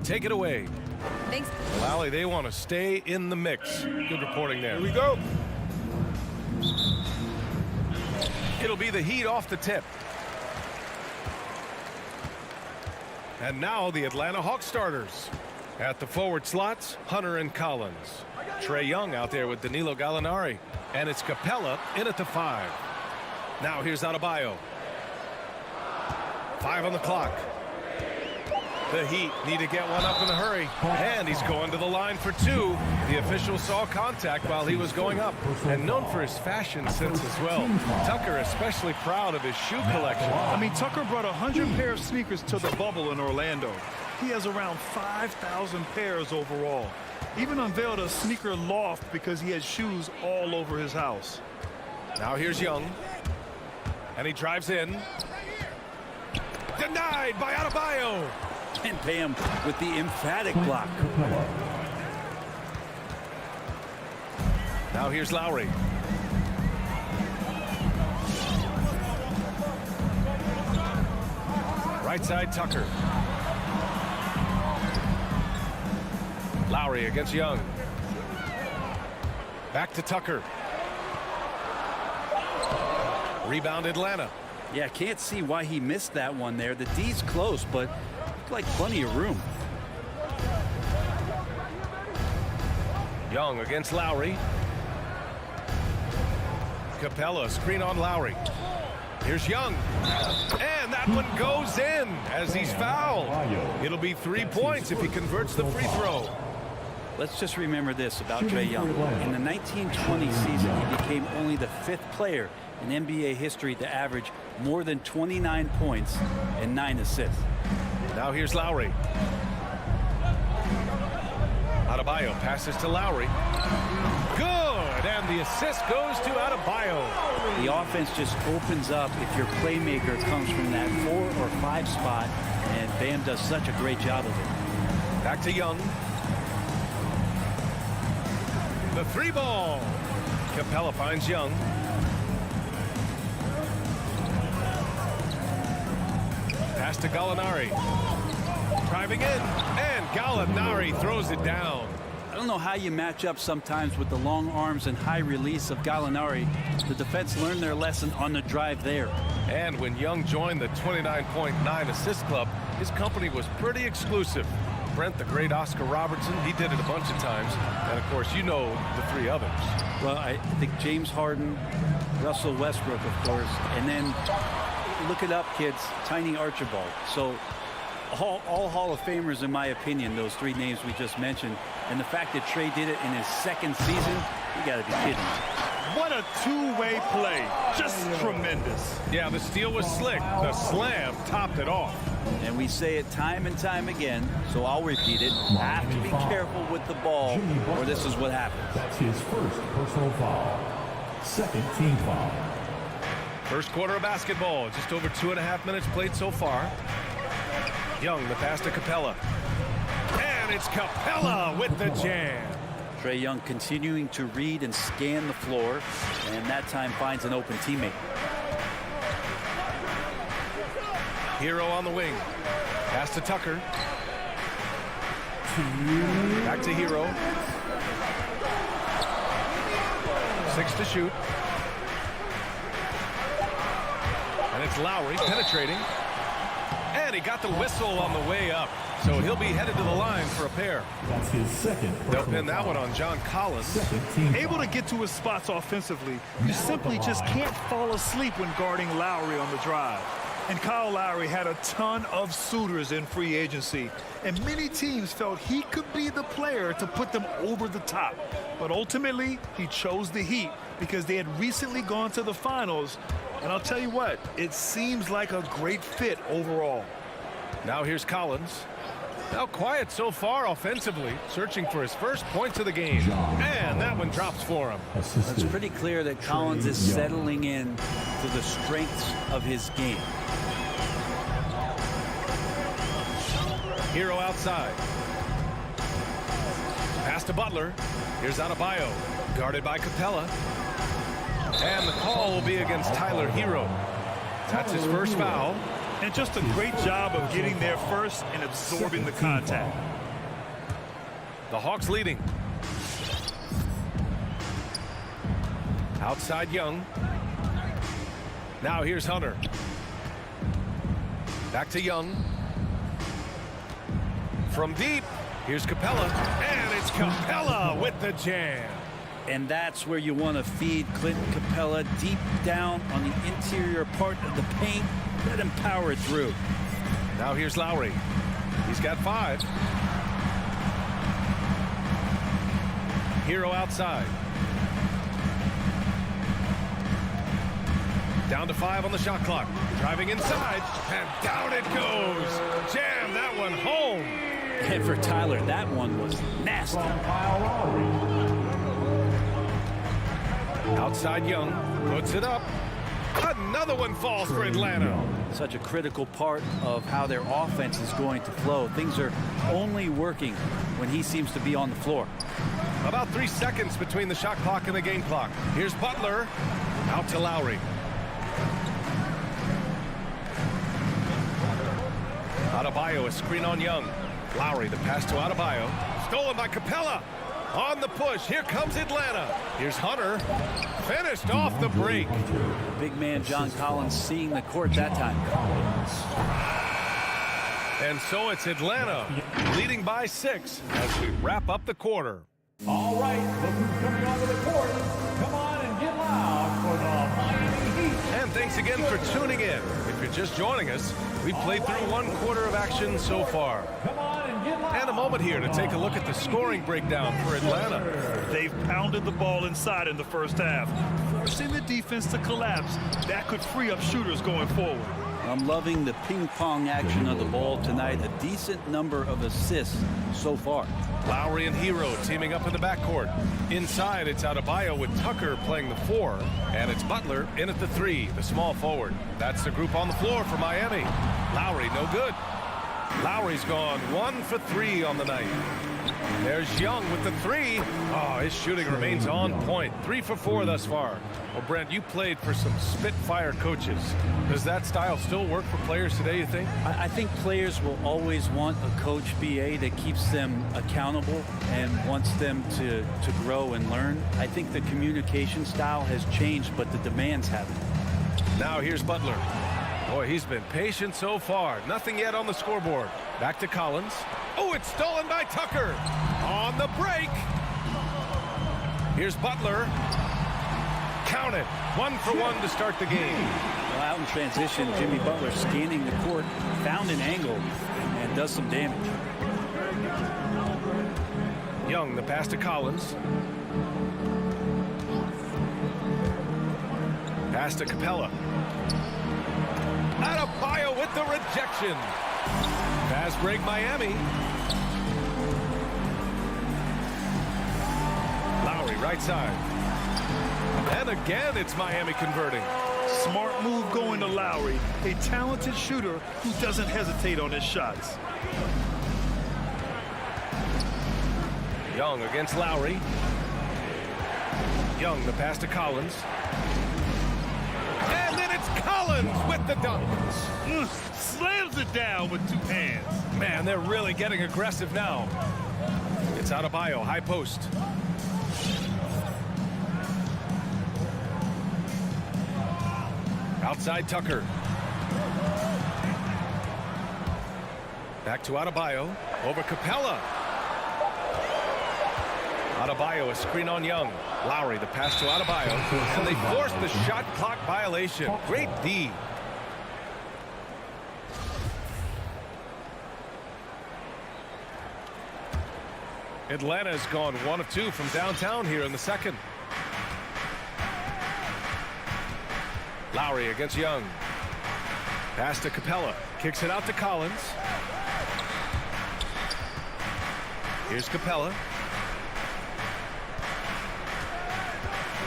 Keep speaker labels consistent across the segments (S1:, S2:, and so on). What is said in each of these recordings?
S1: take it away.
S2: Thanks.
S1: Lowry, they want to stay in the mix. Good reporting there.
S3: Here we go.
S1: It'll be the Heat off the tip. And now the Atlanta Hawks starters. At the forward slots, Hunter and Collins. Trae Young out there with Danilo Gallinari. And it's Capella in at the 5. Now here's Adebayo. 5 on the clock. The Heat need to get one up in a hurry. And he's going to the line for 2. The official saw contact while he was going up. And known for his fashion sense as well. Tucker especially proud of his shoe collection.
S3: I mean, Tucker brought 100 pair of sneakers to the bubble in Orlando. He has around 5,000 pairs overall. Even unveiled a sneaker loft because he has shoes all over his house.
S1: Now here's Young. And he drives in. Denied by Adebayo.
S4: And Bam with the emphatic block.
S1: Now here's Lowry. Right side, Tucker. Lowry against Young. Back to Tucker. Rebound Atlanta.
S4: Yeah, can't see why he missed that one there. The D's close, but looked like plenty of room.
S1: Young against Lowry. Capella, screen on Lowry. Here's Young. And that one goes in as he's fouled. It'll be 3 points if he converts the free throw.
S4: Let's just remember this about Trae Young. In the 1920 season, he became only the 5th player in NBA history to average more than 29 points and 9 assists.
S1: Now here's Lowry. Adebayo passes to Lowry. Good, and the assist goes to Adebayo.
S4: The offense just opens up if your playmaker comes from that 4 or 5 spot, and Bam does such a great job of it.
S1: Back to Young. The 3 ball. Capella finds Young. Pass to Gallinari. Driving in, and Gallinari throws it down.
S4: I don't know how you match up sometimes with the long arms and high release of Gallinari. The defense learned their lesson on the drive there.
S1: And when Young joined the 29.9 assist club, his company was pretty exclusive. Brent, the great Oscar Robertson, he did it a bunch of times. And, of course, you know the 3 others.
S4: Well, I think James Harden, Russell Westbrook, of course, and then look it up, kids, Tiny Archibald. So all Hall of Famers, in my opinion, those 3 names we just mentioned. And the fact that Trae did it in his 2nd season, you got to be kidding me.
S3: What a two-way play. Just tremendous.
S1: Yeah, the steal was slick. The slam topped it off.
S4: And we say it time and time again, so I'll repeat it. Have to be careful with the ball, or this is what happens.
S5: That's his first personal foul. 2nd team foul.
S1: First quarter of basketball. Just over 2.5 minutes played so far. Young, the pass to Capella. And it's Capella with the jam.
S4: Trae Young continuing to read and scan the floor, and that time finds an open teammate.
S1: Hero on the wing. Pass to Tucker. Back to Hero. 6 to shoot. And it's Lowry penetrating. And he got the whistle on the way up. So he'll be headed to the line for a pair.
S5: That's his 2nd.
S1: They'll pin that one on John Collins.
S5: 2nd team
S3: Able to get to his spots offensively. You simply just can't fall asleep when guarding Lowry on the drive. And Kyle Lowry had a ton of suitors in free agency. And many teams felt he could be the player to put them over the top. But ultimately, he chose the Heat because they had recently gone to the finals. And I'll tell you what, it seems like a great fit overall.
S1: Now here's Collins. Now quiet so far offensively, searching for his first points of the game. And that one drops for him.
S4: It's pretty clear that Collins is settling in to the strengths of his game.
S1: Hero outside. Pass to Butler. Here's Adebayo, guarded by Capella. And the call will be against Tyler Hero. That's his first foul.
S3: And just a great job of getting there first and absorbing the contact.
S1: The Hawks leading. Outside Young. Now here's Hunter. Back to Young. From deep, here's Capella. And it's Capella with the jam.
S4: And that's where you want to feed Clinton Capella, deep down on the interior part of the paint. Let him power it through.
S1: Now here's Lowry. He's got 5. Hero outside. Down to 5 on the shot clock. Driving inside, and down it goes. Jam that one home.
S4: And for Tyler, that one was nasty.
S1: Outside Young, puts it up. Another one falls for Atlanta.
S4: Such a critical part of how their offense is going to flow. Things are only working when he seems to be on the floor.
S1: About 3 seconds between the shot clock and the game clock. Here's Butler. Out to Lowry. Adebayo, a screen on Young. Lowry, the pass to Adebayo. Stolen by Capella. On the push. Here comes Atlanta. Here's Hunter. Finished off the break.
S4: Big man John Collins seeing the court that time.
S1: And so it's Atlanta leading by 6 as we wrap up the quarter.
S5: All right, look who's coming onto the court. Come on and get loud for the Miami Heat.
S1: And thanks again for tuning in. If you're just joining us, we played through 1 quarter of action so far.
S5: Come on and get loud.
S1: And a moment here to take a look at the scoring breakdown for Atlanta.
S3: They've pounded the ball inside in the first half, forcing the defense to collapse. That could free up shooters going forward.
S4: I'm loving the ping-pong action of the ball tonight. A decent number of assists so far.
S1: Lowry and Hero teaming up in the backcourt. Inside, it's Adebayo with Tucker playing the 4. And it's Butler in at the 3, the small forward. That's the group on the floor for Miami. Lowry, no good. Lowry's gone 1 for 3 on the night. There's Young with the 3. Oh, his shooting remains on point. 3 for 4 thus far. Well, Brent, you played for some Spitfire coaches. Does that style still work for players today, you think?
S4: I think players will always want a coach BA that keeps them accountable and wants them to grow and learn. I think the communication style has changed, but the demands haven't.
S1: Now here's Butler. Boy, he's been patient so far. Nothing yet on the scoreboard. Back to Collins. Oh, it's stolen by Tucker. On the break. Here's Butler. Count it. 1 for 1 to start the game.
S4: Well, out in transition, Jimmy Butler scanning the court, found an angle, and does some damage.
S1: Young, the pass to Collins. Pass to Capella. Adebayo with the rejection. Fast break Miami. Lowry right side. And again it's Miami converting.
S3: Smart move going to Lowry, a talented shooter who doesn't hesitate on his shots.
S1: Young against Lowry. Young, the pass to Collins. And then it's Collins with the dunk.
S3: Slams it down with 2 hands.
S1: Man, they're really getting aggressive now. It's Adebayo, high post. Outside Tucker. Back to Adebayo. Over Capella. Adebayo, a screen on Young. Lowry, the pass to Adebayo. And they forced the shot clock violation. Great D. Atlanta's gone 1 of 2 from downtown here in the second. Lowry against Young. Pass to Capella. Kicks it out to Collins. Here's Capella.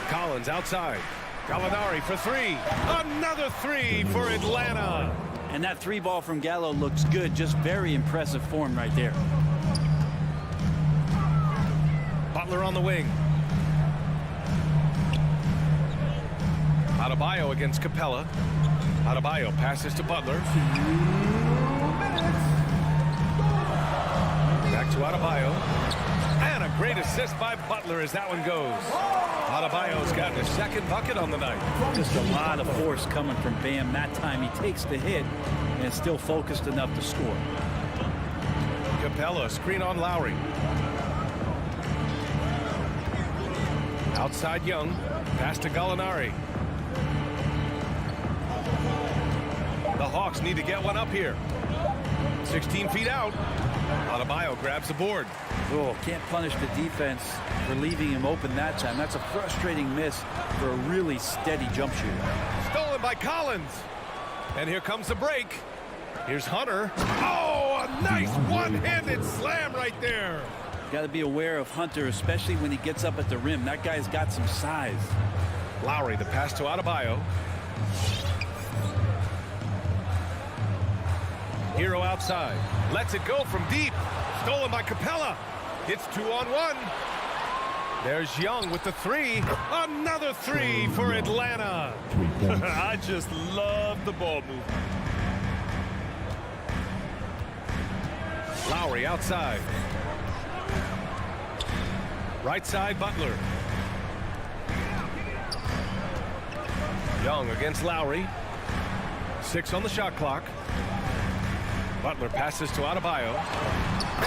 S1: Collins outside. Gallinari for 3. Another 3 for Atlanta.
S4: And that 3 ball from Gallo looks good. Just very impressive form right there.
S1: Butler on the wing. Adebayo against Capella. Adebayo passes to Butler. Back to Adebayo. And a great assist by Butler as that one goes. Adebayo's gotten his second bucket on the night.
S4: Just a lot of force coming from Bam. That time he takes the hit and is still focused enough to score.
S1: Capella, screen on Lowry. Outside Young. Pass to Gallinari. The Hawks need to get one up here. 16 feet out. Adebayo grabs the board.
S4: Oh, can't punish the defense for leaving him open that time. That's a frustrating miss for a really steady jump shooter.
S1: Stolen by Collins. And here comes the break. Here's Hunter. Oh, a nice one-handed slam right there.
S4: Got to be aware of Hunter, especially when he gets up at the rim. That guy's got some size.
S1: Lowry, the pass to Adebayo. Hero outside. Lets it go from deep. Stolen by Capella. It's 2-on-1. There's Young with the three. Another three for Atlanta.
S3: I just love the ball movement.
S1: Lowry outside. Right side, Butler. Young against Lowry. 6 on the shot clock. Butler passes to Adebayo.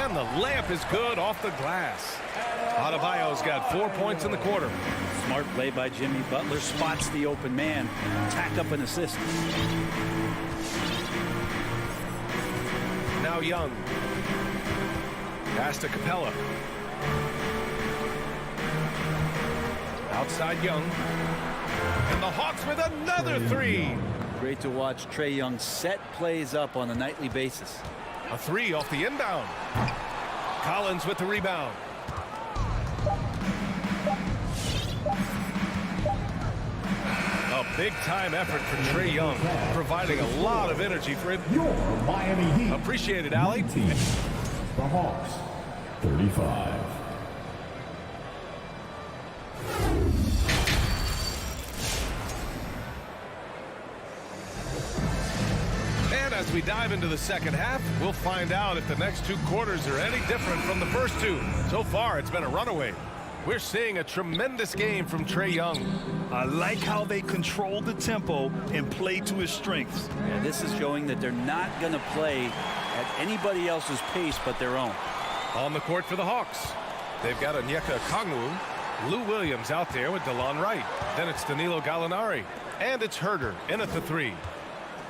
S1: And the layup is good off the glass. Adebayo's got 4 points in the quarter.
S4: Smart play by Jimmy. Butler spots the open man. Tack up an assist.
S1: Now Young. Pass to Capella. Outside Young. And the Hawks with another three.
S4: Great to watch Trae Young set plays up on a nightly basis.
S1: A three off the inbound. Collins with the rebound. A big-time effort for Trae Young, providing a lot of energy for him.
S5: Your Miami Heat.
S1: Appreciate it, Allie.
S5: The Hawks, 35.
S1: And as we dive into the second half, we'll find out if the next 2 quarters are any different from the first 2. So far, it's been a runaway. We're seeing a tremendous game from Trae Young.
S3: I like how they control the tempo and play to his strengths.
S4: Yeah, this is showing that they're not going to play at anybody else's pace but their own.
S1: On the court for the Hawks. They've got Onyeka Okongwu, Lou Williams out there with DeLon Wright. Then it's Danilo Gallinari. And it's Herter in at the 3.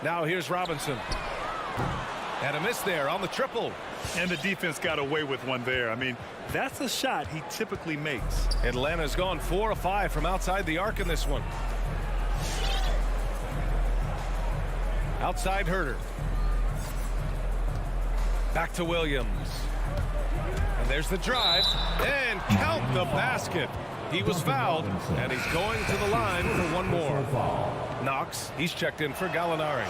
S1: Now here's Robinson. And a miss there on the triple.
S3: And the defense got away with one there. I mean, that's a shot he typically makes.
S1: Atlanta's gone 4 of 5 from outside the arc in this one. Outside Herter. Back to Williams. And there's the drive. And count the basket. He was fouled, and he's going to the line for one more. Knox, he's checked in for Gallinari.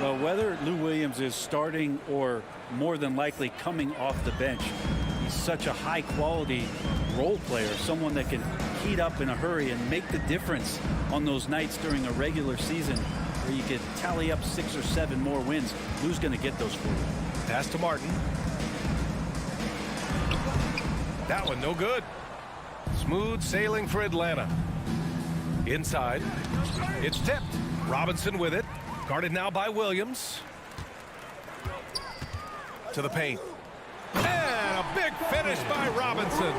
S4: Well, whether Lou Williams is starting or more than likely coming off the bench, he's such a high-quality role player, someone that can heat up in a hurry and make the difference on those nights during a regular season where you could tally up 6 or 7 more wins. Lou's going to get those for you.
S1: Pass to Martin. That one no good. Smooth sailing for Atlanta. Inside. It's tipped. Robinson with it. Guarded now by Williams. To the paint. And a big finish by Robinson.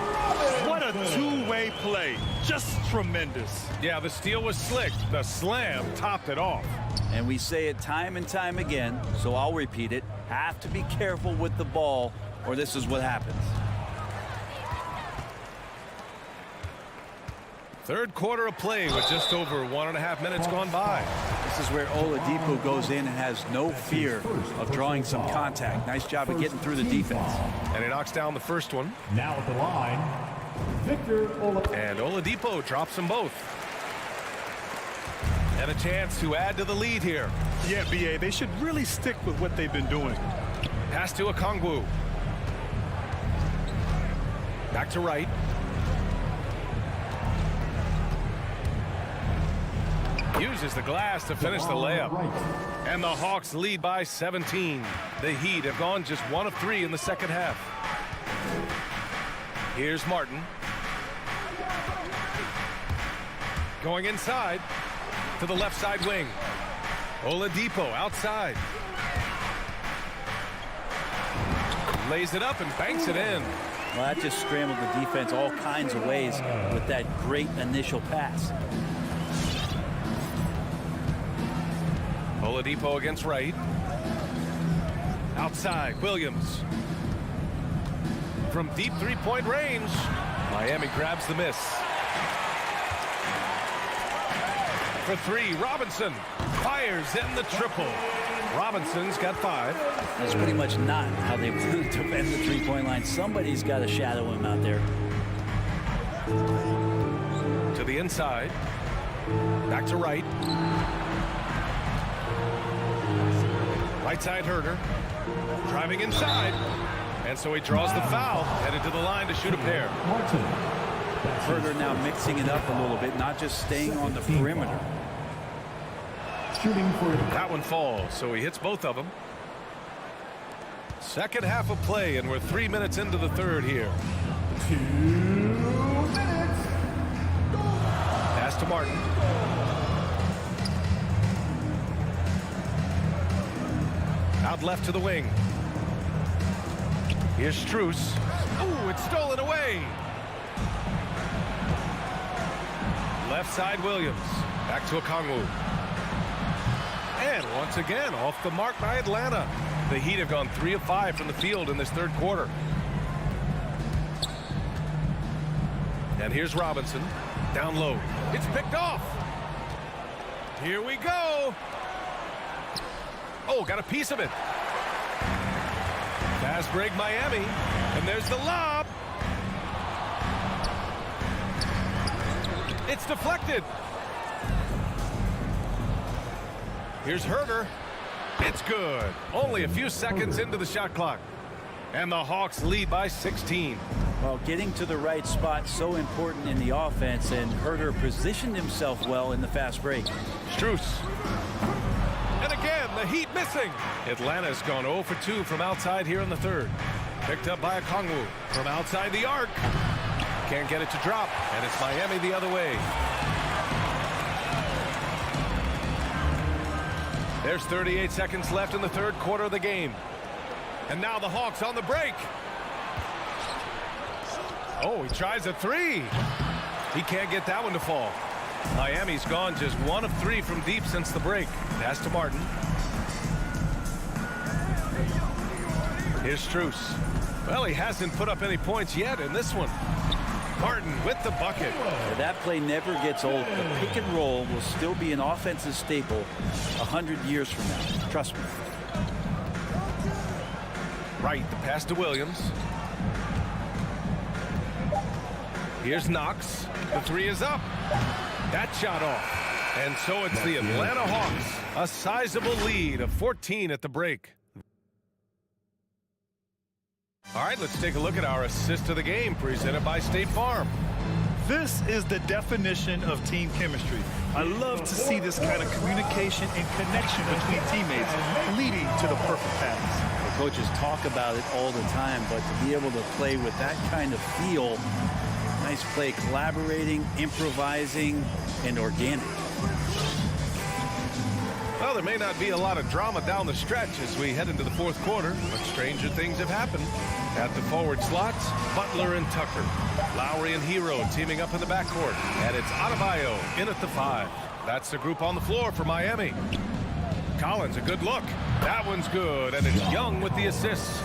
S3: What a two-way play. Just tremendous.
S1: Yeah, the steal was slick. The slam topped it off.
S4: And we say it time and time again, so I'll repeat it. Have to be careful with the ball, or this is what happens.
S1: Third quarter of play with just over 1.5 minutes gone by.
S4: This is where Oladipo goes in and has no fear of drawing some contact. Nice job of getting through the defense.
S1: And he knocks down the first one.
S5: Now at the line, Victor Oladipo.
S1: And Oladipo drops them both. And a chance to add to the lead here.
S3: Yeah, B.A., they should really stick with what they've been doing.
S1: Pass to Okongwu. Back to Wright. Uses the glass to finish the layup. And the Hawks lead by 17. The Heat have gone just 1 of 3 in the second half. Here's Martin. Going inside to the left side wing. Oladipo outside. Lays it up and banks it in.
S4: Well, that just scrambled the defense all kinds of ways with that great initial pass.
S1: Oladipo against Wright. Outside, Williams. From deep three-point range, Miami grabs the miss. For 3, Robinson fires in the triple. Robinson's got 5.
S4: That's pretty much not how they want to defend the three-point line. Somebody's got to shadow him out there.
S1: To the inside. Back to Wright. Right side Herder. Driving inside. And so he draws the foul. Headed to the line to shoot a pair.
S4: Herder now mixing it up a little bit, not just staying on the perimeter.
S1: That one falls, so he hits both of them. Second half of play, and we're 3 minutes into the third here.
S5: 2 minutes.
S1: Pass to Martin. Out left to the wing. Here's Strus. Ooh, it's stolen away. Left side Williams. Back to Okongwu. And once again, off the mark by Atlanta. The Heat have gone 3 of 5 from the field in this third quarter. And here's Robinson. Down low. It's picked off. Here we go. Oh, got a piece of it. Fast break Miami. And there's the lob. It's deflected. Here's Herder. It's good. Only a few seconds into the shot clock. And the Hawks lead by 16.
S4: Well, getting to the right spot so important in the offense, and Herder positioned himself well in the fast break.
S1: Strus. And again, the Heat missing. Atlanta's gone 0 for 2 from outside here in the third. Picked up by Okongwu from outside the arc. Can't get it to drop, and it's Miami the other way. There's 38 seconds left in the third quarter of the game. And now the Hawks on the break. Oh, he tries a 3. He can't get that one to fall. Miami's gone just 1 of 3 from deep since the break. Pass to Martin. Here's Strus. Well, he hasn't put up any points yet in this one. Martin with the bucket.
S4: That play never gets old. The pick and roll will still be an offensive staple 100 years from now. Trust me.
S1: Right, the pass to Williams. Here's Knox. The 3 is up. That shot off. And so it's the Atlanta Hawks. A sizable lead of 14 at the break. All right, let's take a look at our assist of the game presented by State Farm.
S3: This is the definition of team chemistry. I love to see this kind of communication and connection between teammates leading to the perfect pass.
S4: The coaches talk about it all the time, but to be able to play with that kind of feel, nice play, collaborating, improvising, and organic.
S1: Well, there may not be a lot of drama down the stretch as we head into the fourth quarter, but stranger things have happened. At the forward slots, Butler and Tucker. Lowry and Hero teaming up in the backcourt. And it's Adebayo in at the 5. That's the group on the floor for Miami. Collins, a good look. That one's good, and it's Young with the assists.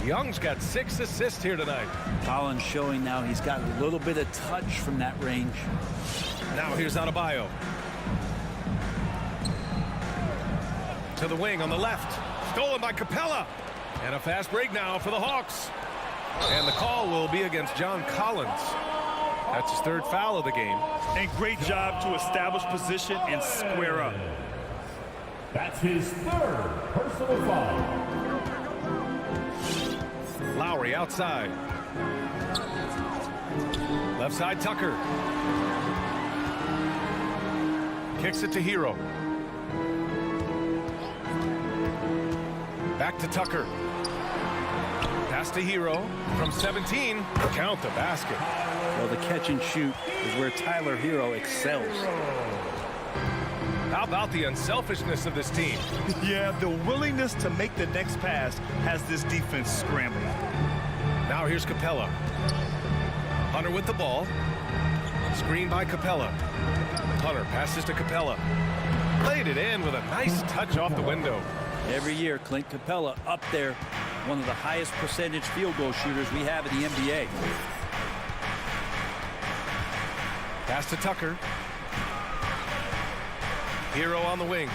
S1: Young's got 6 assists here tonight.
S4: Collins showing now he's got a little bit of touch from that range.
S1: Now here's Adebayo. To the wing on the left. Stolen by Capella. And a fast break now for the Hawks. And the call will be against John Collins. That's his 3rd foul of the game.
S3: And great job to establish position and square up.
S5: That's his 3rd personal foul.
S1: Lowry outside. Left side Tucker. Kicks it to Hero. Back to Tucker. Pass to Hero from 17. Count the basket.
S4: Well, the catch and shoot is where Tyler Hero excels.
S1: How about the unselfishness of this team?
S3: Yeah, the willingness to make the next pass has this defense scrambling.
S1: Now here's Capella. Hunter with the ball. Screen by Capella. Hunter passes to Capella. Played it in with a nice touch off the window.
S4: Every year, Clint Capella up there, one of the highest percentage field goal shooters we have in the NBA.
S1: Pass to Tucker. Hero on the wing.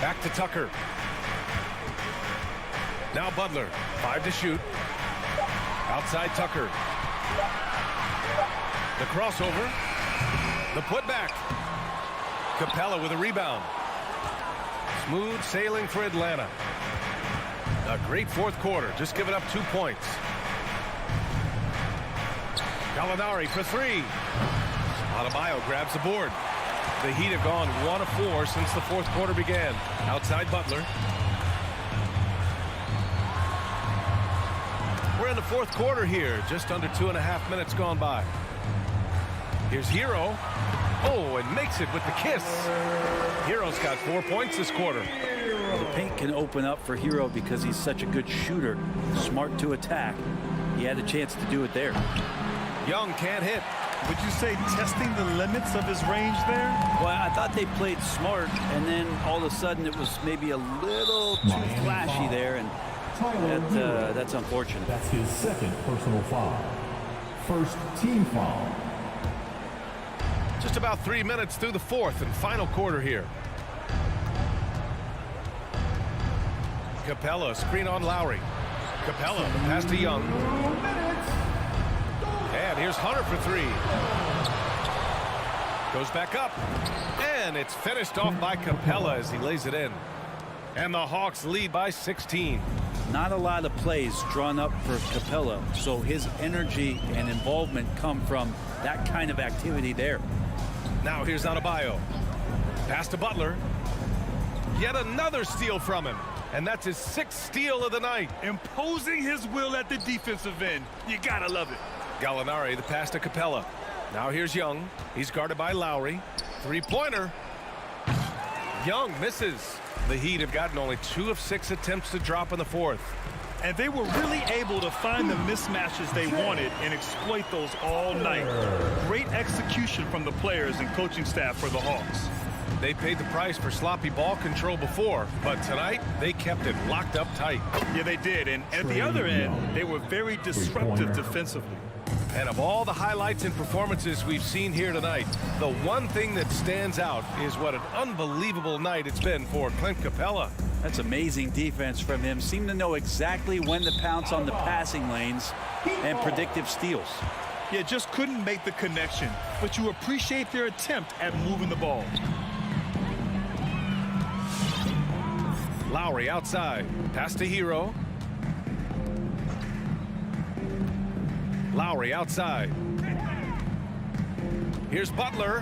S1: Back to Tucker. Now Butler. 5 to shoot. Outside Tucker. The crossover. The putback. Capella with a rebound. Smooth sailing for Atlanta. A great fourth quarter. Just giving up 2 points. Gallinari for 3. Adebayo grabs the board. The Heat have gone 1 of 4 since the fourth quarter began. Outside Butler. We're in the fourth quarter here. Just under 2.5 minutes gone by. Here's Hero. Oh, and makes it with the kiss. Hero's got 4 points this quarter.
S4: The paint can open up for Hero because he's such a good shooter. Smart to attack. He had a chance to do it there.
S1: Young can't hit.
S3: Would you say testing the limits of his range there?
S4: Well, I thought they played smart, and then all of a sudden it was maybe a little too flashy there, and that's unfortunate.
S5: That's his second personal foul. First team foul.
S1: Just about 3 minutes through the fourth and final quarter here. Capella, screen on Lowry. Capella, the pass to Young. And here's Hunter for 3. Goes back up. And it's finished off by Capella as he lays it in. And the Hawks lead by 16.
S4: Not a lot of plays drawn up for Capella, so his energy and involvement come from that kind of activity there.
S1: Now here's Adebayo. Pass to Butler. Yet another steal from him. And that's his 6th steal of the night.
S3: Imposing his will at the defensive end. You gotta love it.
S1: Gallinari, the pass to Capella. Now here's Young. He's guarded by Lowry. 3-pointer. Young misses. The Heat have gotten only 2 of 6 attempts to drop in the fourth.
S3: And they were really able to find the mismatches they wanted and exploit those all night. Great execution from the players and coaching staff for the Hawks.
S1: They paid the price for sloppy ball control before, but tonight they kept it locked up tight.
S3: Yeah, they did. And at the other end, they were very disruptive defensively.
S1: And of all the highlights and performances we've seen here tonight, the one thing that stands out is what an unbelievable night it's been for Clint Capella.
S4: That's amazing defense from him. Seemed to know exactly when to pounce on the passing lanes and predictive steals.
S3: Yeah, just couldn't make the connection, but you appreciate their attempt at moving the ball.
S1: Lowry outside. Pass to Hero. Lowry outside. Here's Butler.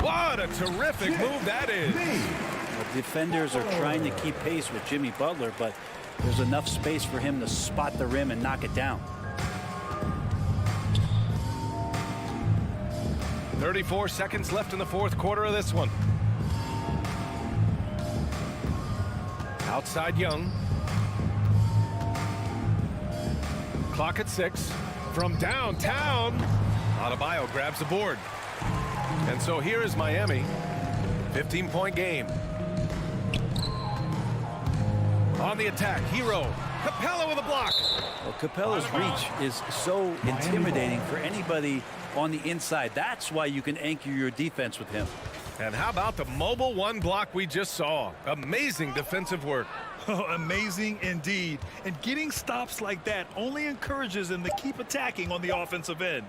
S1: What a terrific move that is.
S4: The defenders are trying to keep pace with Jimmy Butler, but there's enough space for him to spot the rim and knock it down.
S1: 34 seconds left in the fourth quarter of this one. Outside Young. Clock at 6. From downtown, Adebayo grabs the board. And so here is Miami. 15-point game. On the attack, Hero. Capella with a block.
S4: Well, Capella's reach is so intimidating for anybody on the inside. That's why you can anchor your defense with him.
S1: And how about the mobile 1 block we just saw? Amazing defensive work.
S3: Oh, amazing indeed. And getting stops like that only encourages them to keep attacking on the offensive end.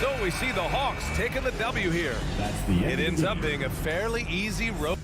S1: So we see the Hawks taking the W here.
S5: That's the end.
S1: It ends up being a fairly easy road.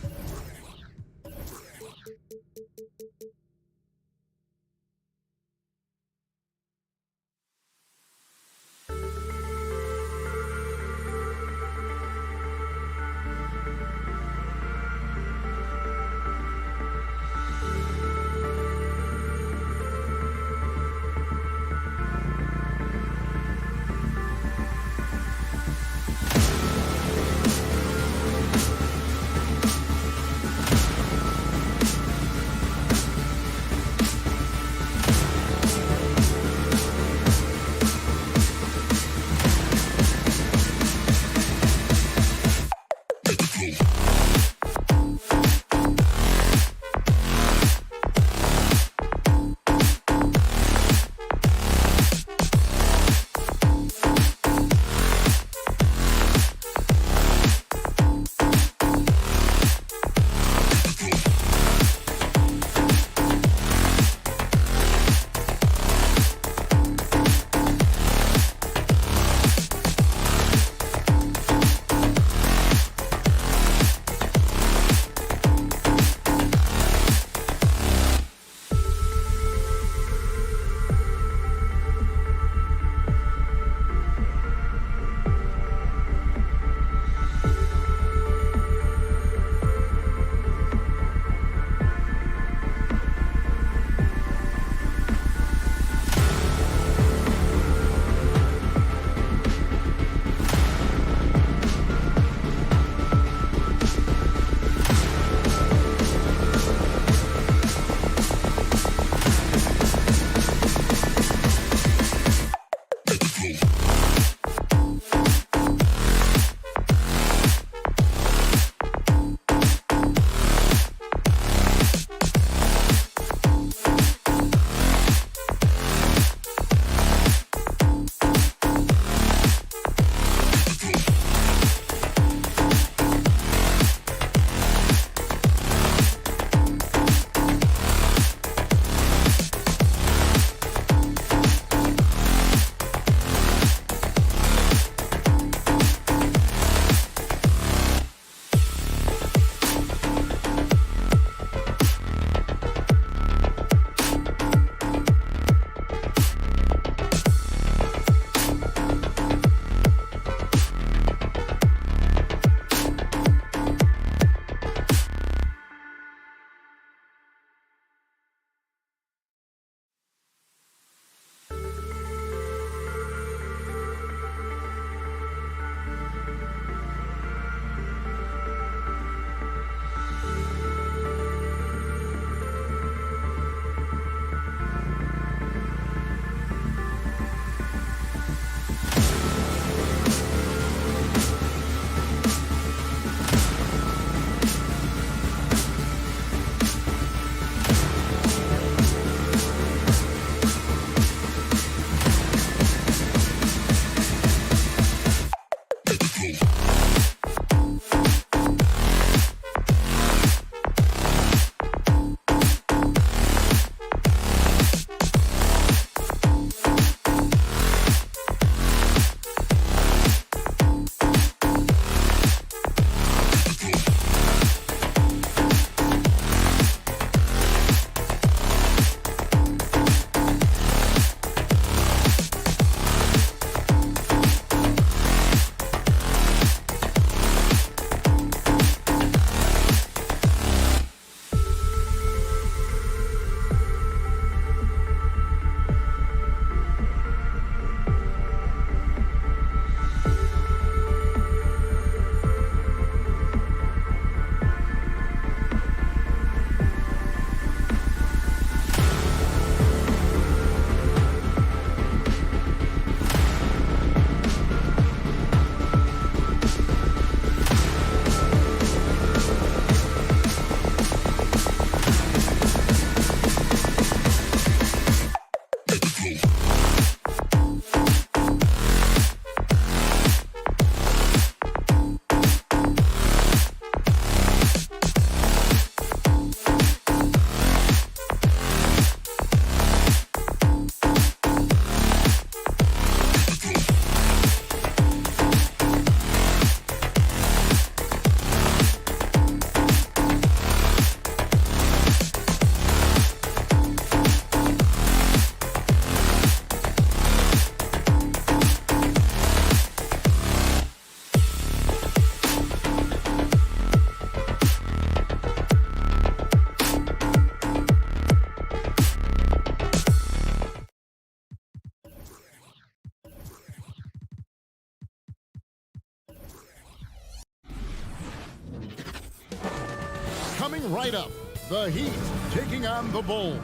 S2: right up. The Heat taking on the Bulls.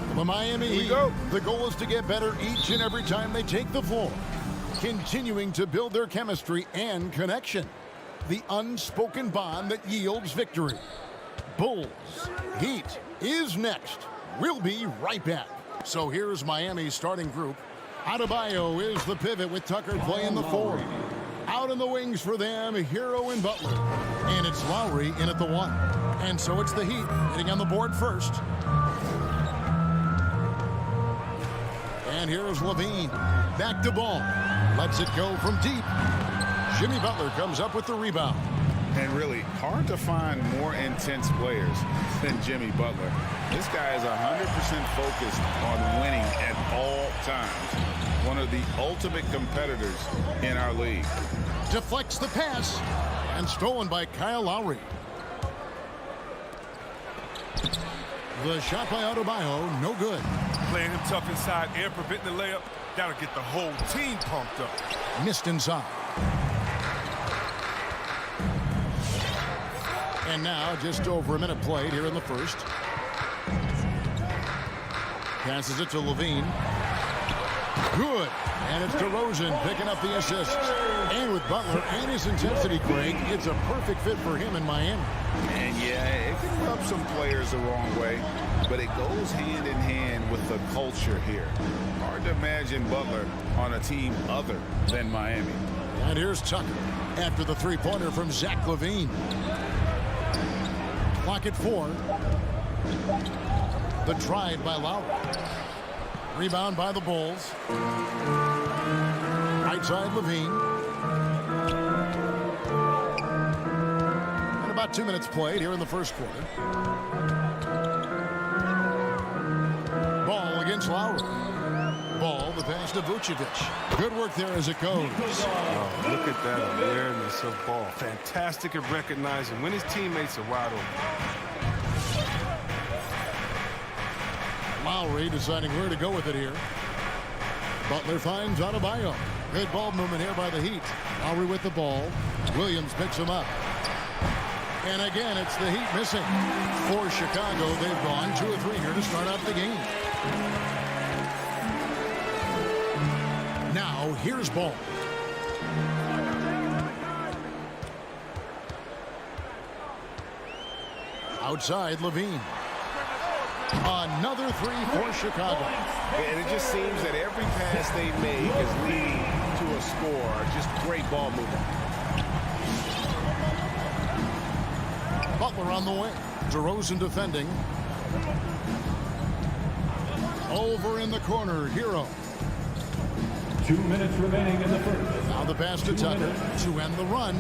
S2: For the Miami Heat, the goal is to get better each and every time they take the floor, continuing to build their chemistry and connection. The unspoken bond that yields victory. Bulls Heat is next. We'll be right back. So here's Miami's starting group. Adebayo is the pivot with Tucker playing the 4. Out in the wings for them, Hero and Butler. And it's Lowry in at the 1. And so it's the Heat hitting on the board first. And here's Levine. Back to Ball. Lets it go from deep. Jimmy Butler comes up with the rebound.
S6: And really hard to find more intense players than Jimmy Butler. This guy is 100% focused on winning at all times. One of the ultimate competitors in our league.
S2: Deflects the pass. And stolen by Kyle Lowry. The shot by Adebayo, no good.
S7: Playing him tough inside and preventing the layup. Gotta get the whole team pumped up.
S2: Missed inside. And now just over a minute played here in the first. Passes it to Levine. Good. And it's DeRozan picking up the assists. And with Butler and his intensity, Craig, it's a perfect fit for him in Miami.
S6: And yeah, it can rub some players the wrong way, but it goes hand in hand with the culture here. Hard to imagine Butler on a team other than Miami.
S2: And here's Tucker after the three-pointer from Zach Levine. Clock at 4. The drive by Lowry. Rebound by the Bulls. Right side Levine. And about 2 minutes played here in the first quarter. Ball against Lowry. Ball, the pass to Vucevic. Good work there as it goes.
S7: Oh, look at that awareness of ball. Fantastic at recognizing when his teammates are wide open.
S2: Lowry deciding where to go with it here. Butler finds Adebayo. Good ball movement here by the Heat. Lowry with the ball. Williams picks him up. And again, it's the Heat missing. For Chicago, they've gone 2 of 3 here to start out the game. Now, here's Ball. Outside, Levine. Another 3 for Chicago.
S1: And it just seems that every pass they make is leading to a score. Just great ball movement.
S2: Butler on the wing. DeRozan defending. Over in the corner, Hero.
S5: 2 minutes remaining in the first.
S2: Now the pass to Tucker to end the run.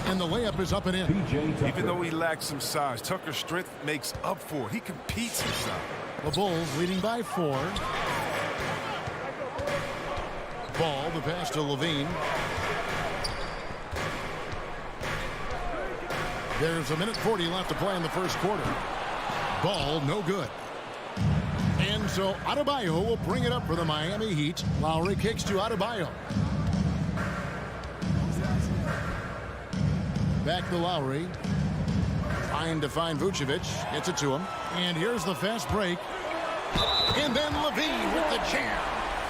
S2: And the layup is up and in.
S5: PJ Tucker.
S7: Even though he lacks some size, Tucker's strength makes up for it. He competes inside.
S2: The Bulls leading by 4. Ball, the pass to Levine. There's 1:40 left to play in the first quarter. Ball, no good. And so Adebayo will bring it up for the Miami Heat. Lowry kicks to Adebayo. Back to Lowry. Trying to find Vucevic. Gets it to him. And here's the fast break. And then Levine with the jam.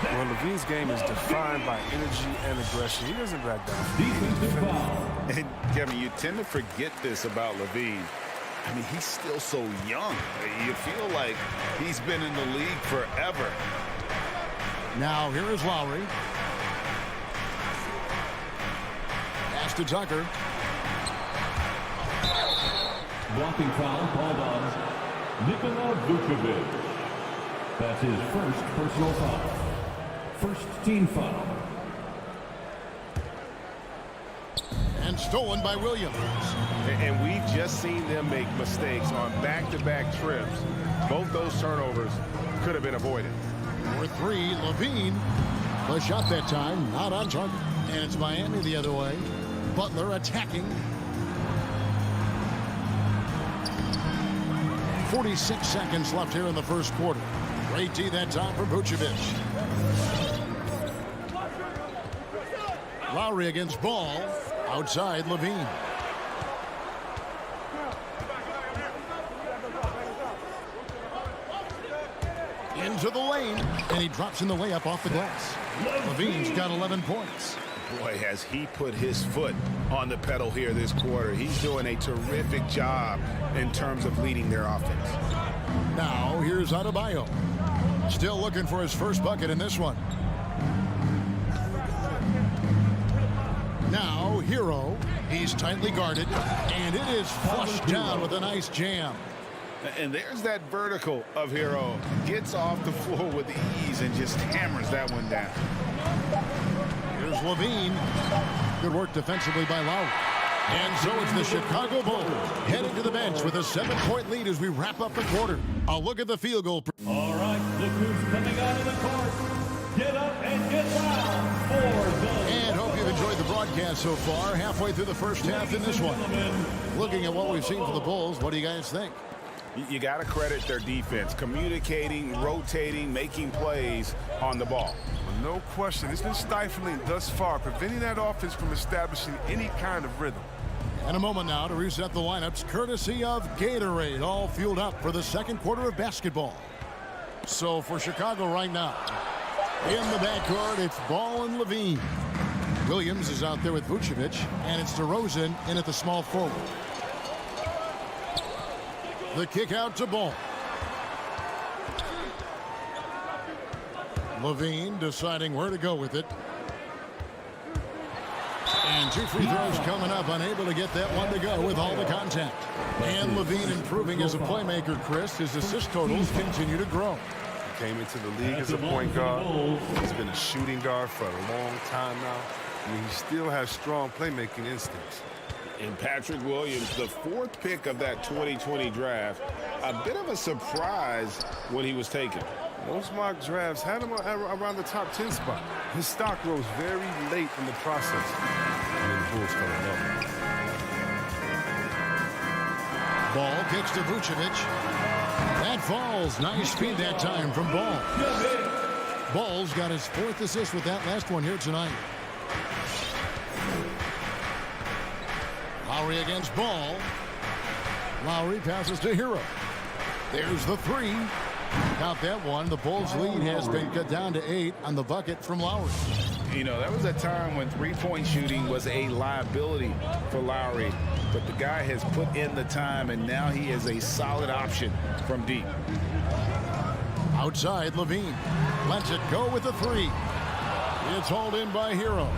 S7: Well, Levine's game is defined by energy and aggression. He doesn't back down.
S5: Defensive foul.
S6: And Kevin, you tend to forget this about Levine. I mean, he's still so young. You feel like he's been in the league forever.
S2: Now here is Lowry. Pass to Tucker.
S5: Blocking foul called on Nikola Vucevic. That's his first personal foul. First team foul.
S2: And stolen by Williams.
S1: And we've just seen them make mistakes on back-to-back trips. Both those turnovers could have been avoided.
S2: For 3, Levine. The shot that time, not on target. And it's Miami the other way. Butler attacking. 46 seconds left here in the first quarter. Great D that time for Vucevic. Lowry against Ball. Outside Levine. Into the lane, and he drops in the layup off the glass. Levine's got 11 points.
S6: Boy, has he put his foot on the pedal here this quarter. He's doing a terrific job in terms of leading their offense.
S2: Now, here's Adebayo. Still looking for his first bucket in this one. Now, Hero. He's tightly guarded, and it is flushed down with a nice jam.
S6: And there's that vertical of Hero. Gets off the floor with ease and just hammers that one down.
S2: Here's Levine. Good work defensively by Lowry. And so it's the Chicago Bulls heading to the bench with a 7-point lead as we wrap up the quarter. A look at the field goal.
S5: All right, look who's coming out of the court. Get up and get down for the...
S2: And hope you've enjoyed the broadcast so far. Halfway through the first half in this one. Looking at what we've seen for the Bulls, what do you guys think?
S6: You got to credit their defense. Communicating, rotating, making plays on the ball.
S7: Well, no question. It's been stifling thus far, preventing that offense from establishing any kind of rhythm.
S2: And a moment now to reset the lineups, courtesy of Gatorade, all fueled up for the second quarter of basketball. So for Chicago right now, in the backcourt, it's Ball and Levine. Williams is out there with Vucevic, and it's DeRozan in at the small forward. The kick out to Ball. Levine deciding where to go with it. And 2 free throws coming up, unable to get that one to go with all the contact. And Levine improving as a playmaker, Chris. His assist totals continue to grow.
S7: He came into the league as a point guard. He's been a shooting guard for a long time now. I mean, he still has strong playmaking instincts.
S6: And Patrick Williams, the 4th pick of that 2020 draft, a bit of a surprise when he was taken.
S7: Most mock drafts had him around the top 10 spot. His stock rose very late in the process. And then the Bulls fell in love.
S2: Ball kicks to Vucevic. That falls. Nice speed that time from Ball. Ball's got his 4th assist with that last one here tonight. Lowry against Ball. Lowry passes to Hero. There's the 3. Count that one. The Bulls' lead has been cut down to 8 on the bucket from Lowry.
S6: You know, that was a time when three-point shooting was a liability for Lowry. But the guy has put in the time, and now he is a solid option from deep.
S2: Outside, Levine lets it go with the 3. It's hauled in by Hero.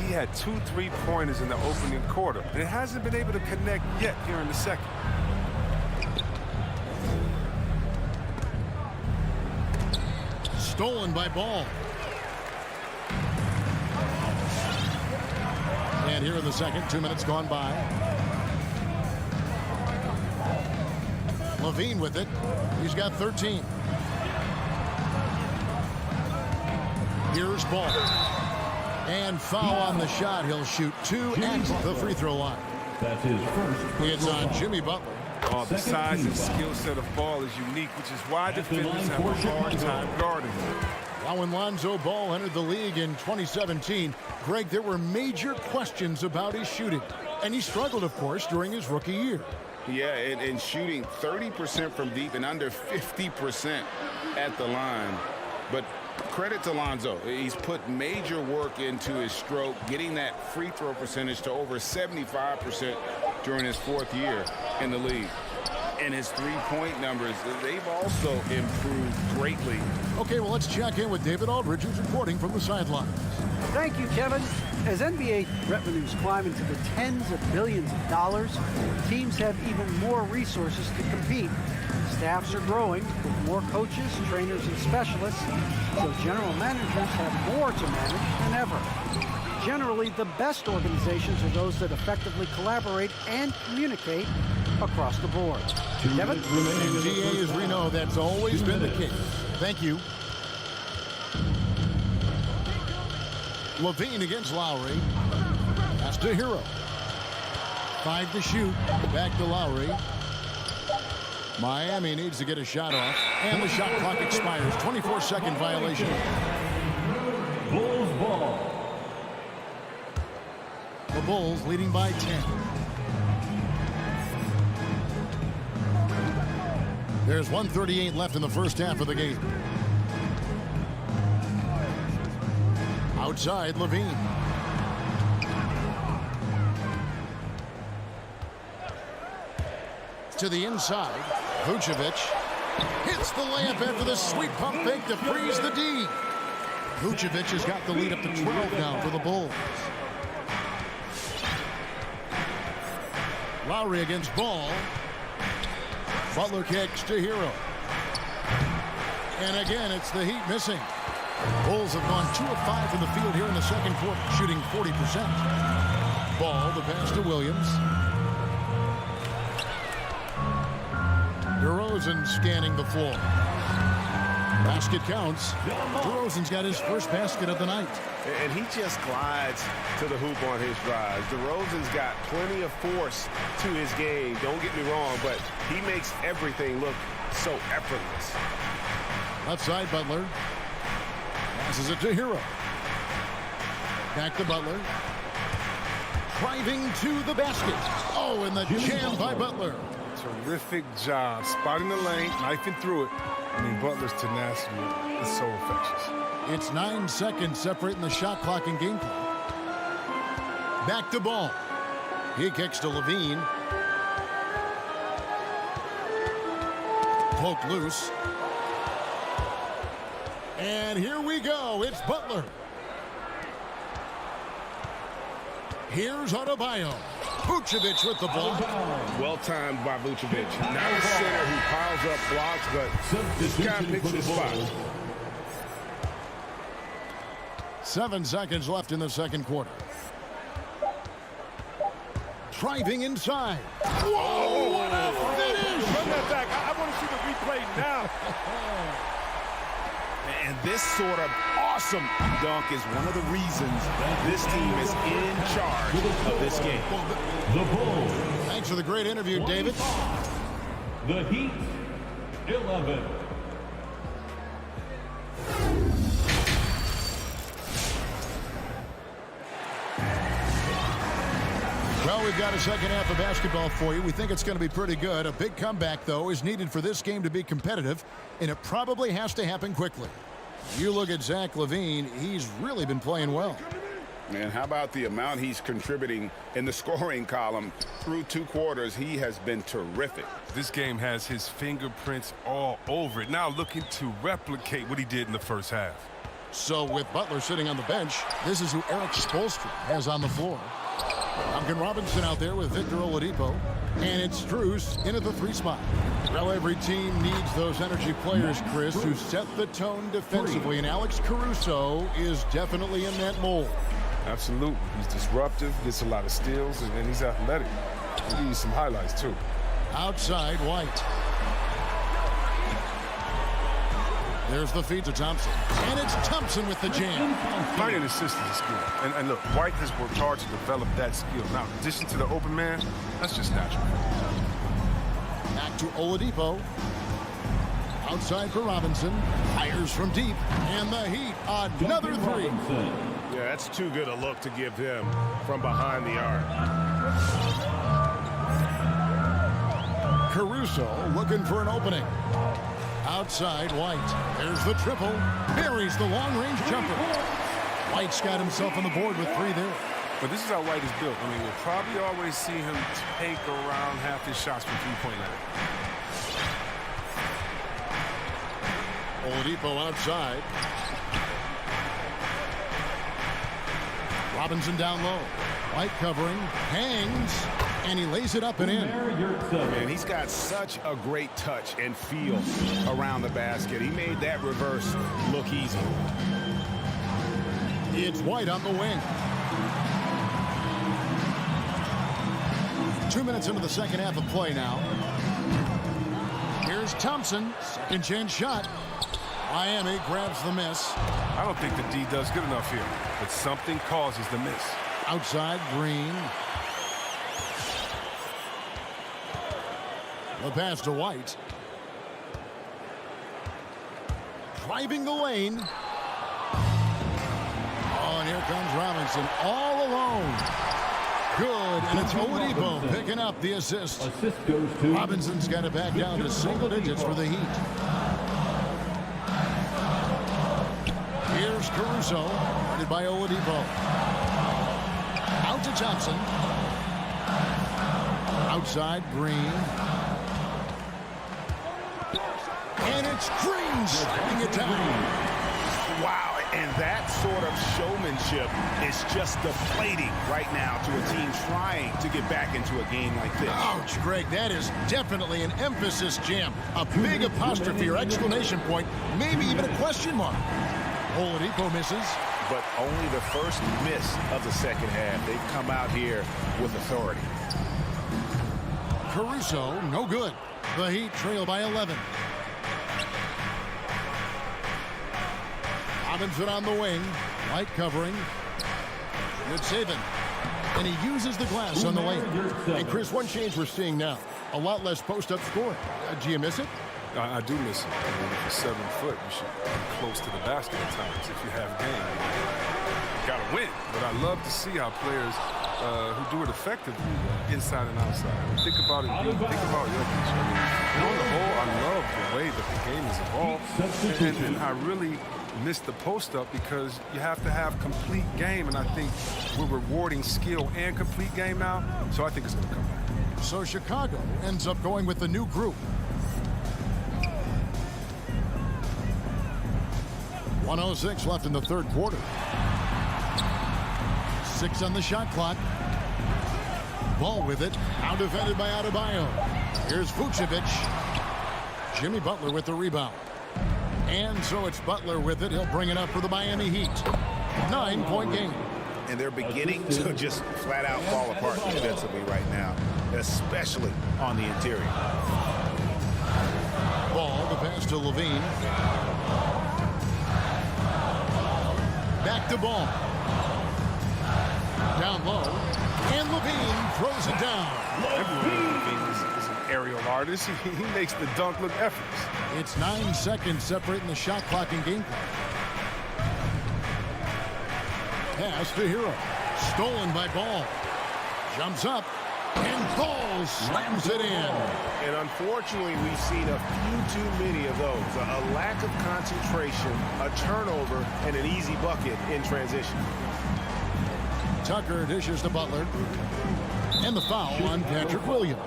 S7: He had 2 3-pointers in the opening quarter, and it hasn't been able to connect yet here in the second.
S2: Stolen by Ball. And here in the second, 2 minutes gone by. Levine with it. He's got 13. Here's Ball. And foul on the shot. He'll shoot 2 at the free throw line.
S5: That's his first.
S2: It's on Jimmy Butler.
S7: The size and skill set of Ball is unique, which is why defenders have a hard time guarding him.
S2: Now when Lonzo Ball entered the league in 2017, Greg, there were major questions about his shooting. And he struggled, of course, during his rookie year.
S6: Yeah, and shooting 30% from deep and under 50% at the line. But credit to Lonzo. He's put major work into his stroke, getting that free throw percentage to over 75% during his 4th year in the league. And his three-point numbers, they've also improved greatly.
S2: Okay, well, let's check in with David Aldridge, who's reporting from the sidelines.
S8: Thank you, Kevin. As NBA revenues climb into the tens of billions of dollars, teams have even more resources to compete. Staffs are growing with more coaches, trainers, and specialists, so general managers have more to manage than ever. Generally, the best organizations are those that effectively collaborate and communicate across the board. Kevin?
S2: And GA, as we know, that's always been the case. Thank you. Levine against Lowry. Pass to Hero. 5 to shoot. Back to Lowry. Miami needs to get a shot off. And the shot clock expires. 24-second violation.
S5: Bulls ball.
S2: The Bulls leading by 10. There's 1:38 left in the first half of the game. Outside, Levine. To the inside, Vucevic hits the layup after the sweet pump fake to freeze the D. Vucevic has got the lead up to 12 now for the Bulls. Lowry against Ball. Butler kicks to Hero. And again, it's the Heat missing. Bulls have gone 2 of 5 from the field here in the second quarter, shooting 40%. Ball, the pass to Williams. DeRozan scanning the floor. Basket counts. DeRozan's got his first basket of the night.
S7: And he just glides to the hoop on his drives. DeRozan's got plenty of force to his game. Don't get me wrong, but he makes everything look so effortless.
S2: Left side, Butler. Passes it to Hero. Back to Butler. Driving to the basket. Oh, and the jam by Butler.
S7: Terrific job spotting the lane, knifing through it. I mean, Butler's tenacity is so infectious.
S2: It's 9 seconds separating the shot clock and game clock. Back to Ball. He kicks to Levine. Poke loose. And here we go. It's Butler. Here's Adebayo. Vucevic with the block.
S7: Well timed by Vucevic. Not a center who piles up blocks, but this guy picks his spot.
S2: 7 seconds left in the second quarter. Driving inside. Whoa, what a finish!
S7: Run that back. I want to see the replay now. And this sort of awesome dunk is one of the reasons this team is in charge of this game.
S5: The Bulls.
S2: Thanks for the great interview, David.
S5: The Heat, 11.
S2: Well, we've got a second half of basketball for you. We think it's going to be pretty good. A big comeback, though, is needed for this game to be competitive, and it probably has to happen quickly. You look at Zach Levine, he's really been playing well.
S6: And how about the amount he's contributing in the scoring column through 2 quarters? He has been terrific.
S7: This game has his fingerprints all over it. Now looking to replicate what he did in the first half.
S2: So with Butler sitting on the bench, this is who Eric Spoelstra has on the floor. Duncan Robinson out there with Victor Oladipo. And it's Strus into the 3 spot. Well, every team needs those energy players, Chris, who set the tone defensively. And Alex Caruso is definitely in that mold.
S7: Absolutely. He's disruptive, gets a lot of steals, and he's athletic. He needs some highlights, too.
S2: Outside, White. There's the feed to Thompson. And it's Thompson with the jam.
S7: Finding assist is a skill. And look, White has worked hard to develop that skill. Now, in addition to the open man, that's just natural.
S2: Back to Oladipo. Outside for Robinson. Fires from deep. And the Heat, another 3.
S7: Yeah, that's too good a look to give him from behind the arc.
S2: Caruso looking for an opening. Outside, White. There's the triple. Buries the long-range jumper. White's got himself on the board with 3 there.
S7: But this is how White is built. I mean, you'll probably always see him take around half his shots from three-point line.
S2: Oladipo outside. Robinson down low. White covering. Hangs. And he lays it up and in.
S6: Man, he's got such a great touch and feel around the basket. He made that reverse look easy.
S2: It's White on the wing. 2 minutes into the second half of play now. Here's Thompson. Second chance shot. Miami grabs the miss.
S7: I don't think the D does good enough here, but something causes the miss.
S2: Outside, Green. The pass to White. Driving the lane. Oh, and here comes Robinson all alone. Good, and it's Oladipo picking up the assist.
S5: Assist goes to
S2: Robinson's got it back down to single digits for the Heat. Here's Caruso, guarded by Oladipo. Out to Thompson. Outside, Green. And it's Green sliding it down.
S6: Wow, and that sort of showmanship is just deflating right now to a team trying to get back into a game like this.
S2: Ouch, Greg, that is definitely an emphasis jam. A big apostrophe or exclamation point, maybe even a question mark. Oladipo misses.
S6: But only the first miss of the second half. They've come out here with authority.
S2: Caruso, no good. The Heat trail by 11. Robinson on the wing. Light covering. Good saving. And he uses the glass on the lane.
S9: And Chris, one change we're seeing now. A lot less post-up scoring. Do you miss it?
S10: I do miss it. I mean, if you're 7 foot, you should be close to the basket at times if you have game. You got to win. But I love to see how players who do it effectively inside and outside. Think about it. Think about Jokic. I mean, on the whole, I love the way that the game has evolved. And I really miss the post-up because you have to have complete game. And I think we're rewarding skill and complete game now. So I think it's going to come back.
S2: So Chicago ends up going with the new group. 1:06 left in the third quarter. 6 on the shot clock. Ball with it. Now defended by Adebayo. Here's Vucevic. Jimmy Butler with the rebound. And so it's Butler with it. He'll bring it up for the Miami Heat. 9-point game.
S6: And they're beginning to just flat out fall apart defensively right now, especially on the interior.
S2: Ball, the pass to Levine. Back to Ball. Down low. And Levine throws it down.
S10: Levine is an aerial artist. He makes the dunk look effortless.
S2: It's 9 seconds separating the shot clock and game clock. Pass to Hero. Stolen by Ball. Jumps up. And Ball slams it in.
S7: And unfortunately, we've seen a few too many of those. A lack of concentration, a turnover, and an easy bucket in transition.
S2: Tucker dishes to Butler. And the foul on Patrick Williams.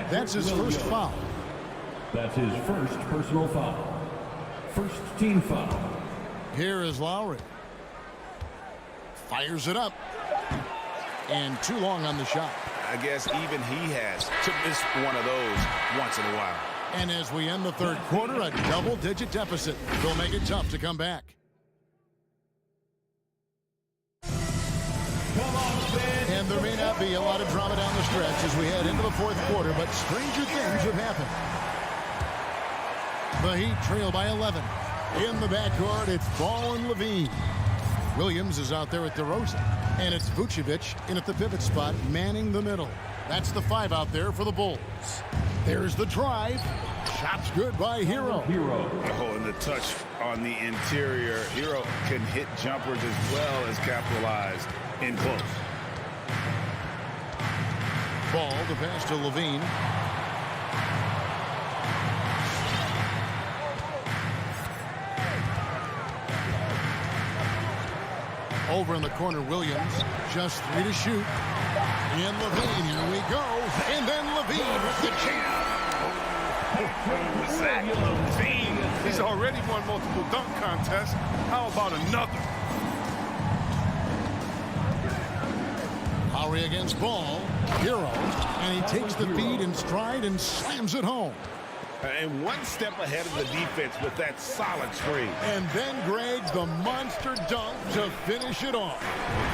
S2: That's his first foul.
S5: That's his first personal foul. First team foul.
S2: Here is Lowry. Fires it up. And too long on the shot.
S6: I guess even he has to miss one of those once in a while.
S2: And as we end the third quarter, a double-digit deficit. They'll make it tough to come back. And there may not be a lot of drama down the stretch as we head into the fourth quarter, but stranger things have happened. The Heat trail by 11. In the backcourt, it's Ball and Levine. Williams is out there at DeRozan. And it's Vucevic in at the pivot spot, manning the middle. That's the 5 out there for the Bulls. There's the drive. Shot's good by Hero.
S6: Oh, and the touch on the interior. Hero can hit jumpers as well as capitalize in close.
S2: Ball, the pass to Levine. Over in the corner, Williams. Just 3 to shoot. And Levine, here we go. And then Levine with the jam.
S10: Zach Levine. He's already won multiple dunk contests. How about another?
S2: Lowry against Ball. Hero. And he takes the feed in stride and slams it home.
S6: And one step ahead of the defense with that solid screen.
S2: And then, Greg, the monster dunk to finish it off.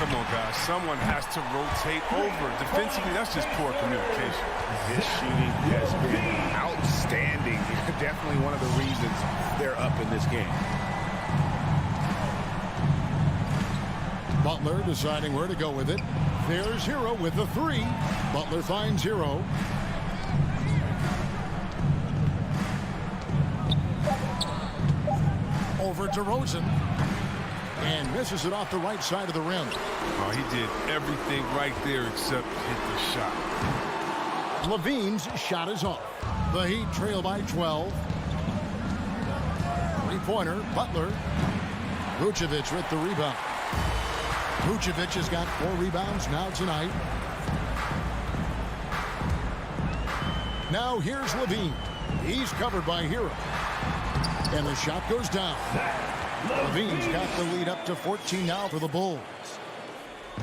S10: Come on, guys. Someone has to rotate over. Defensively, that's just poor communication.
S6: His shooting has been outstanding. Definitely one of the reasons they're up in this game.
S2: Butler deciding where to go with it. There's Hero with the 3. Butler finds Hero. Over DeRozan. And misses it off the right side of the rim.
S10: Oh, he did everything right there except hit the shot.
S2: Levine's shot is off. The Heat trail by 12. Three-pointer, Butler. Vucevic with the rebound. Vucevic has got 4 rebounds now tonight. Now here's Levine. He's covered by Hero. And the shot goes down. Levine's got the lead up to 14 now for the Bulls.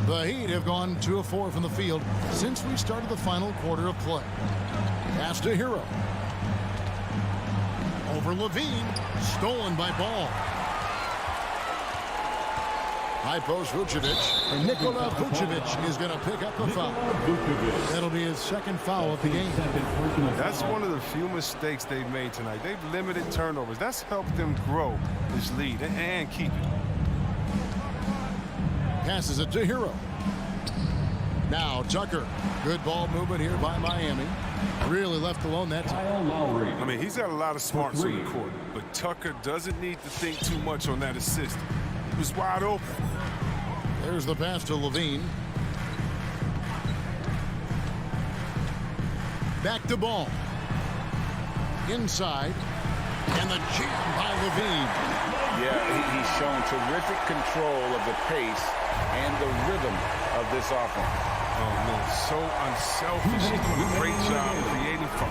S2: The Heat have gone 2 of 4 from the field since we started the final quarter of play. Pass to Hero. Over Levine. Stolen by Ball. High post Vucevic. And Nikola Vucevic is going to pick up the foul. That'll be his second foul of the game.
S10: That's one of the few mistakes they've made tonight. They've limited turnovers. That's helped them grow this lead and keep it.
S2: Passes it to Hero. Now Tucker. Good ball movement here by Miami. Really left alone that time.
S5: Lowry.
S10: I mean, he's got a lot of smarts on the court, but Tucker doesn't need to think too much on that assist. He was wide open.
S2: There's the pass to Levine. Back to Ball. Inside. And the jam by Levine.
S6: Yeah, he's shown terrific control of the pace and the rhythm of this offense.
S10: Oh, man, so unselfish. He's doing a great job creating from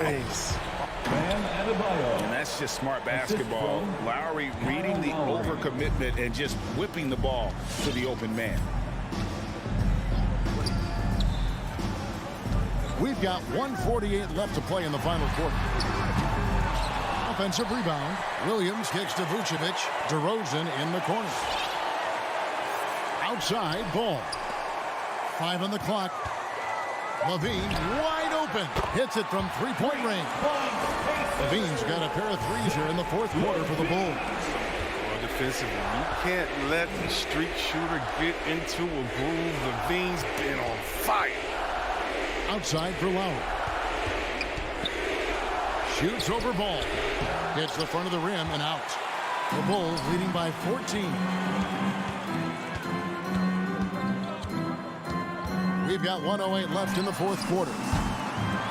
S7: Nice.
S6: And that's just smart basketball. Lowry reading the overcommitment and just whipping the ball to the open man.
S2: We've got 1:48 left to play in the final quarter. Offensive rebound. Williams kicks to Vucevic. DeRozan in the corner. Outside, Ball. 5 on the clock. Levine wide open. Hits it from three-point range. Levine's got a pair of threes here in the fourth quarter for the Bulls.
S10: Well, defensively, you can't let the street shooter get into a groove. Levine's been on fire.
S2: Outside for Lowry. Shoots over Ball. Hits the front of the rim and out. The Bulls leading by 14. We've got 1:08 left in the fourth quarter.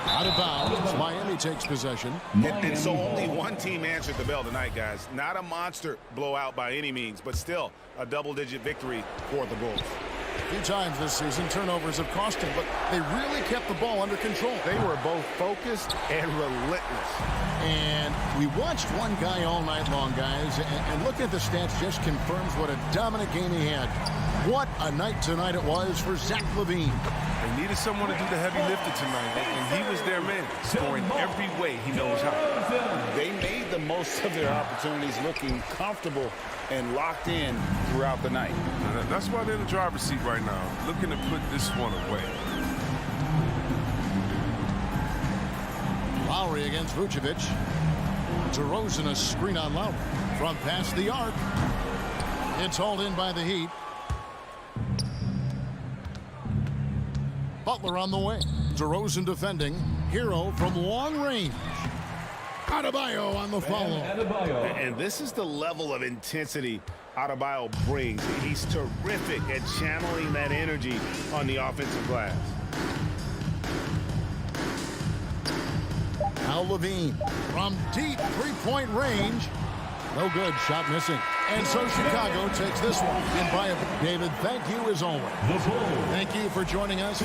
S2: Out of bounds. Miami takes possession.
S6: And so only one team answered the bell tonight, guys. Not a monster blowout by any means, but still a double-digit victory for the Bulls.
S2: A few times this season, turnovers have cost them, but they really kept the ball under control.
S7: They were both focused and relentless.
S2: And we watched one guy all night long, guys, and looking at the stats just confirms what a dominant game he had. What a night tonight it was for Zach Levine.
S10: They needed someone to do the heavy lifting tonight, and he was their man, scoring every way he knows how.
S6: They made the most of their opportunities, looking comfortable and locked in throughout the night.
S10: And that's why they're in the driver's seat right now, looking to put this one away.
S2: Lowry against Vucevic. DeRozan a screen on Lowry. From past the arc. It's hauled in by the Heat. Butler on the way. DeRozan defending. Hero from long range. Adebayo on the follow.
S6: And this is the level of intensity Adebayo brings. He's terrific at channeling that energy on the offensive glass.
S2: Now Levine from deep three-point range. No good. Shot missing. And so Chicago takes this one. And Brian, David, thank you as always. Thank you for joining us.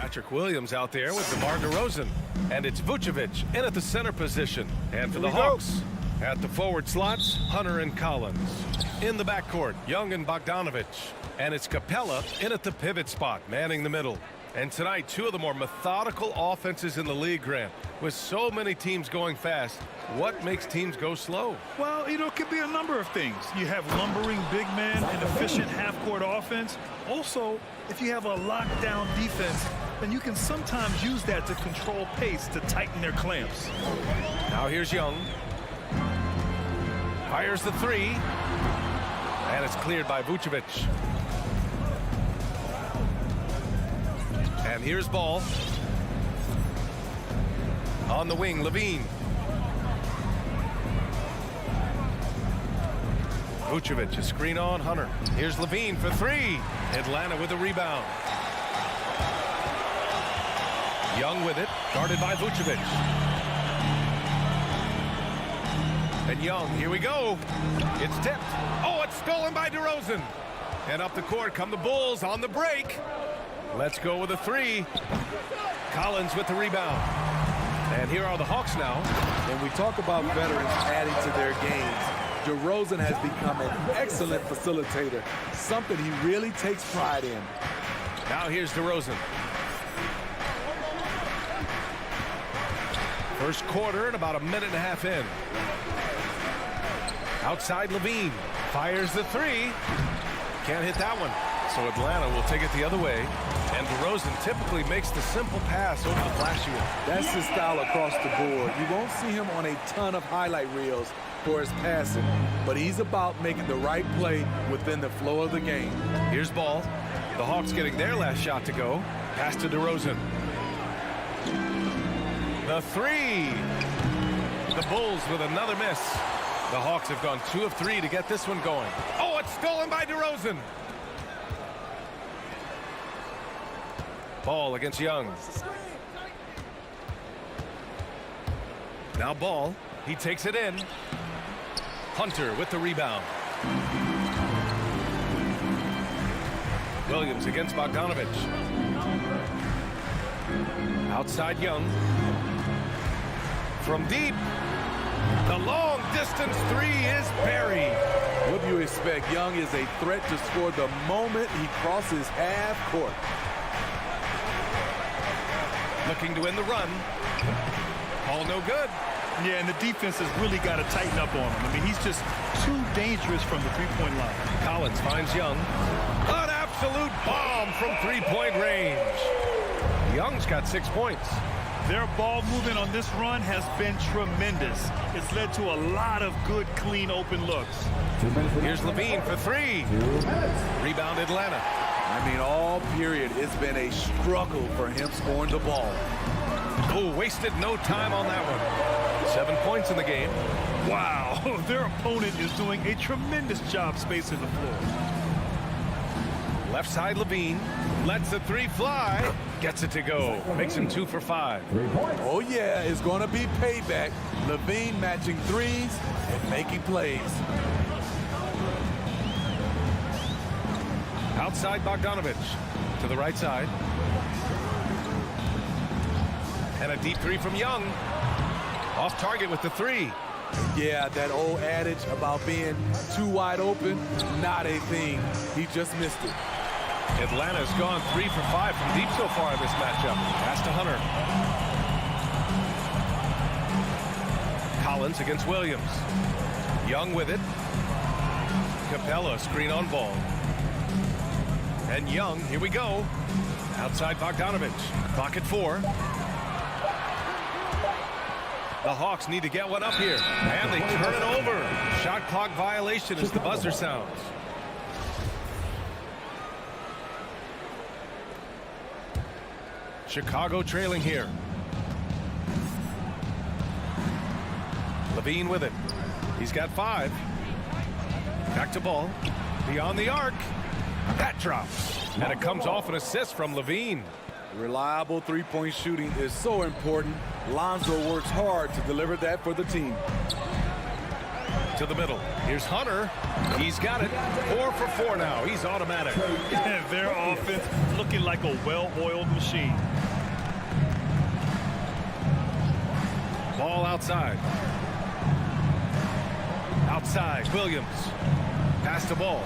S1: Patrick Williams out there with DeMar DeRozan. And it's Vucevic in at the center position. And for the Hawks, at the forward slots, Hunter and Collins. In the backcourt, Young and Bogdanovich. And it's Capella in at the pivot spot, manning the middle. And tonight, two of the more methodical offenses in the league, Grant. With so many teams going fast, what makes teams go slow?
S3: Well, it could be a number of things. You have lumbering big men and efficient half-court offense. Also, if you have a lockdown defense, then you can sometimes use that to control pace to tighten their clamps.
S1: Now here's Young. Fires the three. And it's cleared by Vucevic. And here's Ball. On the wing, Levine. Vucevic, a screen on Hunter. Here's Levine for three. Atlanta with the rebound. Young with it, guarded by Vucevic. And Young, here we go. It's tipped. Oh, it's stolen by DeRozan. And up the court come the Bulls on the break. Let's go with a three. Collins with the rebound. And here are the Hawks now.
S11: When we talk about veterans adding to their games, DeRozan has become an excellent facilitator, something he really takes pride in.
S1: Now here's DeRozan. First quarter and about a minute and a half in. Outside Levine. Fires the three. Can't hit that one. So Atlanta will take it the other way. And DeRozan typically makes the simple pass over the flashy one.
S11: That's his style across the board. You won't see him on a ton of highlight reels for his passing, but he's about making the right play within the flow of the game.
S1: Here's Ball. The Hawks getting their last shot to go. Pass to DeRozan. The three. The Bulls with another miss. The Hawks have gone 2 of 3 to get this one going. Oh, it's stolen by DeRozan. Ball against Young. Now Ball. He takes it in. Hunter with the rebound. Williams against Bogdanovich. Outside Young. From deep. The long distance three is buried.
S11: What do you expect? Young is a threat to score the moment he crosses half court.
S1: Looking to win the run. All no good.
S3: Yeah, and the defense has really got to tighten up on him. I mean, he's just too dangerous from the three-point line.
S1: Collins finds Young. An absolute bomb from three-point range. Young's got 6 points.
S3: Their ball movement on this run has been tremendous. It's led to a lot of good, clean, open looks.
S1: Here's Levine for three. Rebound Atlanta.
S11: I mean, all period, it's been a struggle for him scoring the ball.
S1: Oh, wasted no time on that one. 7 points in the game.
S3: Wow, their opponent is doing a tremendous job spacing the floor.
S1: Left side Levine. Lets the three fly. Gets it to go. Makes him 2 for 5.
S11: Oh, yeah, it's going to be payback. Levine matching threes and making plays.
S1: Outside Bogdanovich. To the right side. And a deep three from Young. Off target with the three.
S11: Yeah, that old adage about being too wide open, not a thing. He just missed it.
S1: Atlanta's gone 3 for 5 from deep so far in this matchup. Pass to Hunter. Collins against Williams. Young with it. Capella screen on Ball. And Young, here we go. Outside Bogdanovich. Clock at 4. The Hawks need to get one up here. And they turn it over. Shot clock violation as the buzzer sounds. Chicago trailing here. Levine with it. He's got 5. Back to Ball. Beyond the arc. That drops. And it comes off an assist from Levine.
S11: Reliable three-point shooting is so important. Lonzo works hard to deliver that for the team.
S1: To the middle. Here's Hunter. He's got it. 4 for 4 now. He's automatic.
S3: Their offense looking like a well-oiled machine.
S1: Ball outside. Outside. Williams. Pass the ball.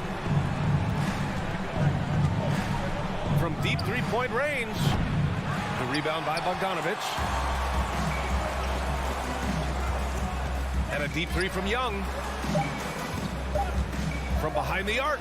S1: From deep three-point range. The rebound by Bogdanovich. And a deep three from Young. From behind the arc.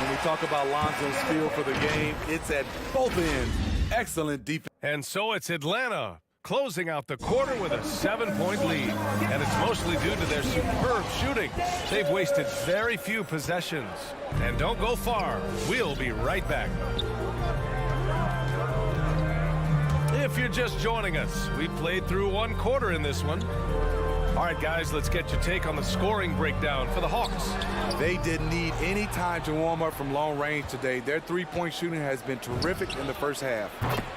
S11: When we talk about Lonzo's feel for the game, it's at both ends. Excellent defense.
S1: And so it's Atlanta closing out the quarter with a 7-point lead. And it's mostly due to their superb shooting. They've wasted very few possessions. And don't go far. We'll be right back. If you're just joining us, we played through 1 quarter in this one. All right, guys, let's get your take on the scoring breakdown for the Hawks.
S11: They didn't need any time to warm up from long range today. Their three-point shooting has been terrific in the first half.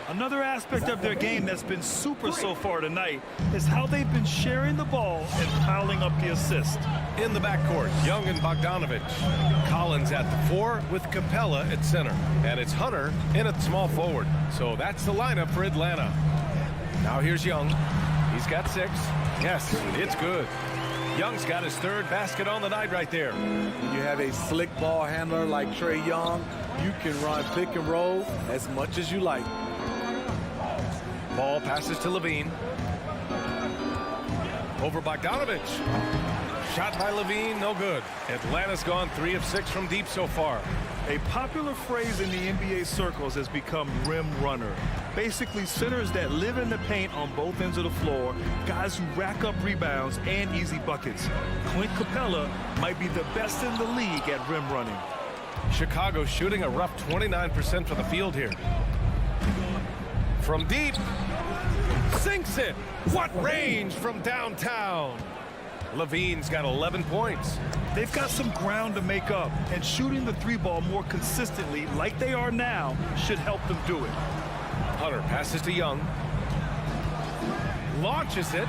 S3: Another aspect of their game that's been super so far tonight is how they've been sharing the ball and piling up the assist.
S1: In the backcourt, Young and Bogdanovich. Collins at the 4 with Capella at center. And it's Hunter in at small forward. So that's the lineup for Atlanta. Now here's Young. He's got 6. Yes, it's good. Young's got his 3rd basket on the night right there.
S11: When you have a slick ball handler like Trae Young, you can run pick and roll as much as you like.
S1: Ball passes to Levine. Over Bogdanovich. Shot by Levine, no good. Atlanta's gone 3 of 6 from deep so far.
S3: A popular phrase in the NBA circles has become rim runner. Basically, centers that live in the paint on both ends of the floor, guys who rack up rebounds and easy buckets. Clint Capella might be the best in the league at rim running.
S1: Chicago shooting a rough 29% from the field here. From deep, sinks it. What range from downtown. Levine's got 11 points.
S3: They've got some ground to make up, and shooting the 3-ball more consistently like they are now should help them do it.
S1: Hunter passes to Young. Launches it.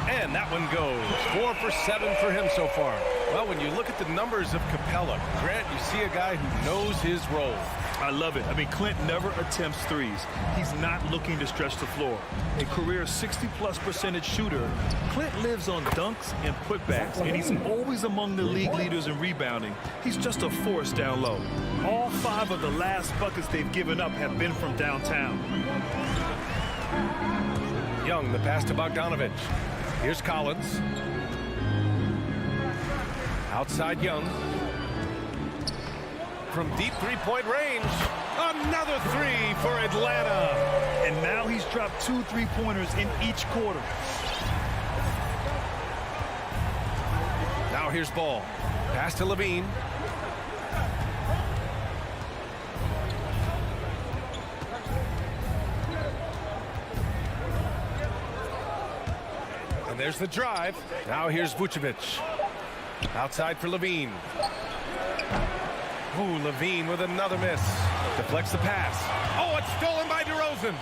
S1: And that one goes. 4 for 7 for him so far. Well, when you look at the numbers of Capella, Grant, you see a guy who knows his role.
S3: I love it. I mean, Clint never attempts threes. He's not looking to stretch the floor. A career 60+% shooter, Clint lives on dunks and putbacks, and he's always among the league leaders in rebounding. He's just a force down low. All 5 of the last buckets they've given up have been from downtown.
S1: Young, the pass to Bogdanovich. Here's Collins. Outside Young. From deep three-point range. Another 3 for Atlanta.
S3: And now he's dropped 2 3-pointers in each quarter.
S1: Now here's Ball. Pass to Levine. And there's the drive. Now here's Vucevic. Outside for Levine. Ooh, Levine with another miss. Deflects the pass. Oh, it's stolen by DeRozan.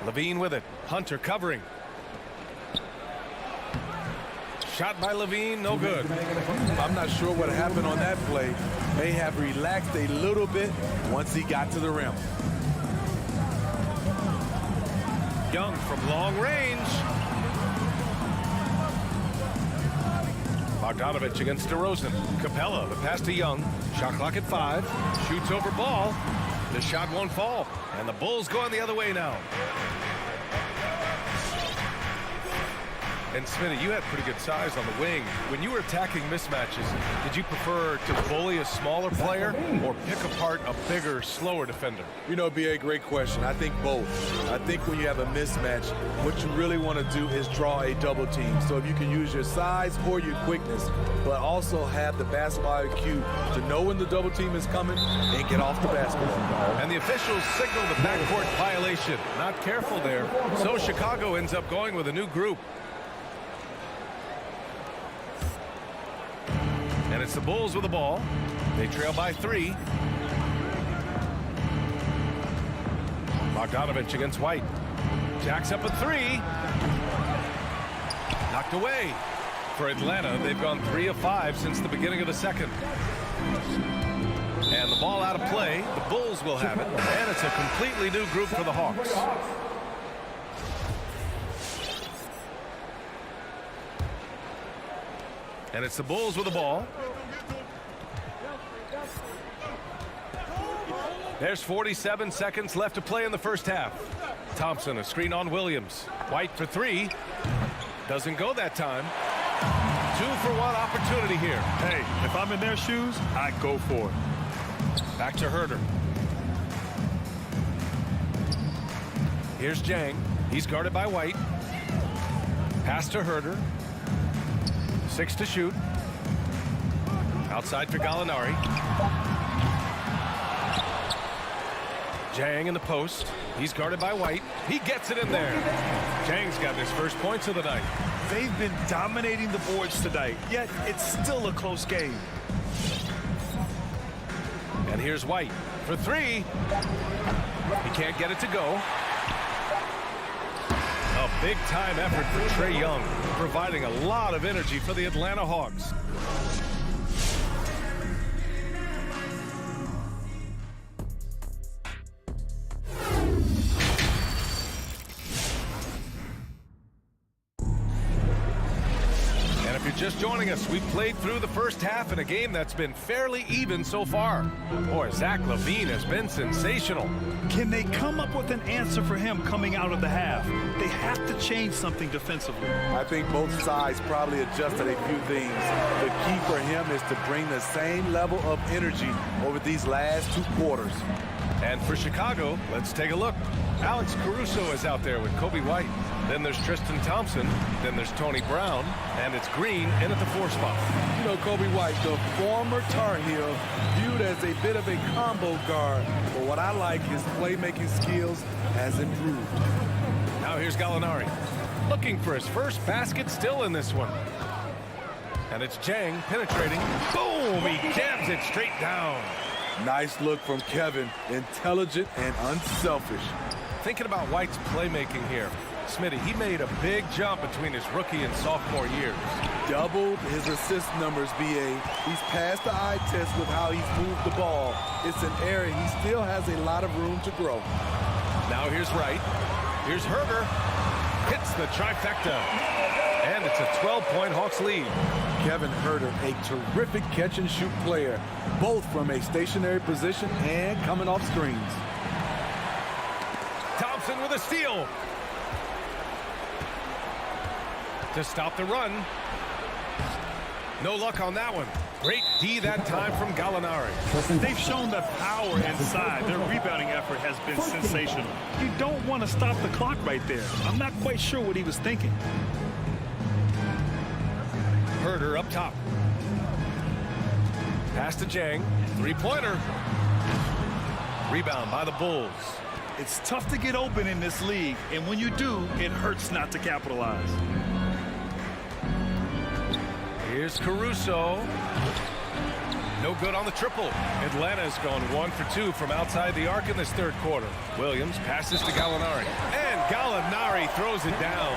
S1: Levine with it. Hunter covering. Shot by Levine, no good.
S11: I'm not sure what happened on that play. May have relaxed a little bit once he got to the rim.
S1: Young from long range. Bogdanovich against DeRozan. Capella, the pass to Young. Shot clock at 5. Shoots over Ball. The shot won't fall. And the Bulls going the other way now. And Smitty, you had pretty good size on the wing. When you were attacking mismatches, did you prefer to bully a smaller player or pick apart a bigger, slower defender?
S11: You know, it'd be a great question. I think both. I think when you have a mismatch, what you really want to do is draw a double team. So if you can use your size or your quickness, but also have the basketball IQ to know when the double team is coming and get off the basketball.
S1: And the officials signal the backcourt violation. Not careful there. So Chicago ends up going with a new group. And it's the Bulls with the ball. They trail by 3. Bogdanovich against White. Jacks up a 3. Knocked away. For Atlanta, they've gone 3 of 5 since the beginning of the second. And the ball out of play. The Bulls will have it. And it's a completely new group for the Hawks. And it's the Bulls with the ball. There's 47 seconds left to play in the first half. Thompson, a screen on Williams. White for 3. Doesn't go that time. 2-for-1 opportunity here.
S3: Hey, if I'm in their shoes, I'd go for it.
S1: Back to Herder. Here's Jang. He's guarded by White. Pass to Herder. 6 to shoot. Outside for Gallinari. Jang in the post. He's guarded by White. He gets it in there. Jang's got his first points of the night.
S3: They've been dominating the boards tonight, yet it's still a close game.
S1: And here's White for 3. He can't get it to go. A big-time effort for Trae Young, providing a lot of energy for the Atlanta Hawks. Just joining us, we've played through the first half in a game that's been fairly even so far. Boy, Zach Levine has been sensational.
S3: Can they come up with an answer for him coming out of the half? They have to change something defensively.
S11: I think both sides probably adjusted a few things. The key for him is to bring the same level of energy over these last 2 quarters.
S1: And for Chicago, let's take a look. Alex Caruso is out there with Kobe White. Then there's Tristan Thompson. Then there's Tony Brown. And it's Green in at the 4 spot.
S11: You know, Kobe White, the former Tar Heel, viewed as a bit of a combo guard. But what I like, his playmaking skills has improved.
S1: Now here's Gallinari. Looking for his first basket, still in this one. And it's Jang penetrating. Boom! He jams it straight down.
S11: Nice look from Kevin. Intelligent and unselfish.
S1: Thinking about White's playmaking here. Smitty, he made a big jump between his rookie and sophomore years.
S11: Doubled his assist numbers, BA. He's passed the eye test with how he's moved the ball. It's an area he still has a lot of room to grow.
S1: Now here's Wright. Here's Herder. Hits the trifecta. And it's a 12-point Hawks lead.
S11: Kevin Herder, a terrific catch-and-shoot player, both from a stationary position and coming off screens.
S1: Thompson with a steal. To stop the run. No luck on that one. Great D that time from Gallinari.
S3: They've shown the power inside. Their rebounding effort has been sensational. You don't want to stop the clock right there. I'm not quite sure what he was thinking.
S1: Herder up top. Pass to Jang. 3-pointer. Rebound by the Bulls.
S3: It's tough to get open in this league, and when you do, it hurts not to capitalize.
S1: Here's Caruso. No good on the triple. Atlanta's gone 1 for 2 from outside the arc in this third quarter. Williams passes to Gallinari. And Gallinari throws it down.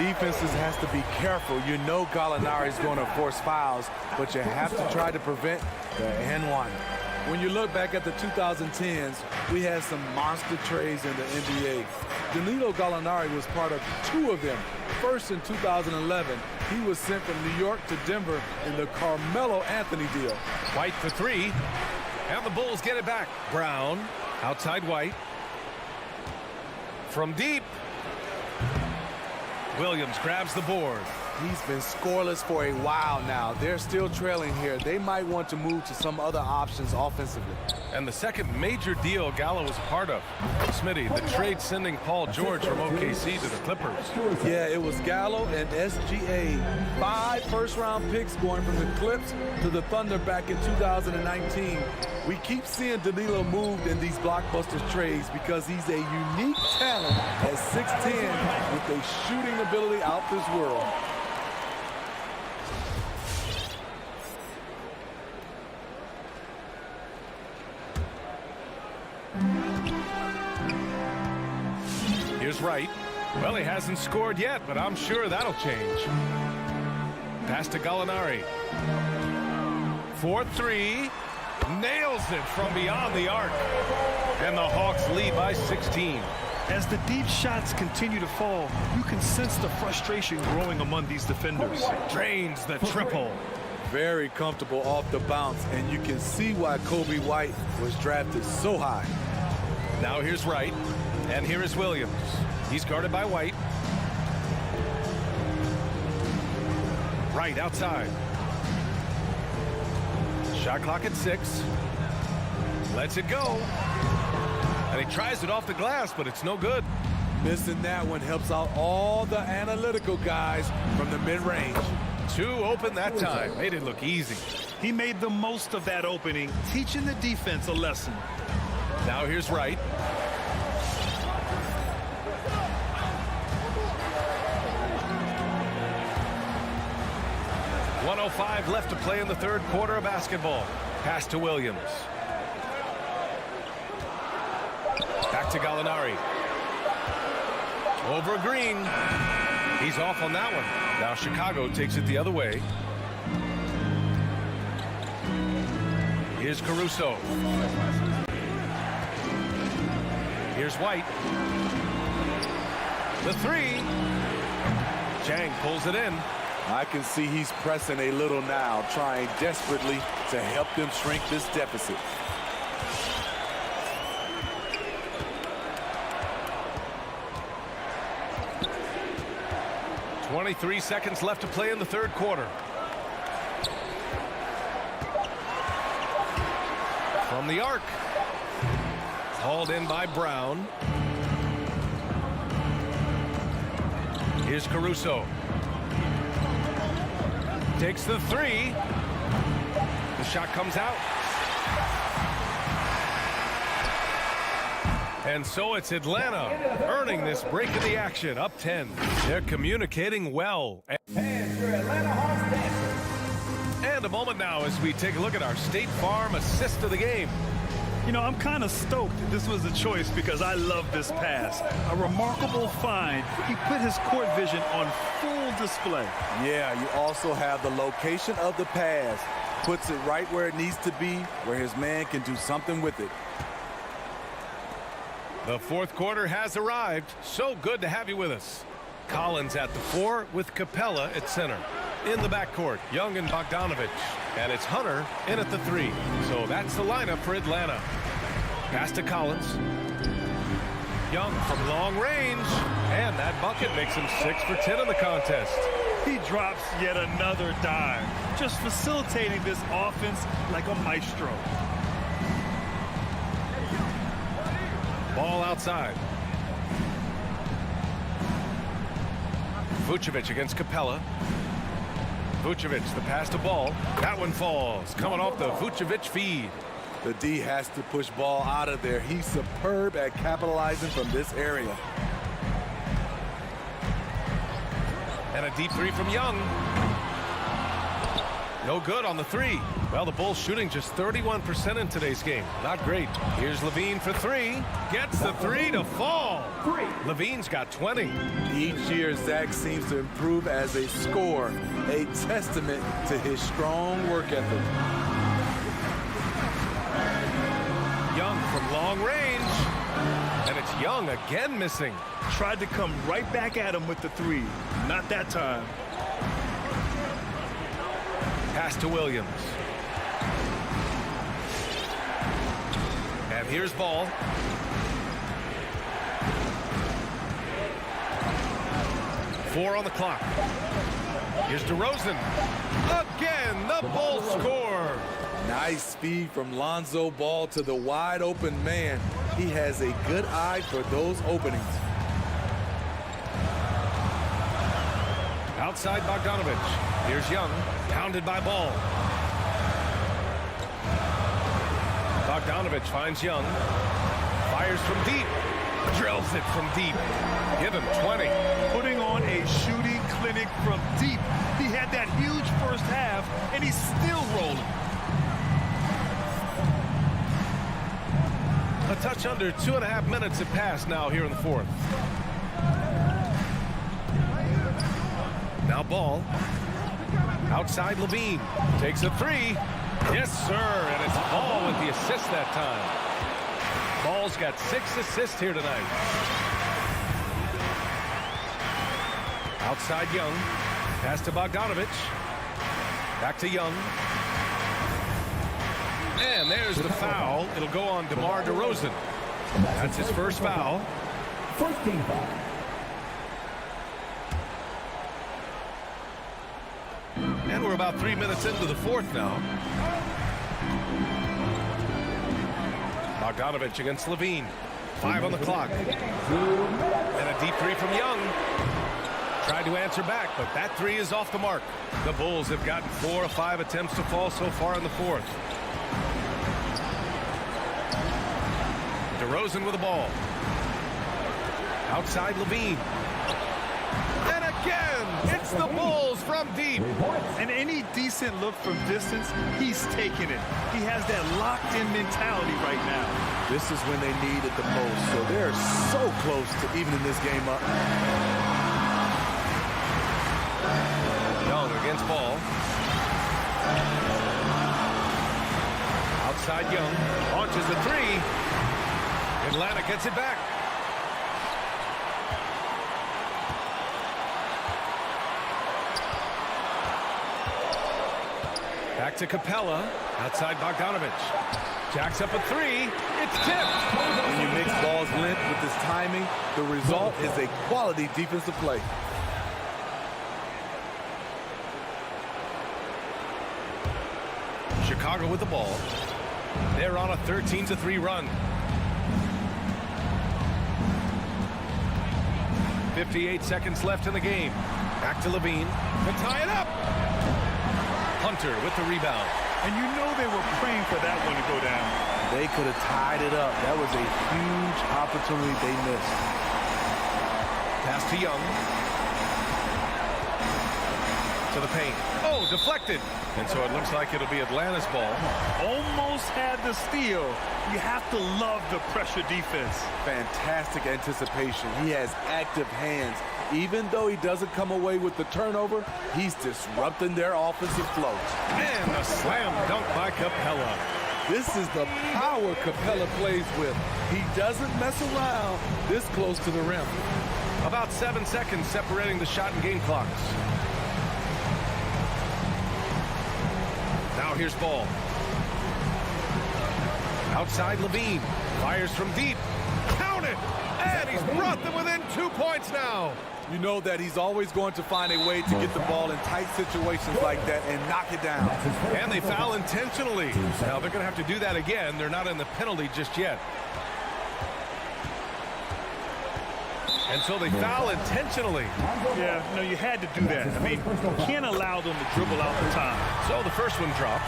S11: Defenses has to be careful. You know Gallinari's going to force fouls, but you have to try to prevent the N1. When you look back at the 2010s, we had some monster trades in the NBA. Danilo Gallinari was part of 2 of them. First in 2011, he was sent from New York to Denver in the Carmelo Anthony deal.
S1: White for 3. And the Bulls get it back. Brown outside White. From deep. Williams grabs the board.
S11: He's been scoreless for a while now. They're still trailing here. They might want to move to some other options offensively.
S1: And the second major deal Gallo was a part of. Smitty, the trade sending Paul George from OKC to the Clippers.
S11: Yeah, it was Gallo and SGA. 5 first-round picks going from the Clips to the Thunder back in 2019. We keep seeing Danilo moved in these blockbuster trades because he's a unique talent at 6'10" with a shooting ability out this world.
S1: Here's Wright. Well, he hasn't scored yet, but I'm sure that'll change. Pass to Gallinari. 4-3. Nails it from beyond the arc. And the Hawks lead by 16.
S3: As the deep shots continue to fall, you can sense the frustration growing among these defenders.
S1: Drains the triple.
S11: Very comfortable off the bounce, and you can see why Kobe White was drafted so high.
S1: Now here's Wright, and here is Williams. He's guarded by White. Wright outside. Shot clock at 6. Lets it go. And he tries it off the glass, but it's no good.
S11: Missing that one helps out all the analytical guys from the mid-range.
S1: 2 open that time. Made it look easy.
S3: He made the most of that opening, teaching the defense a lesson.
S1: Now here's Wright. .105 left to play in the third quarter of basketball. Pass to Williams. Back to Gallinari. Over Green. He's off on that one. Now Chicago takes it the other way. Here's Caruso. Here's White. The 3. Chang pulls it in.
S11: I can see he's pressing a little now, trying desperately to help them shrink this deficit.
S1: .23 seconds left to play in the third quarter. From the arc. Hauled in by Brown. Here's Caruso. Takes the 3. The shot comes out. And so it's Atlanta earning this break in the action, up 10. They're communicating well. And a moment now as we take a look at our State Farm assist of the game.
S3: You know, I'm kind of stoked this was a choice because I love this pass. A remarkable find. He put his court vision on full display.
S11: Yeah, you also have the location of the pass. Puts it right where it needs to be, where his man can do something with it.
S1: The fourth quarter has arrived. So good to have you with us. Collins at the 4 with Capella at center. In the backcourt, Young and Bogdanovich. And it's Hunter in at the 3. So that's the lineup for Atlanta. Pass to Collins. Young from long range. And that bucket makes him 6 for 10 in the contest.
S3: He drops yet another dime. Just facilitating this offense like a maestro.
S1: Ball outside. Vucevic against Capella. Vucevic, the pass to Ball. That one falls. Coming off the Vucevic feed.
S11: The D has to push Ball out of there. He's superb at capitalizing from this area.
S1: And a deep 3 from Young. No good on the 3. Well, the Bulls shooting just 31% in today's game. Not great. Here's Levine for 3. Gets the 3 to fall. Levine's got 20.
S11: Each year, Zach seems to improve as a scorer, a testament to his strong work ethic.
S1: Young from long range. And it's Young again missing.
S3: Tried to come right back at him with the 3. Not that time.
S1: Pass to Williams. And here's Ball. Four on the clock. Here's DeRozan. Again, the Bulls score.
S11: Nice speed from Lonzo Ball to the wide open man. He has a good eye for those openings.
S1: Outside Bogdanovich. Here's Young. Pounded by Ball. Bogdanovich finds Young. Fires from deep. Drills it from deep. Give him 20.
S3: Putting on a shooting clinic from deep. He had that huge first half, and he's still rolling.
S1: A touch under 2.5 minutes have passed now here in the fourth. Now ball. Outside Levine. Takes a three. Yes, sir. And it's Ball with the assist that time. Ball's got 6 assists here tonight. Outside Young. Pass to Bogdanovich. Back to Young. And there's the foul. It'll go on DeMar DeRozan. That's his first foul.
S5: First team foul.
S1: And we're about 3 minutes into the fourth now. Bogdanovich against Levine. 5 on the clock. And a deep three from Young. Tried to answer back, but that three is off the mark. The Bulls have gotten 4 of 5 attempts to fall so far in the fourth. DeRozan with the ball. Outside Levine. And again, it's the Bulls from deep.
S3: And any decent look from distance, he's taking it. He has that locked-in mentality right now.
S11: This is when they need it the most. So they're so close to evening this game up.
S1: Young against Ball. Outside Young. Launches the three. Atlanta gets it back. Back to Capella. Outside Bogdanovich. Jacks up a three. It's tipped.
S11: When you mix Ball's length with his timing, the result is a quality defensive play.
S1: Chicago with the ball. They're on a 13-3 run. 58 seconds left in the game. Back to Levine to tie it up. Hunter with the rebound.
S3: And you know they were praying for that one to go down.
S11: They could have tied it up. That was a huge opportunity they missed.
S1: Pass to Young. To the paint. Oh, deflected. And so it looks like it'll be Atlanta's ball.
S3: Almost had the steal. You have to love the pressure defense.
S11: Fantastic anticipation. He has active hands. Even though he doesn't come away with the turnover, he's disrupting their offensive flow.
S1: And a slam dunk by Capella.
S11: This is the power Capella plays with. He doesn't mess around this close to the rim.
S1: About 7 seconds separating the shot and game clocks. Now here's Ball. Outside Levine. Fires from deep. Count it! And he's brought them within 2 points now.
S11: You know that he's always going to find a way to get the ball in tight situations like that and knock it down.
S1: And they foul intentionally. Now they're going to have to do that again. They're not in the penalty just yet. And so they foul intentionally.
S3: Yeah, no, you had to do that. I mean, you can't allow them to dribble out the time.
S1: So the first one drops,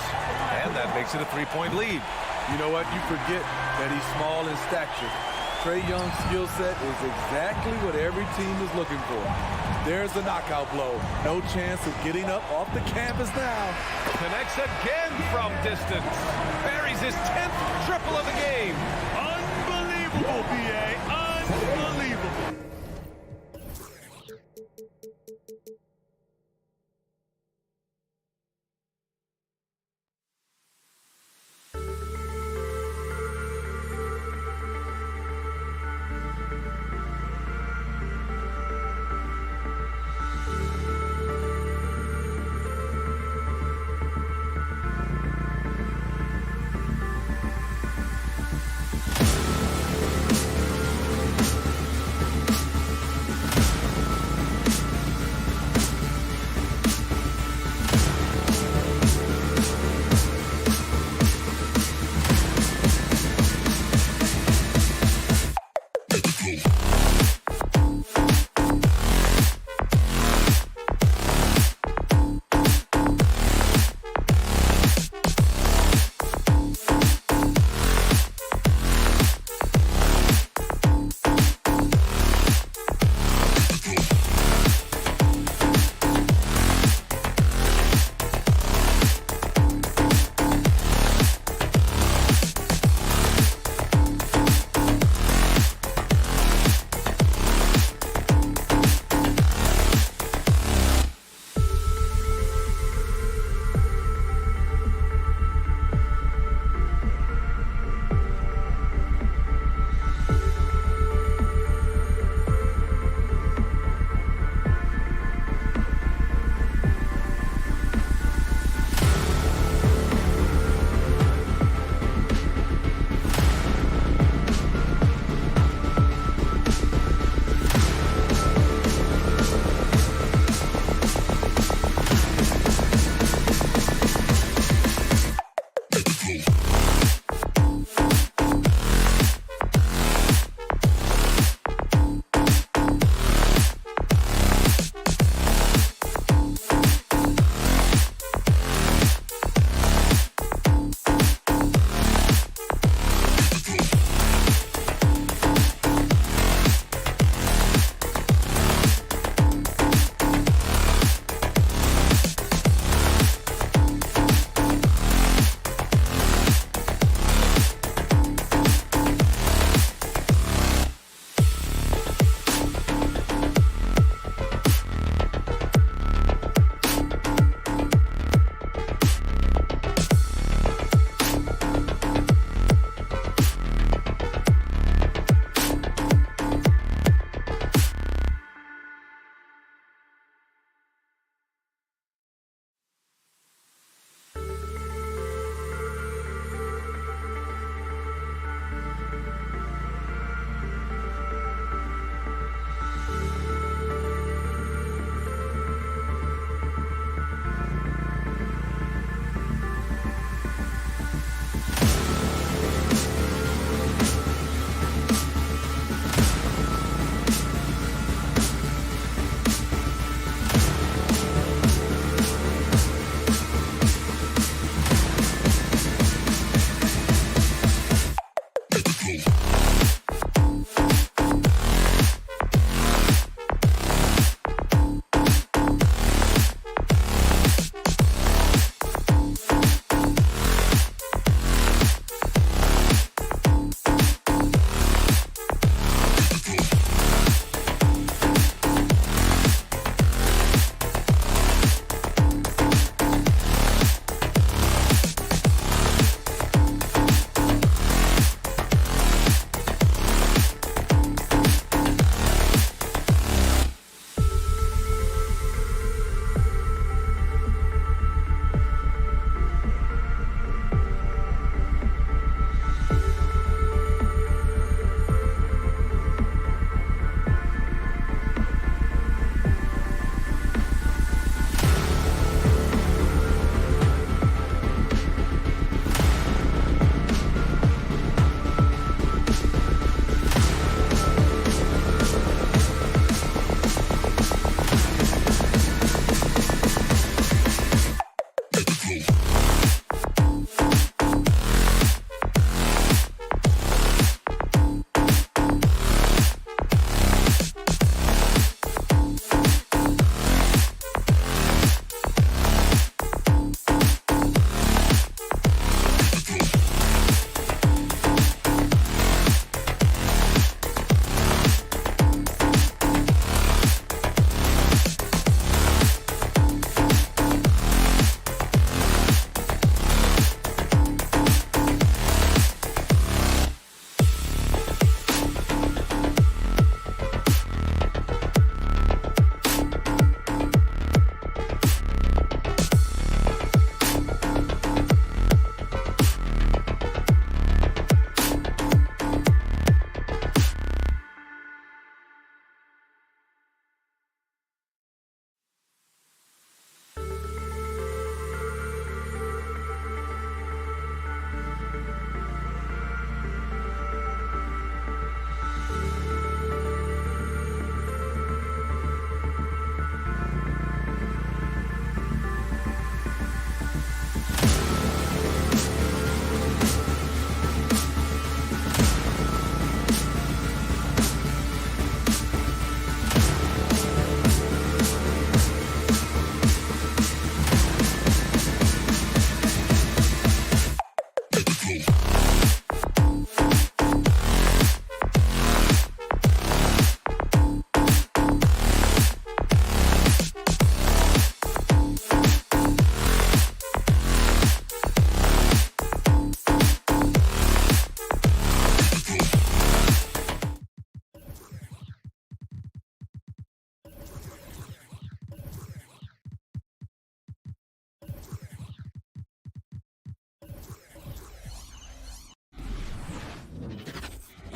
S1: and that makes it a 3-point lead.
S11: You know what? You forget that he's small in stature. Trae Young's skill set is exactly what every team is looking for. There's the knockout blow. No chance of getting up off the canvas now.
S1: Connects again from distance. Buries his 10th triple of the game.
S3: Unbelievable, B.A. Unbelievable.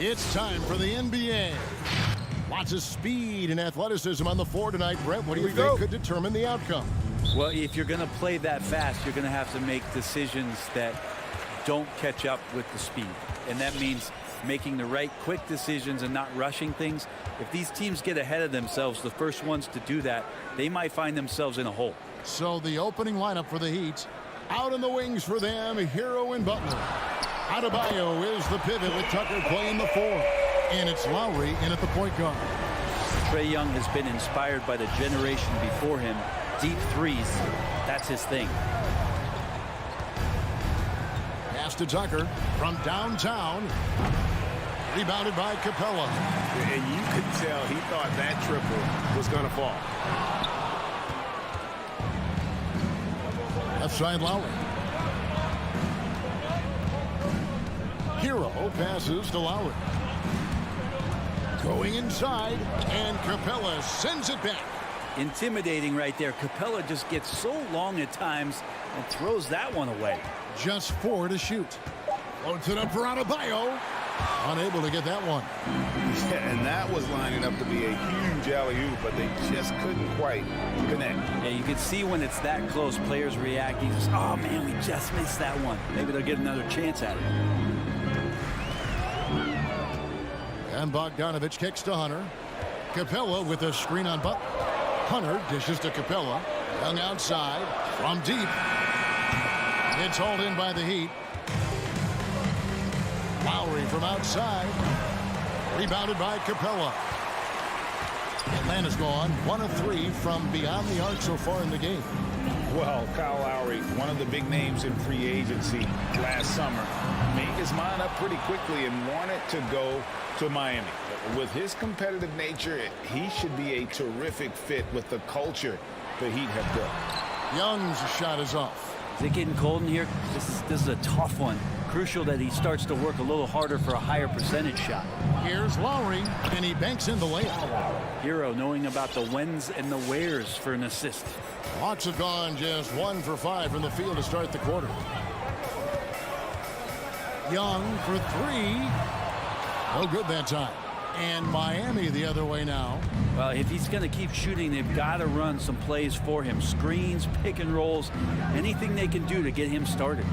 S2: It's time for the NBA. Lots of speed and athleticism on the floor tonight. Brent, what do you think could determine the outcome?
S4: Well, if you're going to play that fast, you're going to have to make decisions that don't catch up with the speed. And that means making the right quick decisions and not rushing things. If these teams get ahead of themselves, the first ones to do that, they might find themselves in a hole.
S2: So the opening lineup for the Heat. Out in the wings for them, Hero and Butler. Adebayo is the pivot with Tucker playing the 4. And it's Lowry in at the point guard.
S4: Trae Young has been inspired by the generation before him. Deep threes, that's his thing.
S2: Pass to Tucker from downtown. Rebounded by Capella.
S7: And you could tell he thought that triple was going to fall.
S2: Left side Lowry. Hero passes to Lowry. Going inside, and Capella sends it back.
S4: Intimidating right there. Capella just gets so long at times and throws that one away.
S2: Just 4 to shoot. Floats it up for Adebayo. Unable to get that one.
S6: Yeah, and that was lining up to be a huge alley-oop, but they just couldn't quite connect.
S4: Yeah, you can see when it's that close, players reacting. Just, oh, man, we just missed that one. Maybe they'll get another chance at it.
S2: And Bogdanovich kicks to Hunter. Capella with a screen on Butler. Hunter dishes to Capella. Young outside from deep. It's hauled in by the Heat. Lowry from outside. Rebounded by Capella. Atlanta's gone 1 of 3 from beyond the arc so far in the game.
S6: Well, Kyle Lowry, one of the big names in free agency last summer, made his mind up pretty quickly and wanted to go to Miami. With his competitive nature, he should be a terrific fit with the culture the Heat have built.
S2: Young's shot is off.
S4: Is it getting cold in here? This is a tough one. Crucial that he starts to work a little harder for a higher percentage shot.
S2: Here's Lowry, and he banks in the layup.
S4: Hero knowing about the whens and the wheres for an assist.
S2: Hawks have gone just 1 for 5 from the field to start the quarter. Young for 3. No good that time. And Miami the other way now.
S4: Well, if he's going to keep shooting, they've got to run some plays for him. Screens, pick and rolls, anything they can do to get him started.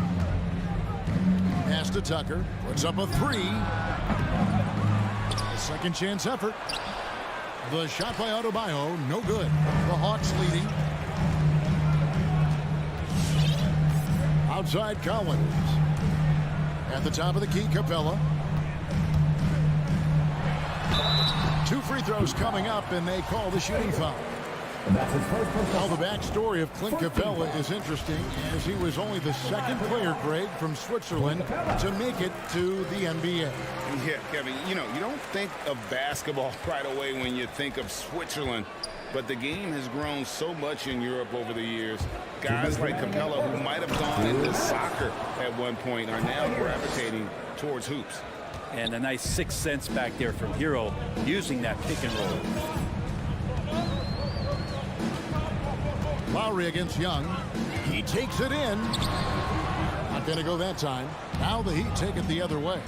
S2: Pass to Tucker. Puts up a 3. A second chance effort. The shot by Adebayo, no good. The Hawks leading. Outside Collins. At the top of the key, Capella. 2 free throws coming up, and they call the shooting foul. Now the backstory of Clint Capella is interesting, as he was only the second player, Greg, from Switzerland to make it to the NBA.
S6: Yeah, Kevin, you know, you don't think of basketball right away when you think of Switzerland, but the game has grown so much in Europe over the years. Guys like Capella, who might have gone into soccer at one point, are now gravitating towards hoops.
S4: And a nice 6 cents back there from Hero using that pick and roll.
S2: Lowry against Young. He takes it in. Not going to go that time. Now the Heat take it the other way.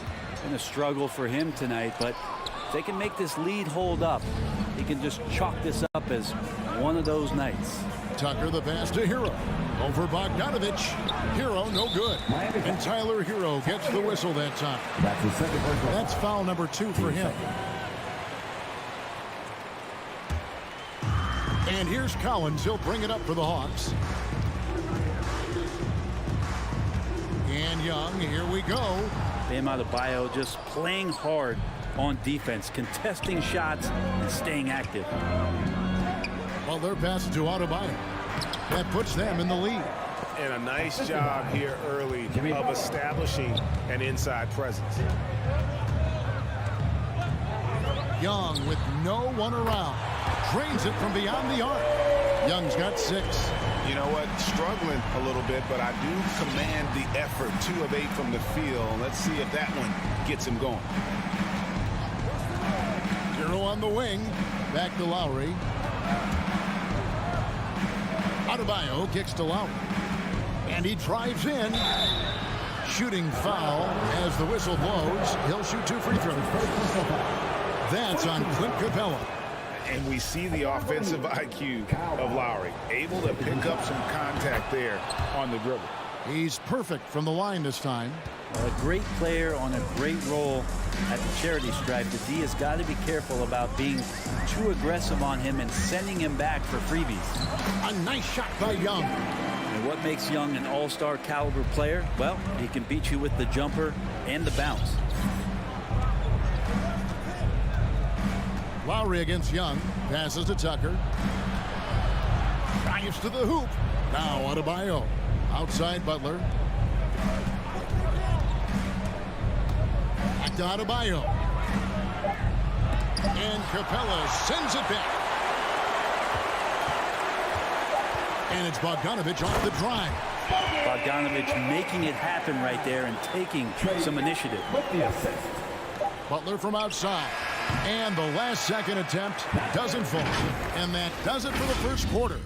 S4: Been a struggle for him tonight, but if they can make this lead hold up, he can just chalk this up as one of those nights.
S2: Tucker the pass to Hero. Over Bogdanovich. Hero no good. And Tyler Hero gets the whistle that time. That's foul number 2 for him. And here's Collins. He'll bring it up for the Hawks. And Young, here we go.
S4: Bam Adebayo just playing hard on defense, contesting shots and staying active.
S2: Well, they're passing to Adebayo. That puts them in the lead.
S7: And a nice job here early of establishing an inside presence.
S2: Young with no one around. Drains it from beyond the arc. Young's got 6.
S6: You know what? Struggling a little bit, but I do command the effort. 2 of 8 from the field. Let's see if that one gets him going.
S2: Hero on the wing. Back to Lowry. Adebayo kicks to Lowry. And he drives in. Shooting foul as the whistle blows. He'll shoot 2 free throws. That's on Clint Capella.
S6: And we see the offensive IQ of Lowry, able to pick up some contact there on the dribble.
S2: He's perfect from the line this time.
S4: A great player on a great role at the charity stripe. The D has got to be careful about being too aggressive on him and sending him back for freebies.
S2: A nice shot by Young.
S4: And what makes Young an all-star caliber player? Well, he can beat you with the jumper and the bounce.
S2: Lowry against Young. Passes to Tucker. Drives to the hoop. Now Adebayo. Outside Butler. Back to Adebayo. And Capella sends it back. And it's Bogdanovich off the drive.
S4: Bogdanovich making it happen right there and taking some initiative.
S2: Butler from outside. And the last second attempt doesn't fall. And that does it for the first quarter.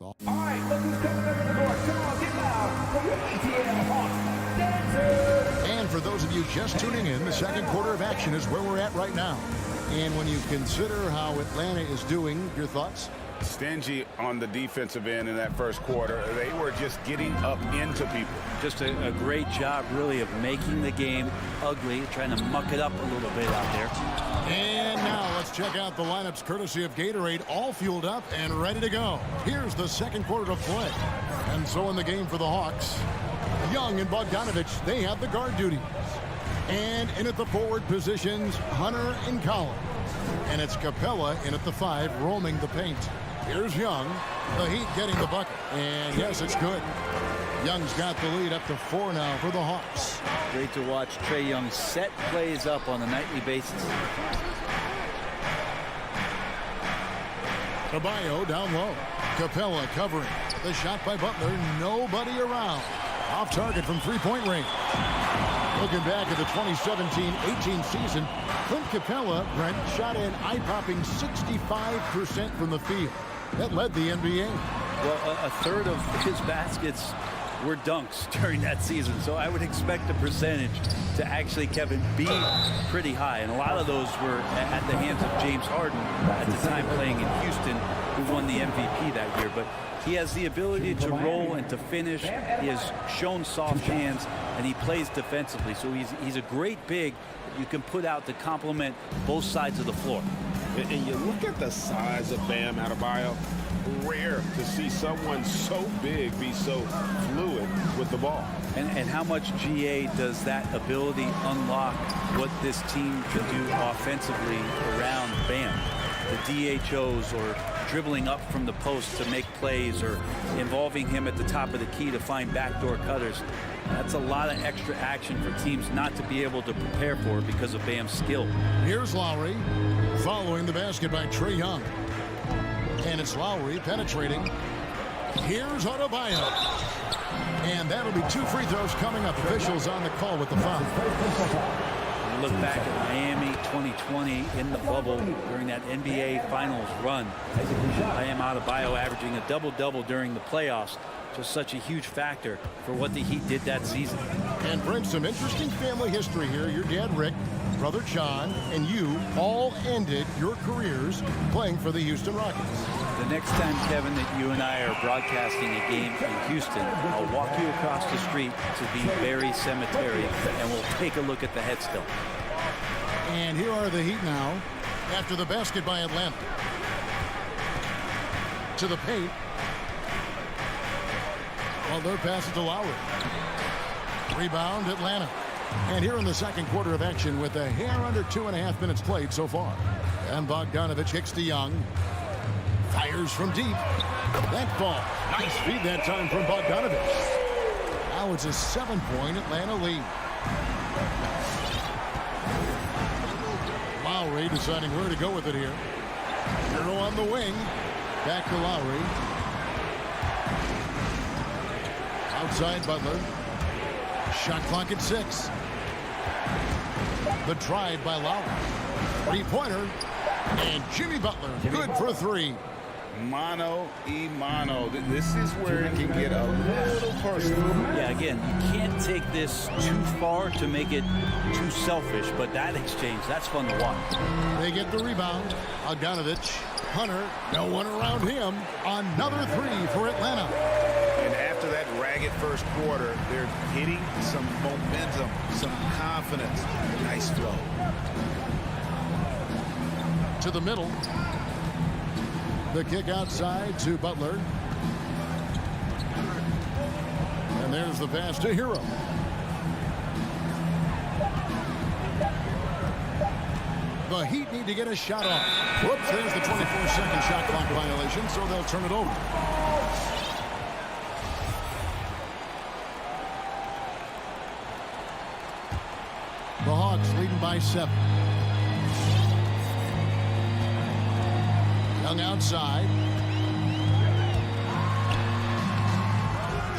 S12: All right, look who's coming over the court. Come on, get loud for your ATL Hawks dancers.
S2: And for those of you just tuning in, the second quarter of action is where we're at right now. And when you consider how Atlanta is doing, your thoughts?
S6: Stingy on the defensive end in that first quarter. They were just getting up into people.
S4: Just a great job, really, of making the game ugly, trying to muck it up a little bit out there.
S2: And now let's check out the lineups courtesy of Gatorade, all fueled up and ready to go. Here's the second quarter of play. And so in the game for the Hawks, Young and Bogdanovich, they have the guard duty. And in at the forward positions, Hunter and Collins. And it's Capella in at the 5, roaming the paint. Here's Young. The Heat getting the bucket. And yes, it's good. Young's got the lead up to 4 now for the Hawks.
S4: Great to watch Trae Young set plays up on a nightly basis.
S2: Caballo down low. Capella covering. The shot by Butler. Nobody around. Off target from three-point range. Looking back at the 2017-18 season, Clint Capella, Brent, shot an eye-popping 65% from the field. That led the NBA.
S4: Well, a third of his baskets were dunks during that season, so I would expect the percentage to actually, Kevin, be pretty high. And a lot of those were at the hands of James Harden, at the time playing in Houston, who won the MVP that year. But he has the ability to roll and to finish. He has shown soft hands, and he plays defensively. So he's a great big that you can put out to complement both sides of the floor.
S7: And you look at the size of Bam Adebayo. Rare to see someone so big be so fluid with the ball.
S4: And how much GA does that ability unlock what this team can do offensively around Bam? The DHOs, or dribbling up from the post to make plays, or involving him at the top of the key to find backdoor cutters. That's a lot of extra action for teams not to be able to prepare for because of Bam's skill.
S2: Here's Lowry following the basket by Trae Young. And it's Lowry penetrating. Here's Adebayo. And that'll be 2 free throws coming up. Officials on the call with the foul.
S4: Look back at Miami 2020 in the bubble during that NBA Finals run. Bam Adebayo averaging a double-double during the playoffs. Just such a huge factor for what the Heat did that season.
S2: And Brent, some interesting family history here. Your dad, Rick, brother John, and you all ended your careers playing for the Houston Rockets.
S4: The next time, Kevin, that you and I are broadcasting a game in Houston, I'll walk you across the street to the Berry Cemetery, and we'll take a look at the headstone.
S2: And here are the Heat now, after the basket by Atlanta. To the paint. Butler passes to Lowry. Rebound, Atlanta. And here in the second quarter of action with a hair under 2.5 minutes played so far. And Bogdanovich kicks to Young. Fires from deep. That ball. Nice feed that time from Bogdanovich. Now it's a 7-point Atlanta lead. Lowry deciding where to go with it here. Hero on the wing. Back to Lowry. Outside Butler. Shot clock at 6. The drive by Lowry. Three-pointer. And Jimmy Butler, good for 3.
S6: Mano y mano. This is where it can get a little personal.
S4: Yeah, again, you can't take this too far to make it too selfish, but that exchange, that's fun to watch.
S2: They get the rebound. Bogdanovich, Hunter, no one around him. Another 3 for Atlanta.
S6: And after that ragged first quarter, they're hitting some momentum, some confidence. Nice flow.
S2: To the middle. The kick outside to Butler. And there's the pass to Hero. The Heat need to get a shot off. Whoops, there's the 24-second shot clock violation, so they'll turn it over. The Hawks leading by 7. Young outside.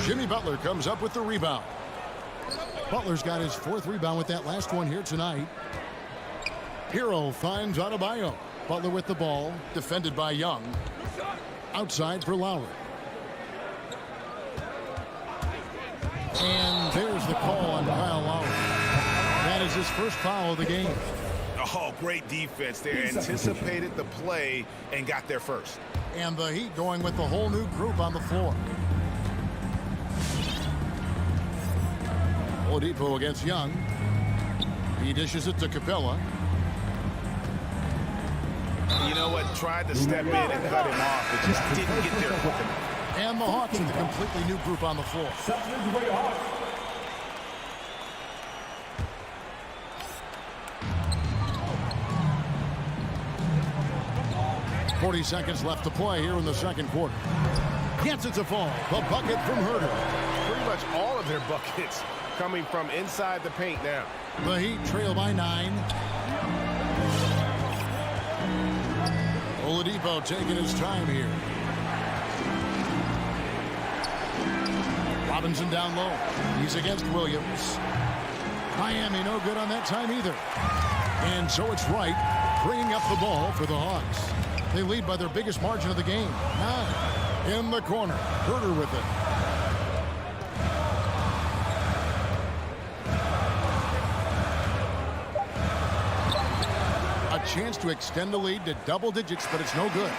S2: Jimmy Butler comes up with the rebound. Butler's got his 4th rebound with that last one here tonight. Hero finds Adebayo. Butler with the ball, defended by Young. Outside for Lowry. And there's the call on Kyle Lowry. That is his first foul of the game.
S6: Oh, great defense there. Anticipated the play and got there first.
S2: And the Heat going with the whole new group on the floor. Oladipo against Young. He dishes it to Capella.
S6: You know what? Tried to step in and cut him off, but just didn't get there quick enough.
S2: And the Hawks with a completely new group on the floor. 40 seconds left to play here in the second quarter. Gets it to fall. The bucket from Herter.
S7: Pretty much all of their buckets coming from inside the paint now.
S2: The Heat trail by 9. Oladipo taking his time here. Robinson down low. He's against Williams. Miami no good on that time either. And so it's Wright bringing up the ball for the Hawks. They lead by their biggest margin of the game, 9. In the corner, Herter with it. A chance to extend the lead to double digits, but it's no good.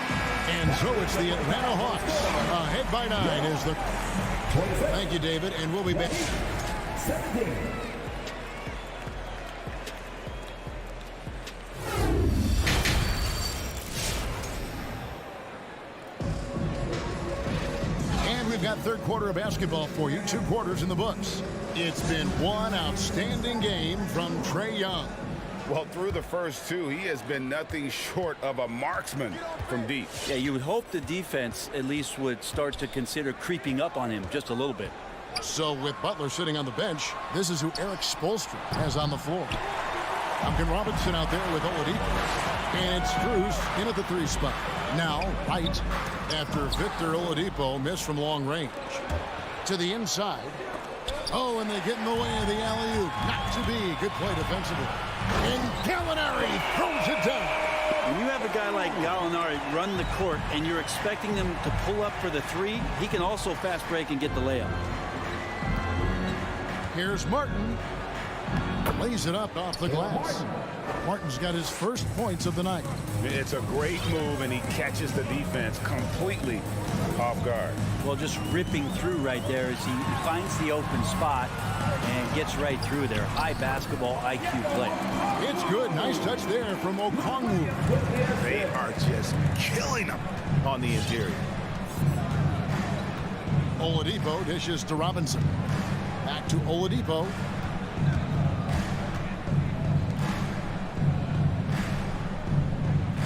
S2: And so it's the Atlanta Hawks ahead by 9 is the... Thank you, David, and we'll be back. And we've got third quarter of basketball for you. 2 quarters in the books. It's been one outstanding game from Trae Young.
S6: Well, through the first 2, he has been nothing short of a marksman from deep.
S4: Yeah, you would hope the defense at least would start to consider creeping up on him just a little bit.
S2: So with Butler sitting on the bench, this is who Eric Spoelstra has on the floor. Duncan Robinson out there with Oladipo. And it's Strus in at the 3 spot. Now, Wright, after Victor Oladipo missed from long range. To the inside. Oh, and they get in the way of the alley-oop. Not to be. Good play defensively. And Gallinari throws it down.
S4: When you have a guy like Gallinari run the court and you're expecting them to pull up for the 3, he can also fast break and get the layup.
S2: Here's Martin. Lays it up off the glass. Martin's got his first points of the night.
S6: It's a great move, and he catches the defense completely off guard.
S4: Well, just ripping through right there as he finds the open spot and gets right through there. High basketball IQ play.
S2: It's good. Nice touch there from Okongwu.
S6: They are just killing him on the interior.
S2: Oladipo dishes to Robinson. Back to Oladipo.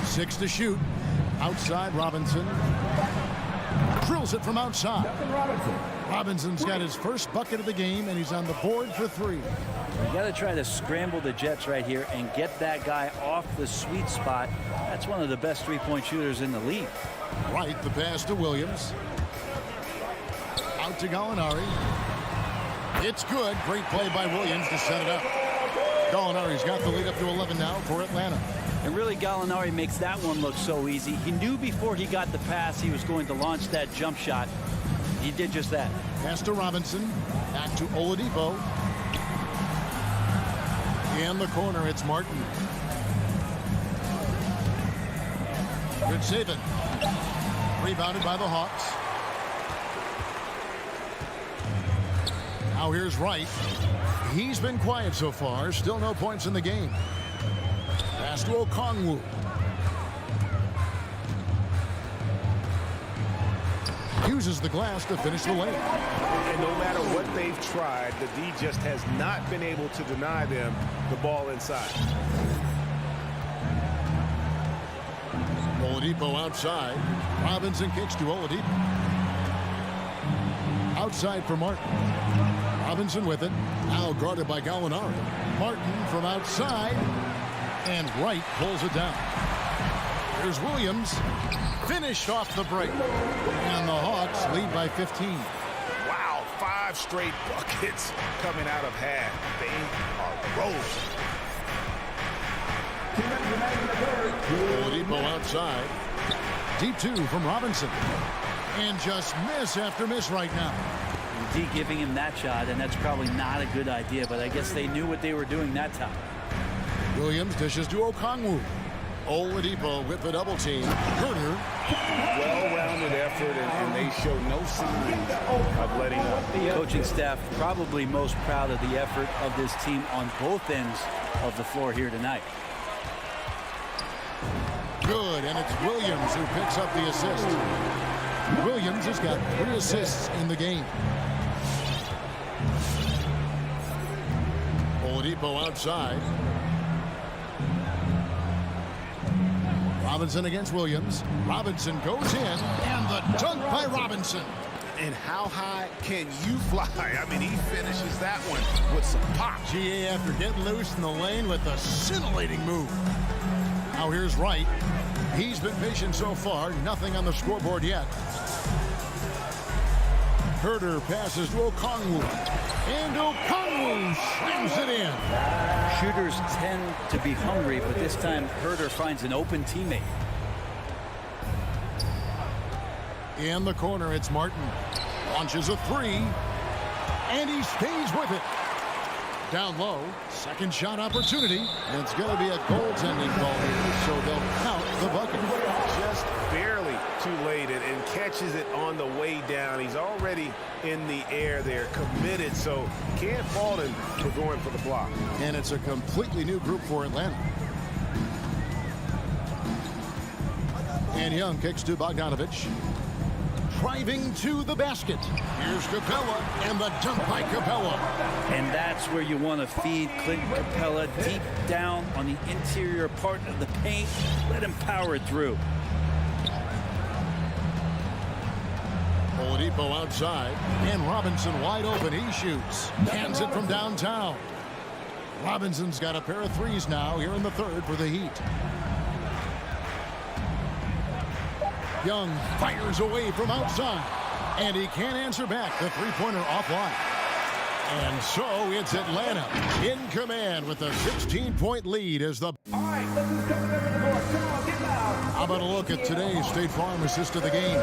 S2: Six to shoot. Outside Robinson. Drills it from outside. Robinson's got his first bucket of the game, and he's on the board for 3.
S4: You got to try to scramble the Jets right here and get that guy off the sweet spot. That's one of the best three-point shooters in the league.
S2: Right, the pass to Williams. Out to Gallinari. It's good. Great play by Williams to set it up. Gallinari's got the lead up to 11 now for Atlanta.
S4: And really, Gallinari makes that one look so easy. He knew before he got the pass he was going to launch that jump shot. He did just that.
S2: Pass to Robinson. Back to Oladipo. In the corner, it's Martin. Good save it. Rebounded by the Hawks. Now here's Wright. He's been quiet so far. Still no points in the game. Pass to Okongwu. Uses the glass to finish the lane.
S7: And no matter what they've tried, the D just has not been able to deny them the ball inside.
S2: Oladipo outside. Robinson kicks to Oladipo. Outside for Martin. Robinson with it. Now guarded by Gallinari. Martin from outside. And Wright pulls it down. Here's Williams. Finished off the break. And the Hawks lead by 15.
S6: Wow, 5 straight buckets coming out of half. They are rolling.
S2: Oladipo outside. Deep 2 from Robinson. And just miss after miss right now.
S4: D giving him that shot, and that's probably not a good idea, but I guess they knew what they were doing that time.
S2: Williams dishes to Okongwu. Oladipo with the double team. Herter.
S6: Well-rounded effort, and they show no signs of letting up.
S4: The coaching staff probably most proud of the effort of this team on both ends of the floor here tonight.
S2: Good, and it's Williams who picks up the assist. Williams has got 3 assists in the game. Oladipo outside. Robinson against Williams. Robinson goes in, and the dunk by Robinson.
S6: And how high can you fly? I mean, he finishes that one with some pop.
S2: GA after getting loose in the lane with a scintillating move. Now here's Wright. He's been patient so far. Nothing on the scoreboard yet. Herder passes to Okongwu. And Okongwu slams it in.
S4: Shooters tend to be hungry, but this time Herder finds an open teammate.
S2: In the corner, it's Martin. Launches a three. And he stays with it. Down low, second shot opportunity. And it's going to be a goaltending call here, so they'll count the bucket.
S7: Just barely too late and catches it on the way down. He's already in the air there, committed, so can't fault him for going for the block.
S2: And it's a completely new group for Atlanta. And Young kicks to Bogdanovich. Driving to the basket. Here's Capella, and the dunk by Capella.
S4: And that's where you want to feed Clint Capella, deep down on the interior part of the paint. Let him power it through.
S2: Oladipo outside, and Robinson wide open. He shoots. Hands it from downtown. Robinson's got a pair of threes now here in the third for the Heat. Young fires away from outside, and he can't answer back. The three-pointer offline. And so it's Atlanta in command with a 16-point lead as the...
S12: All right, look who's coming over the court. Come on, get loud.
S2: How about a look at today's State Farm assist of the game?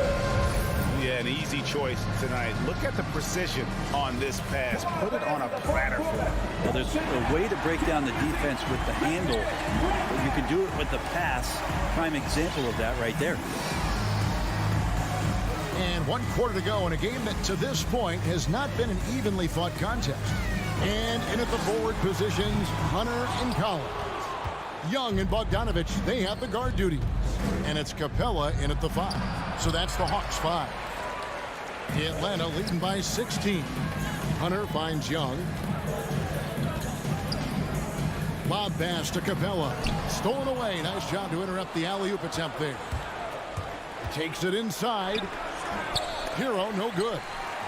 S7: Yeah, an easy choice tonight. Look at the precision on this pass. Put it on a platter for him.
S4: Well, there's a way to break down the defense with the handle, but you can do it with the pass. Prime example of that right there.
S2: And 1 quarter to go in a game that to this point has not been an evenly fought contest. And in at the forward positions, Hunter and Collins. Young and Bogdanovich, they have the guard duty. And it's Capella in at the 5. So that's the Hawks 5. Atlanta leading by 16. Hunter finds Young. Lob pass to Capella. Stolen away. Nice job to interrupt the alley-oop attempt there. Takes it inside. Hero, no good.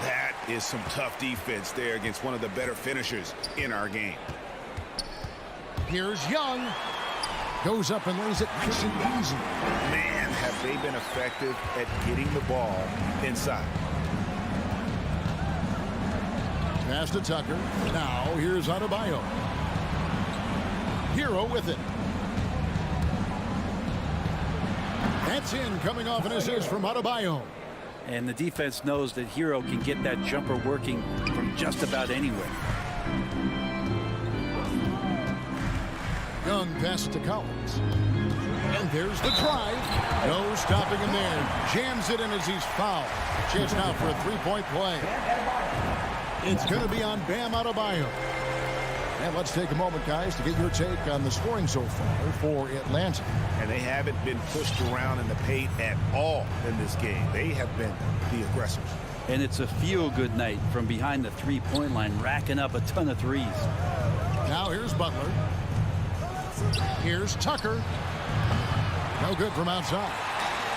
S7: That is some tough defense there against one of the better finishers in our game.
S2: Here's Young. Goes up and lays it nice and easy.
S7: Man, have they been effective at getting the ball inside.
S2: Pass to Tucker. Now here's Adebayo. Hero with it. That's in, coming off an assist from Adebayo.
S4: And the defense knows that Hero can get that jumper working from just about anywhere.
S2: Young passes to Collins. And there's the drive. No stopping him there. Jams it in as he's fouled. Chance now for a three-point play. It's going to be on Bam Adebayo. And let's take a moment, guys, to get your take on the scoring so far for Atlanta.
S7: And they haven't been pushed around in the paint at all in this game. They have been the aggressors.
S4: And it's a feel-good night from behind the three-point line, racking up a ton of threes.
S2: Now here's Butler. Here's Tucker. No good from outside.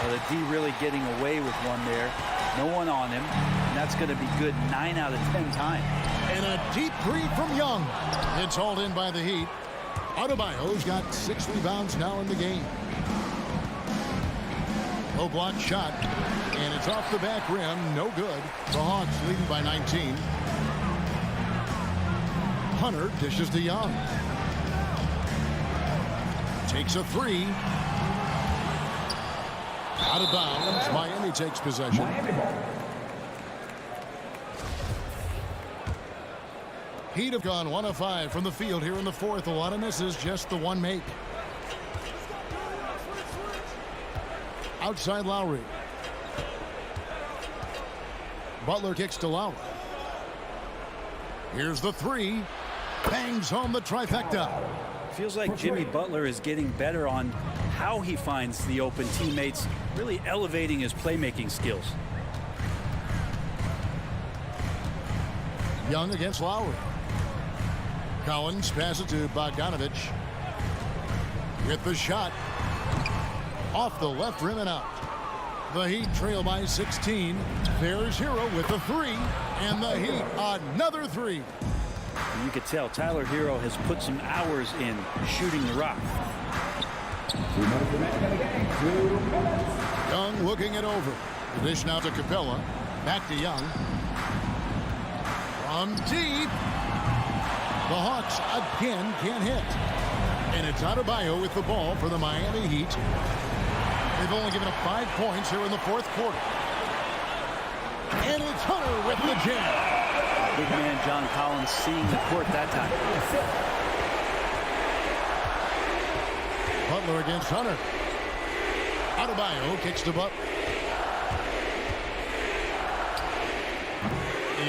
S4: Well, the D really getting away with one there. No one on him. And that's going to be good 9 out of 10 times.
S2: And a deep three from Young. It's hauled in by the Heat. Adebayo's got 6 rebounds now in the game. Low block shot. And it's off the back rim. No good. The Hawks leading by 19. Hunter dishes to Young. Takes a three. Out of bounds. Miami takes possession. Heat have gone 1 of 5 from the field here in the fourth. A lot of misses, just the one make. Outside Lowry. Butler kicks to Lowry. Here's the three. Bangs home the trifecta.
S4: Feels like Jimmy Butler is getting better on how he finds the open teammates, really elevating his playmaking skills.
S2: Young against Lowry. Collins passes to Bogdanovich. With the shot. Off the left rim and out. The Heat trail by 16. There's Hero with the three. And the Heat, another three.
S4: You could tell Tyler Hero has put some hours in shooting the rock.
S2: Young looking it over. The dish now to Capella. Back to Young. From deep. The Hawks again can't hit. And it's Adebayo with the ball for the Miami Heat. They've only given up 5 points here in the fourth quarter. And it's Hunter with the jam.
S4: Big man John Collins seeing the court that time.
S2: Butler against Hunter. Adebayo kicks to Butler.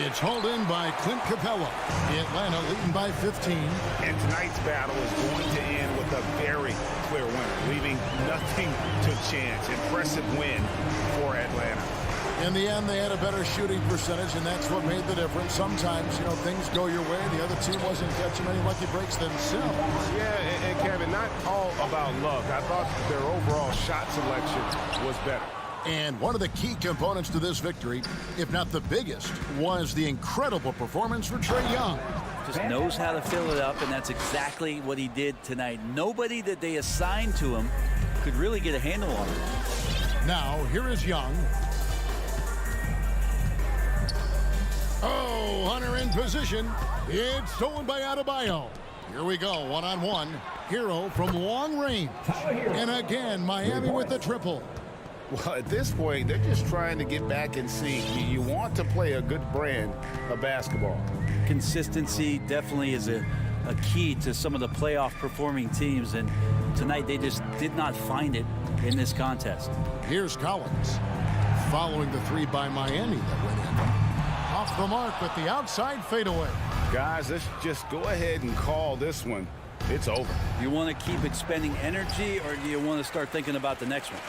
S2: It's hauled in by Clint Capella. Atlanta leading by 15.
S6: And tonight's battle is going to end with a very clear winner, leaving nothing to chance. Impressive win for Atlanta.
S2: In the end, they had a better shooting percentage, and that's what made the difference. Sometimes, you know, things go your way. The other team wasn't catching many lucky breaks themselves.
S7: Yeah, and Kevin, not all about luck. I thought their overall shot selection was better.
S2: And one of the key components to this victory, if not the biggest, was the incredible performance for Trae Young.
S4: Just knows how to fill it up, and that's exactly what he did tonight. Nobody that they assigned to him could really get a handle on him.
S2: Now, here is Young. Oh, Hunter in position. It's stolen by Adebayo. Here we go, one-on-one. Hero from long range. And again, Miami with the triple.
S6: Well, at this point, they're just trying to get back in sync. You want to play a good brand of basketball.
S4: Consistency definitely is a key to some of the playoff performing teams, and tonight they just did not find it in this contest.
S2: Here's Collins following the three by Miami that went in. Off the mark with the outside fadeaway.
S6: Guys, let's just go ahead and call this one. It's over.
S4: You want to keep expending energy, or do you want to start thinking about the next one?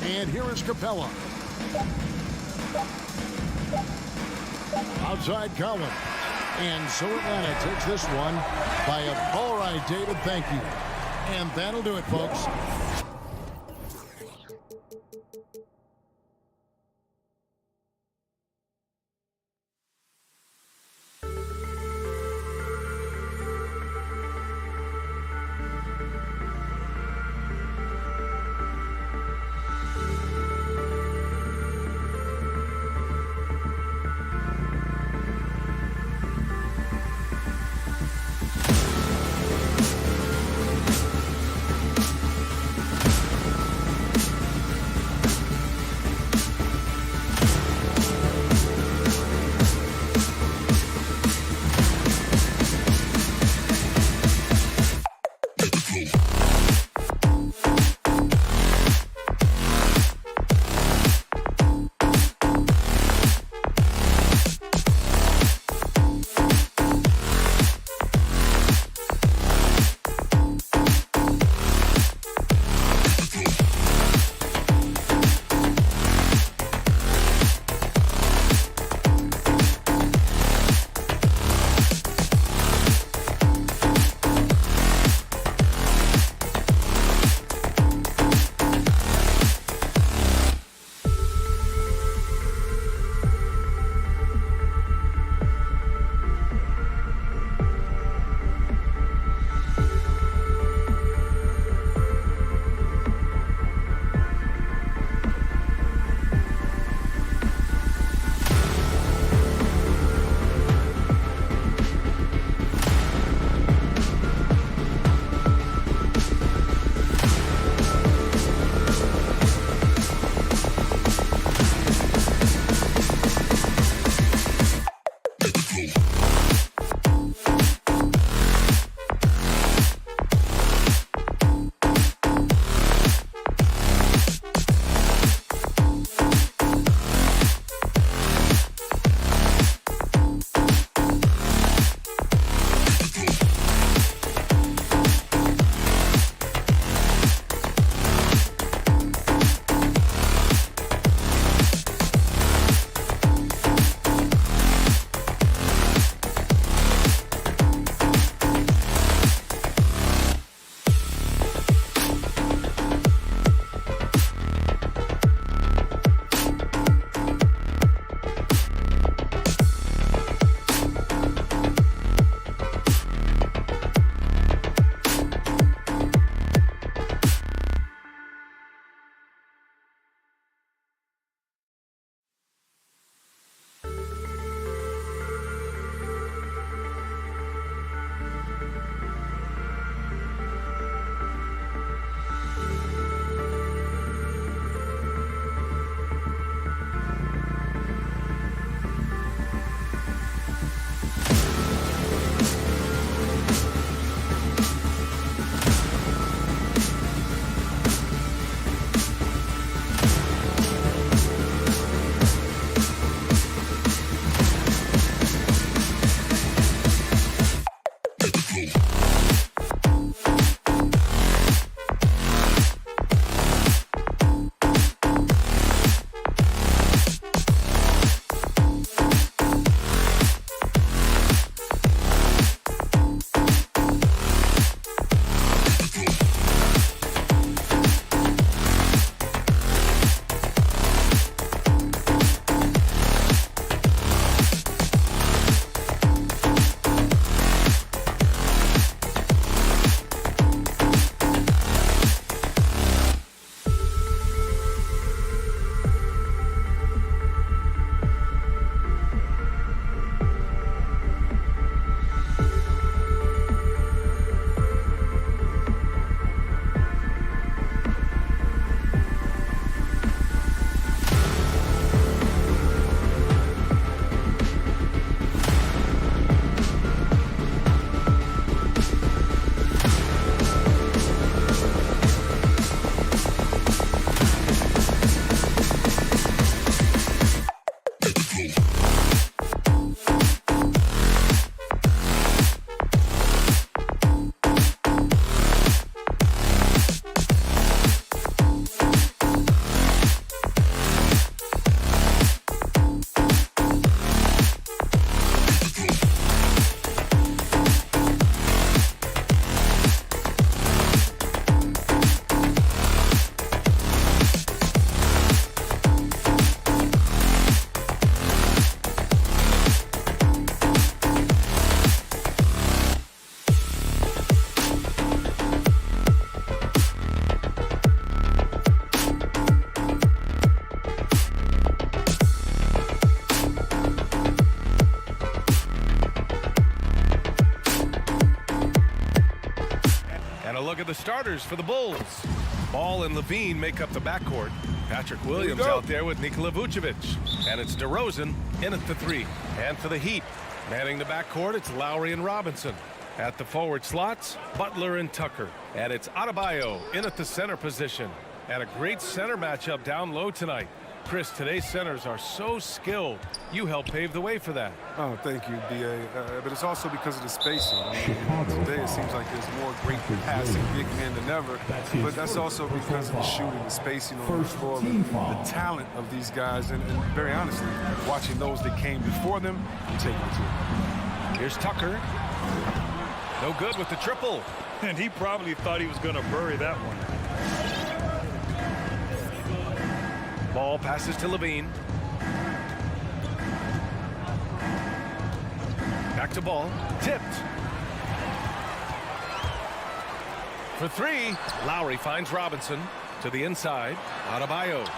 S2: And here is Capella. Outside Collins. And so Atlanta takes this one by a all right, David, thank you. And that'll do it, folks.
S1: And a look at the starters for the Bulls. Ball and Levine make up the backcourt. Patrick Williams out there with Nikola Vucevic. And it's DeRozan in at the 3. And for the Heat, manning the backcourt, it's Lowry and Robinson. At the forward slots, Butler and Tucker. And it's Adebayo in at the center position. And a great center matchup down low tonight. Chris, today's centers are so skilled. You helped pave the way for that.
S10: Oh, thank you, B.A. But it's also because of the spacing. Today it seems like there's more great passing big men than ever. But that's also because of the shooting, the spacing on the floor, the talent of these guys. And very honestly, watching those that came before them, I'm taking it to them.
S1: Here's Tucker. No good with the triple.
S3: And he probably thought he was going to bury that one.
S1: Ball passes to Levine. Back to Ball. Tipped. For 3, Lowry finds Robinson to the inside. Adebayo.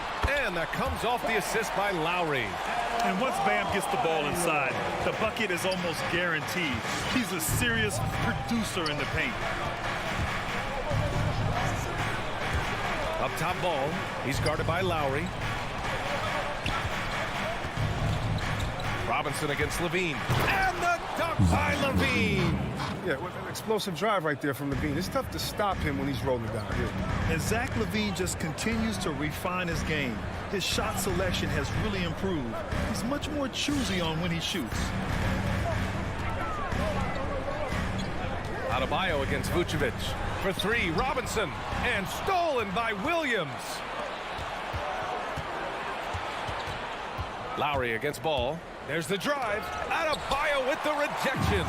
S1: And that comes off the assist by Lowry.
S3: And once Bam gets the ball inside, the bucket is almost guaranteed. He's a serious producer in the paint.
S1: Up top Ball. He's guarded by Lowry. Robinson against Levine. And the dunk by Levine.
S10: Yeah, with an explosive drive right there from Levine. It's tough to stop him when he's rolling down here.
S3: And Zach Levine just continues to refine his game. His shot selection has really improved. He's much more choosy on when he shoots.
S1: Adebayo against Vucevic. For 3, Robinson. And stolen by Williams. Lowry against Ball. There's the drive. Adebayo with the rejection.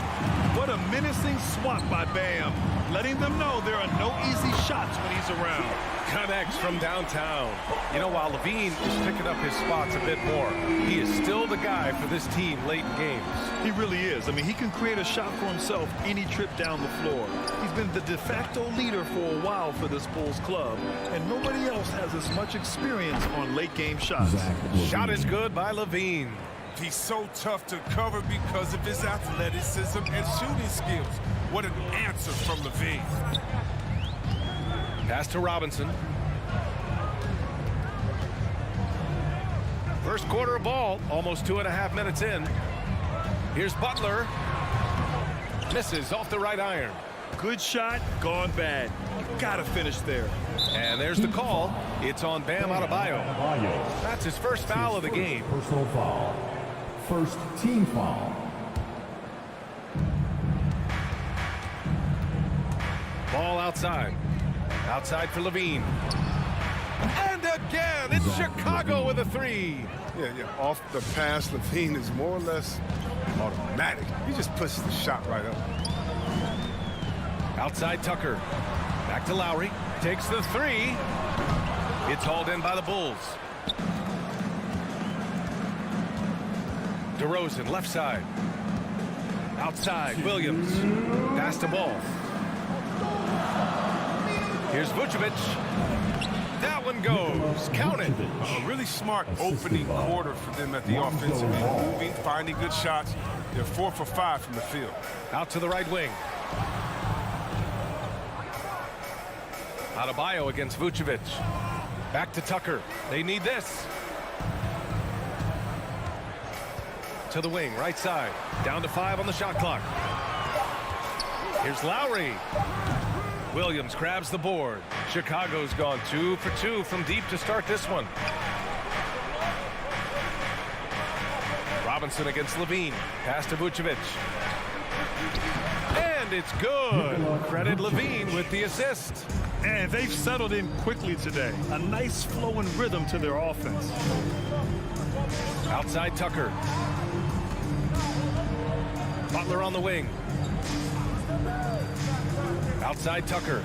S3: What a menacing swat by Bam, letting them know there are no easy shots when he's around.
S1: Connects from downtown. You know, while Levine is picking up his spots a bit more, he is still the guy for this team late in games.
S3: He really is. I mean, he can create a shot for himself any trip down the floor. He's been the de facto leader for a while for this Bulls club, and nobody else has as much experience on late game shots.
S1: Shot is good by Levine.
S13: He's so tough to cover because of his athleticism and shooting skills. What an answer from Levine.
S1: Pass to Robinson. First quarter of ball, almost 2.5 minutes in. Here's Butler. Misses off the right iron.
S3: Good shot, gone bad. You gotta finish there.
S1: And there's the call. It's on Bam Adebayo. That's his first foul of the game.
S5: Personal foul. First team foul.
S1: Ball outside. Outside for Levine. And again, it's Chicago with a 3.
S10: Yeah. Off the pass, Levine is more or less automatic. He just pushes the shot right up.
S1: Outside Tucker. Back to Lowry. Takes the 3. It's hauled in by the Bulls. DeRozan, left side. Outside, Williams. Pass to Ball. Here's Vucevic. That one goes. Count it.
S13: A really smart opening quarter for them at the offensive end. Moving, finding good shots. They're 4 for 5 from the field.
S1: Out to the right wing. Adebayo against Vucevic. Back to Tucker. They need this. To the wing, right side. Down to 5 on the shot clock. Here's Lowry. Williams grabs the board. Chicago's gone 2 for 2 from deep to start this one. Robinson against Levine. Pass to Vucevic. And it's good. Credit Levine with the assist.
S3: And they've settled in quickly today. A nice flowing rhythm to their offense.
S1: Outside Tucker. Butler on the wing. Outside Tucker.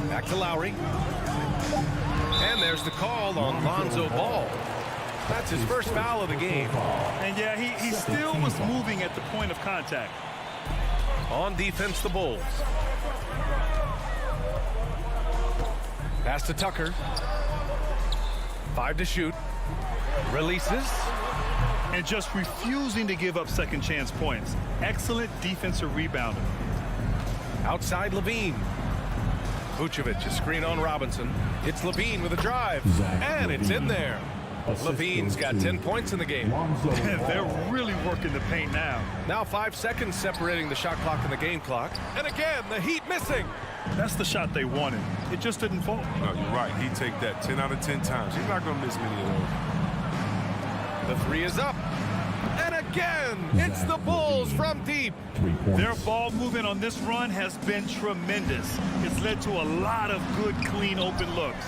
S1: Back to Lowry. And there's the call on Lonzo Ball. That's his first foul of the game.
S3: And yeah, he still was moving at the point of contact.
S1: On defense, the Bulls. Pass to Tucker. 5 to shoot. Releases.
S3: and just refusing to give up second chance points. Excellent defensive rebounding.
S1: Outside Levine. Vucevic, a screen on Robinson. It's Levine with a drive, and it's in there. Levine's got 10 points in the game.
S3: They're really working the paint now.
S1: Now 5 seconds separating the shot clock and the game clock. And again, the Heat missing.
S3: That's the shot they wanted. It just didn't fall.
S10: No, you're right. He'd take that 10 out of 10 times. He's not going to miss many of those.
S1: The three is up. And again, it's the Bulls from deep.
S3: Their ball movement on this run has been tremendous. It's led to a lot of good, clean, open looks.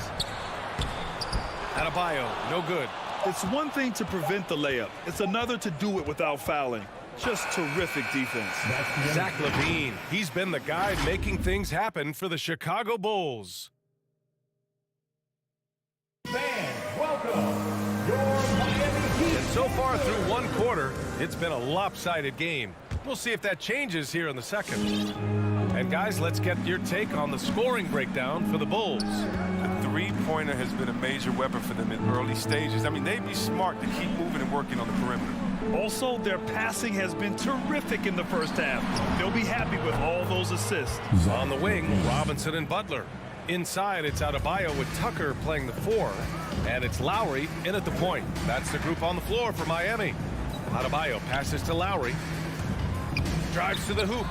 S1: Adebayo, no good.
S3: It's one thing to prevent the layup. It's another to do it without fouling. Just terrific defense.
S1: Zach Levine, he's been the guy making things happen for the Chicago Bulls.
S12: Fans, welcome your Miami Heat.
S1: And so far through one quarter, it's been a lopsided game. We'll see if that changes here in the second. And guys, let's get your take on the scoring breakdown for the Bulls.
S10: The three-pointer has been a major weapon for them in early stages. I mean, they'd be smart to keep moving and working on the perimeter.
S3: Also, their passing has been terrific in the first half. They'll be happy with all those assists.
S1: On the wing, Robinson and Butler. Inside, it's Adebayo with Tucker playing the 4. And it's Lowry in at the point. That's the group on the floor for Miami. Adebayo passes to Lowry. Drives to the hoop.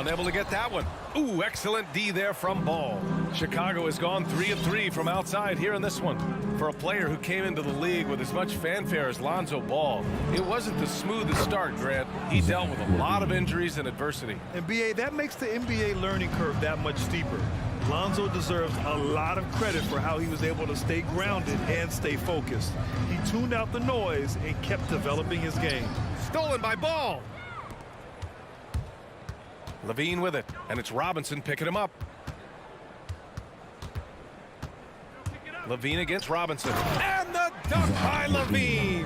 S1: Unable to get that one. Ooh, excellent D there from Ball. Chicago has gone 3 of 3 from outside here in this one. For a player who came into the league with as much fanfare as Lonzo Ball, it wasn't the smoothest start, Grant. He dealt with a lot of injuries and adversity.
S3: And BA, that makes the NBA learning curve that much steeper. Lonzo deserves a lot of credit for how he was able to stay grounded and stay focused. He tuned out the noise and kept developing his game.
S1: Stolen by Ball. Levine with it, and it's Robinson picking him up. Levine against Robinson, and the dunk by Levine.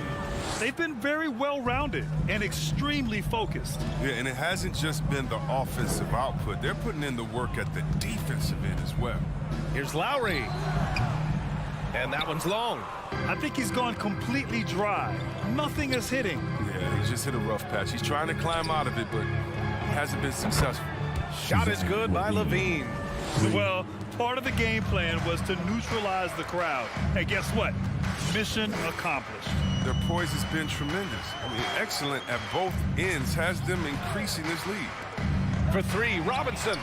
S3: They've been very well-rounded and extremely focused.
S10: Yeah, and it hasn't just been the offensive output. They're putting in the work at the defensive end as well.
S1: Here's Lowry, and that one's long.
S3: I think he's gone completely dry. Nothing is hitting.
S10: Yeah, he's just hit a rough patch. He's trying to climb out of it, but hasn't been successful.
S1: Shot is good by Levine.
S3: Well, part of the game plan was to neutralize the crowd. And guess what? Mission accomplished.
S10: Their poise has been tremendous. I mean, excellent at both ends, has them increasing this lead.
S1: For 3, Robinson.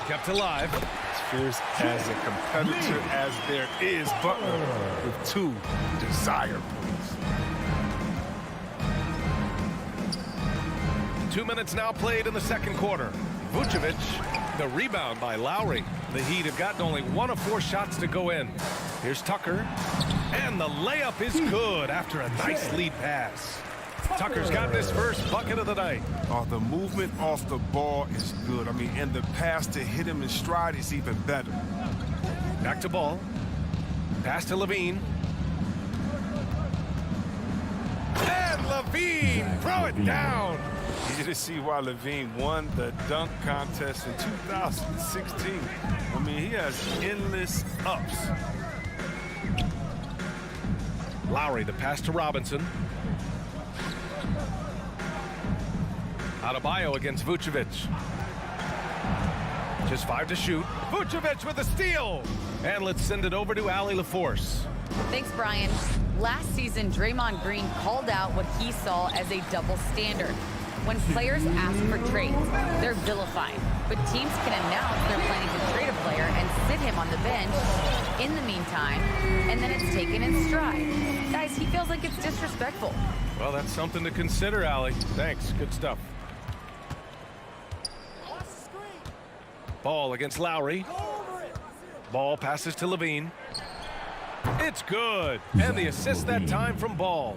S1: Kept alive.
S7: As fierce as a competitor as there is, Butler with 2 desired points.
S1: 2 minutes now played in the second quarter. Vucevic, the rebound by Lowry. The Heat have gotten only 1 of 4 shots to go in. Here's Tucker, and the layup is good after a nice lead pass. Tucker's got this first bucket of the night.
S10: Oh, the movement off the ball is good. I mean, and the pass to hit him in stride is even better.
S1: Back to Ball. Pass to Levine. And Levine, throw it down.
S10: Easy to see why Levine won the dunk contest in 2016. I mean, he has endless ups.
S1: Lowry, the pass to Robinson. Adebayo against Vucevic. Just 5 to shoot. Vucevic with a steal. And let's send it over to Allie LaForce.
S14: Thanks, Brian. Last season, Draymond Green called out what he saw as a double standard. When players ask for trades, they're vilified. But teams can announce they're planning to trade a player and sit him on the bench in the meantime, and then it's taken in stride. Guys, he feels like it's disrespectful.
S1: Well, that's something to consider, Allie. Thanks. Good stuff. Ball against Lowry. Ball passes to Levine. It's good. And the assist that time from Ball.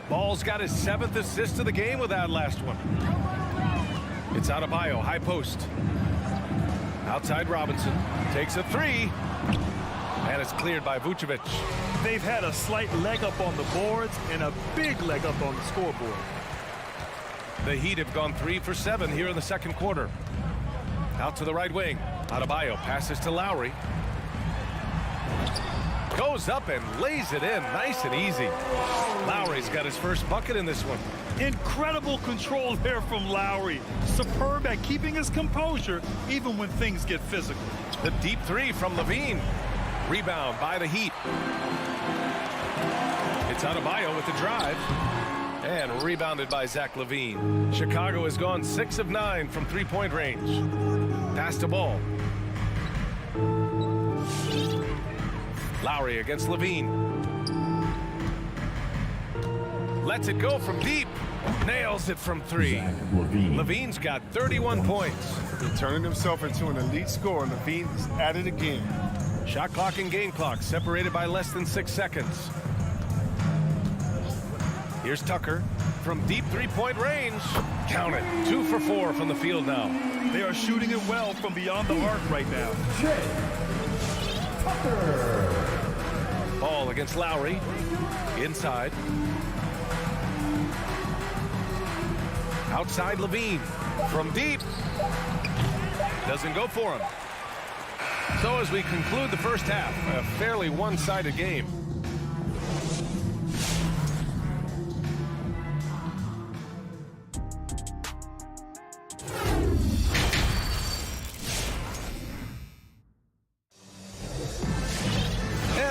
S1: Ball's got his 7th assist of the game with that last one. It's Adebayo, high post. Outside Robinson. Takes a 3. And it's cleared by Vucevic.
S3: They've had a slight leg up on the boards and a big leg up on the scoreboard.
S1: The Heat have gone 3 for 7 here in the second quarter. Out to the right wing. Adebayo passes to Lowry. Goes up and lays it in nice and easy. Lowry's got his first bucket in this one.
S3: Incredible control there from Lowry. Superb at keeping his composure even when things get physical.
S1: The deep three from Levine. Rebound by the Heat. It's Adebayo with the drive. And rebounded by Zach Levine. Chicago has gone 6 of 9 from three-point range. Pass the ball. Lowry against Levine. Lets it go from deep. Nails it from 3. Levine's got 31 points.
S7: Turning himself into an elite scorer, Levine is at it again.
S1: Shot clock and game clock separated by less than 6 seconds. Here's Tucker from deep three-point range. Count it. 2 for 4 from the field now.
S3: They are shooting it well from beyond the arc right now.
S1: Ball against Lowry. Inside. Outside Levine. From deep. Doesn't go for him. So as we conclude the first half, a fairly one-sided game.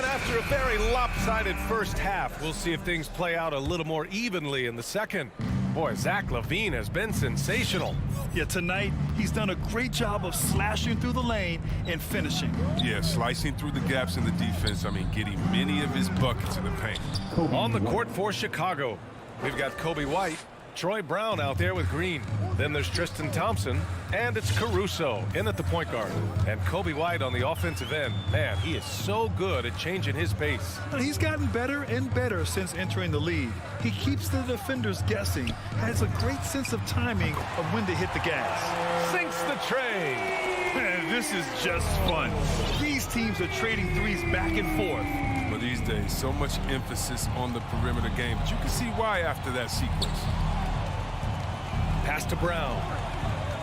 S1: After a very lopsided first half, we'll see if things play out a little more evenly in the second. Boy, Zach Levine has been sensational.
S3: Yeah, tonight he's done a great job of slashing through the lane and finishing.
S13: Yeah, slicing through the gaps in the defense. I mean, getting many of his buckets in the paint.
S1: On the court for Chicago, we've got Kobe White, Troy Brown out there with Green. Then there's Tristan Thompson, and it's Caruso in at the point guard. And Kobe White on the offensive end. Man, he is so good at changing his pace.
S3: But he's gotten better and better since entering the league. He keeps the defenders guessing, has a great sense of timing of when to hit the gas.
S1: Sinks the tray.
S3: Man, this is just fun. These teams are trading threes back and forth.
S13: But these days, so much emphasis on the perimeter game. But you can see why after that sequence.
S1: Pass to Brown.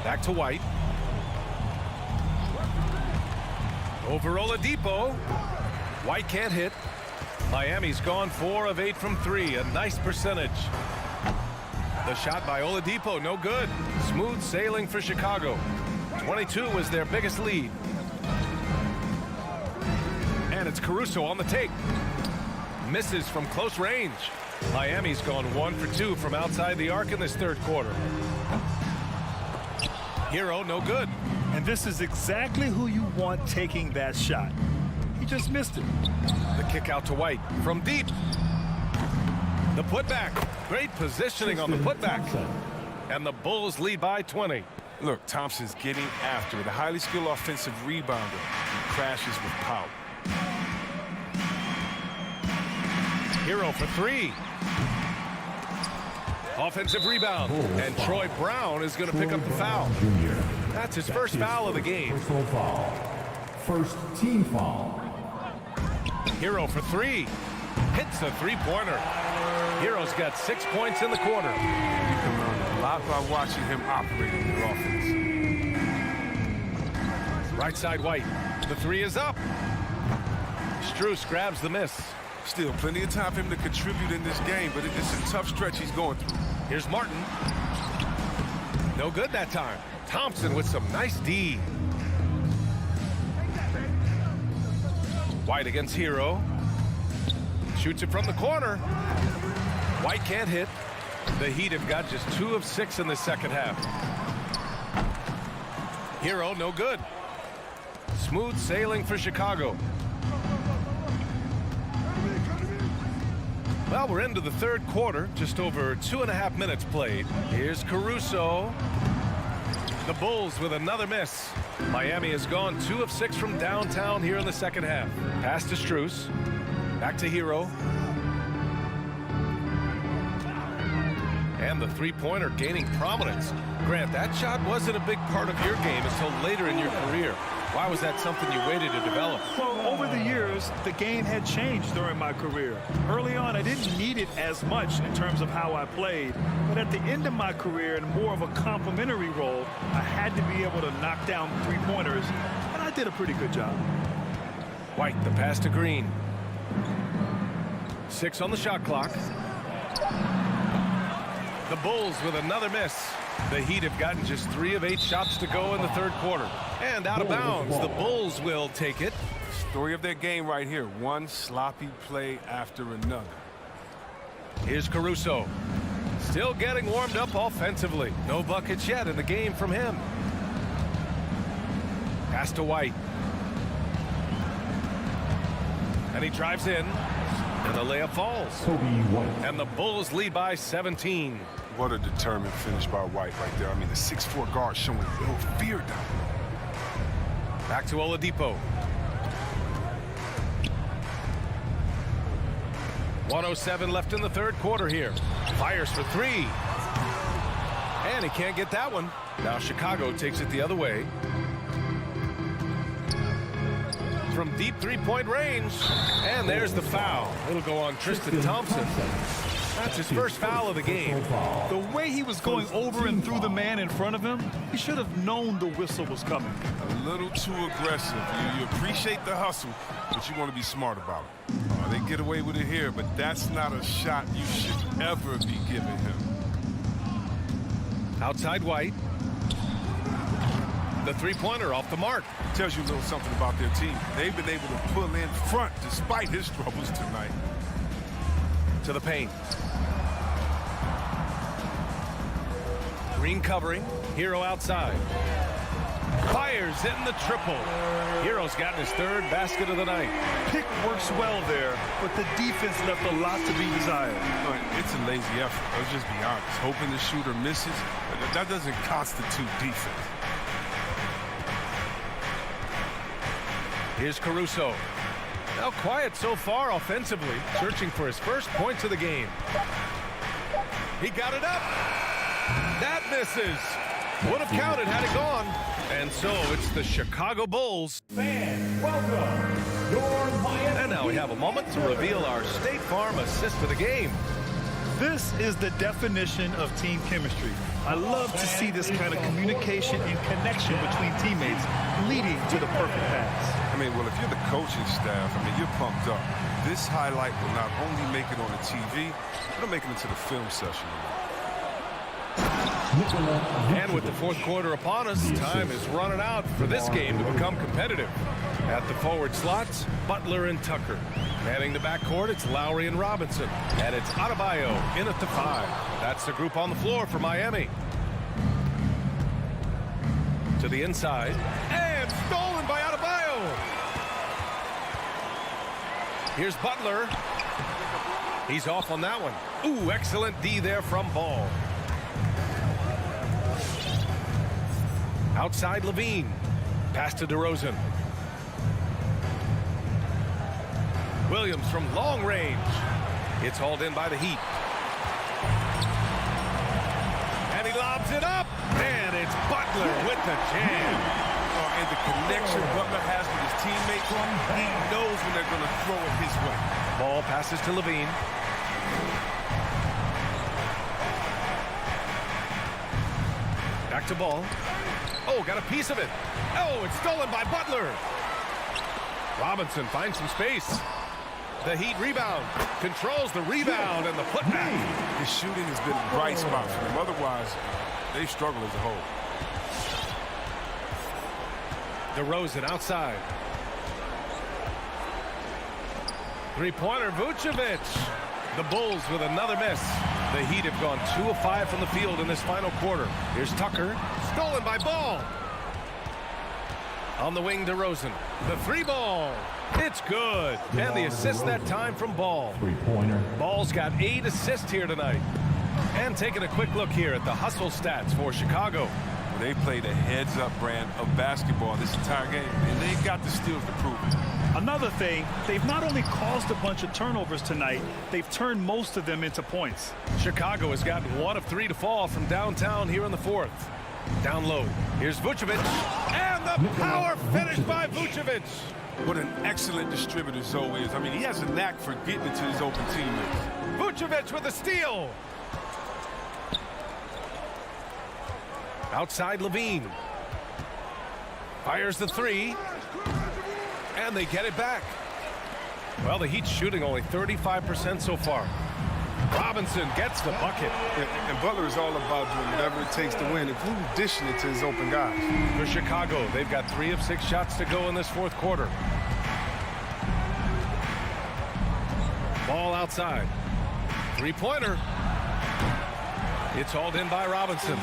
S1: Back to White. Over Oladipo. White can't hit. Miami's gone 4 of 8 from 3. A nice percentage. The shot by Oladipo, no good. Smooth sailing for Chicago. 22 was their biggest lead. And it's Caruso on the take. Misses from close range. Miami's gone 1 for 2 from outside the arc in this third quarter. Hero, no good.
S3: And this is exactly who you want taking that shot. He just missed it.
S1: The kick out to White from deep. The putback. Great positioning on the putback. And the Bulls lead by 20.
S13: Look, Thompson's getting after it. A highly skilled offensive rebounder. He crashes with power.
S1: Hero for 3. Offensive rebound. And Troy Brown is going to pick up the foul. That's his first foul of the game.
S5: First team foul.
S1: Hero for 3. Hits a three-pointer. Hero's got 6 points in the quarter.
S13: You can learn a lot by watching him operate in your offense.
S1: Right side White. The 3 is up. Strus grabs the miss.
S13: Still plenty of time for him to contribute in this game, but it's a tough stretch he's going through.
S1: Here's Martin. No good that time. Thompson with some nice D. White against Hero. Shoots it from the corner. White can't hit. The Heat have got just 2 of 6 in the second half. Hero, no good. Smooth sailing for Chicago. Well, we're into the third quarter, just over 2.5 minutes played. Here's Caruso. The Bulls with another miss. Miami has gone 2 of 6 from downtown here in the second half. Pass to Strus. Back to Hero. And the three-pointer gaining prominence. Grant, that shot wasn't a big part of your game until later in your career. Why was that something you waited to develop?
S3: Well, over the years, the game had changed during my career. Early on, I didn't need it as much in terms of how I played. But at the end of my career, in more of a complementary role, I had to be able to knock down three-pointers, and I did a pretty good job.
S1: White, the pass to Green. 6 on the shot clock. The Bulls with another miss. The Heat have gotten just 3 of 8 shots to go in the third quarter. And out of bounds, the Bulls will take it.
S13: Story of their game right here. One sloppy play after another.
S1: Here's Caruso. Still getting warmed up offensively. No buckets yet in the game from him. Pass to White. And he drives in. And the layup falls. And the Bulls lead by 17.
S13: What a determined finish by White right there. I mean, the 6'4" guard showing no fear down.
S1: Back to Oladipo. 1:07 left in the third quarter here. Fires for 3. And he can't get that one. Now Chicago takes it the other way. From deep three-point range. And there's the foul. It'll go on Tristan Thompson. That's his first foul of the game.
S3: The way he was going over and through the man in front of him, he should have known the whistle was coming.
S13: A little too aggressive. You appreciate the hustle, but you want to be smart about it. They get away with it here, but that's not a shot you should ever be giving him.
S1: Outside White. The three-pointer off the mark.
S13: Tells you a little something about their team. They've been able to pull in front despite his troubles tonight.
S1: To the paint. Green covering. Hero outside. Fires in the triple. Hero's gotten his 3rd basket of the night.
S3: Pick works well there, but the defense left a lot to be desired.
S13: It's a lazy effort. Let's just be honest. Hoping the shooter misses, that doesn't constitute defense.
S1: Here's Caruso. Now quiet so far offensively, searching for his first points of the game. He got it up. That misses. Would have counted had it gone. And so it's the Chicago Bulls.
S12: Fans, welcome. Your Miami.
S1: And now we have a moment to reveal our State Farm assist of the game.
S3: This is the definition of team chemistry. I love to see this kind of communication and connection between teammates leading to the perfect pass.
S13: I mean, well, if you're the coaching staff, I mean, you're pumped up. This highlight will not only make it on the TV, it'll make it into the film session.
S1: And with the fourth quarter upon us, time is running out for this game to become competitive. At the forward slots, Butler and Tucker. Manning the backcourt, it's Lowry and Robinson. And it's Adebayo in at the 5. That's the group on the floor for Miami. To the inside. And stolen by Adebayo. Here's Butler. He's off on that one. Ooh, excellent D there from Ball. Outside Levine. Pass to DeRozan. Williams from long range. It's hauled in by the Heat. And he lobs it up. And it's Butler with the jam.
S13: And the connection Butler has with his teammates, he knows when they're going to throw it his way.
S1: Ball passes to Levine. Back to Ball. Oh, got a piece of it. Oh, it's stolen by Butler. Robinson finds some space. The Heat rebound. Controls the rebound and the putback.
S13: His shooting has been a bright spot for them. Otherwise, they struggle as a whole.
S1: DeRozan outside. Three-pointer, Vucevic. The Bulls with another miss. The Heat have gone 2 of 5 from the field in this final quarter. Here's Tucker. Stolen by Ball. On the wing, DeRozan. The 3-ball. It's good. And the assist that time from Ball.
S5: Three-pointer.
S1: Ball's got 8 assists here tonight. And taking a quick look here at the hustle stats for Chicago.
S13: They played a heads-up brand of basketball this entire game, and they got the steals to prove it.
S3: Another thing, they've not only caused a bunch of turnovers tonight, they've turned most of them into points.
S1: Chicago has gotten 1 of 3 to fall from downtown here in the 4th. Down low. Here's Vucevic. And the power finish by Vucevic.
S13: What an excellent distributor Zoe is. I mean, he has a knack for getting it to his open teammates.
S1: Vucevic with a steal. Outside Levine. Fires the 3. And they get it back. Well, the Heat's shooting only 35% so far. Robinson gets the bucket.
S10: And Butler is all about doing whatever it takes to win, including dishing it to his open guys.
S1: For Chicago, they've got 3 of 6 shots to go in this fourth quarter. Ball outside. Three-pointer. It's hauled in by Robinson.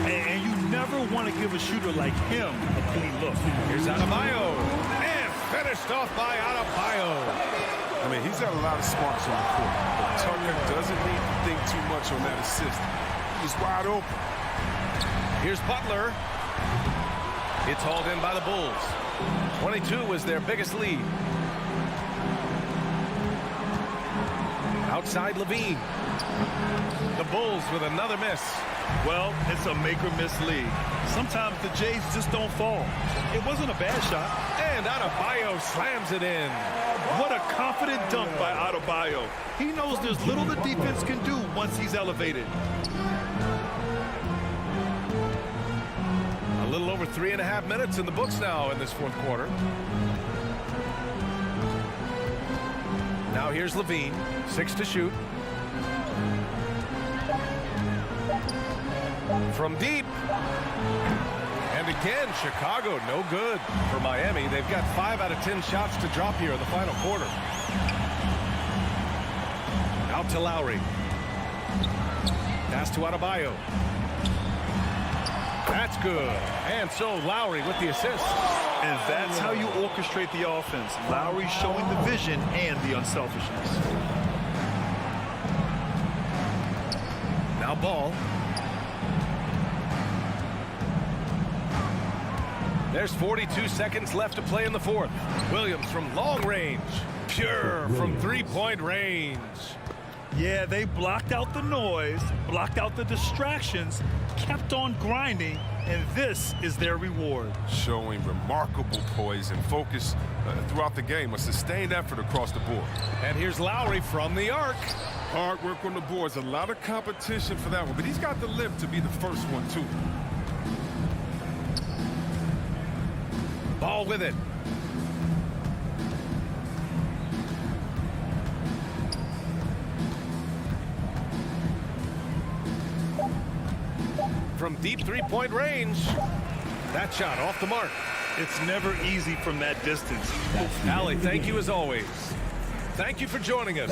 S3: And you never want to give a shooter like him a clean look.
S1: Here's Adebayo. And finished off by Adebayo.
S10: I mean, he's got a lot of smarts on the court, but Tucker doesn't need to think too much on that assist. He's wide open.
S1: Here's Butler. It's hauled in by the Bulls. 22 was their biggest lead. Outside Levine. The Bulls with another miss.
S3: Well, it's a make-or-miss league. Sometimes the Jays just don't fall. It wasn't a bad shot.
S1: And Adebayo slams it in.
S3: What a confident dunk by Adebayo. He knows there's little the defense can do once he's elevated.
S1: A little over 3.5 minutes in the books now in this fourth quarter. Now here's Levine. 6 to shoot. From deep. And again, Chicago no good for Miami. They've got 5 out of 10 shots to drop here in the final quarter. Out to Lowry. Pass to Adebayo. That's good. And so Lowry with the assist.
S3: And that's how you orchestrate the offense. Lowry showing the vision and the unselfishness.
S1: Now Ball. There's 42 seconds left to play in the fourth. Williams from long range. Pure from three-point range.
S3: Yeah, they blocked out the noise, blocked out the distractions, kept on grinding, and this is their reward.
S10: Showing remarkable poise and focus throughout the game, a sustained effort across the board.
S1: And here's Lowry from the arc.
S10: Hard work on the boards, a lot of competition for that one, but he's got the lift to be the first one, too.
S1: Ball with it. From deep three-point range. That shot off the mark.
S3: It's never easy from that distance.
S1: Allie, thank you as always. Thank you for joining us.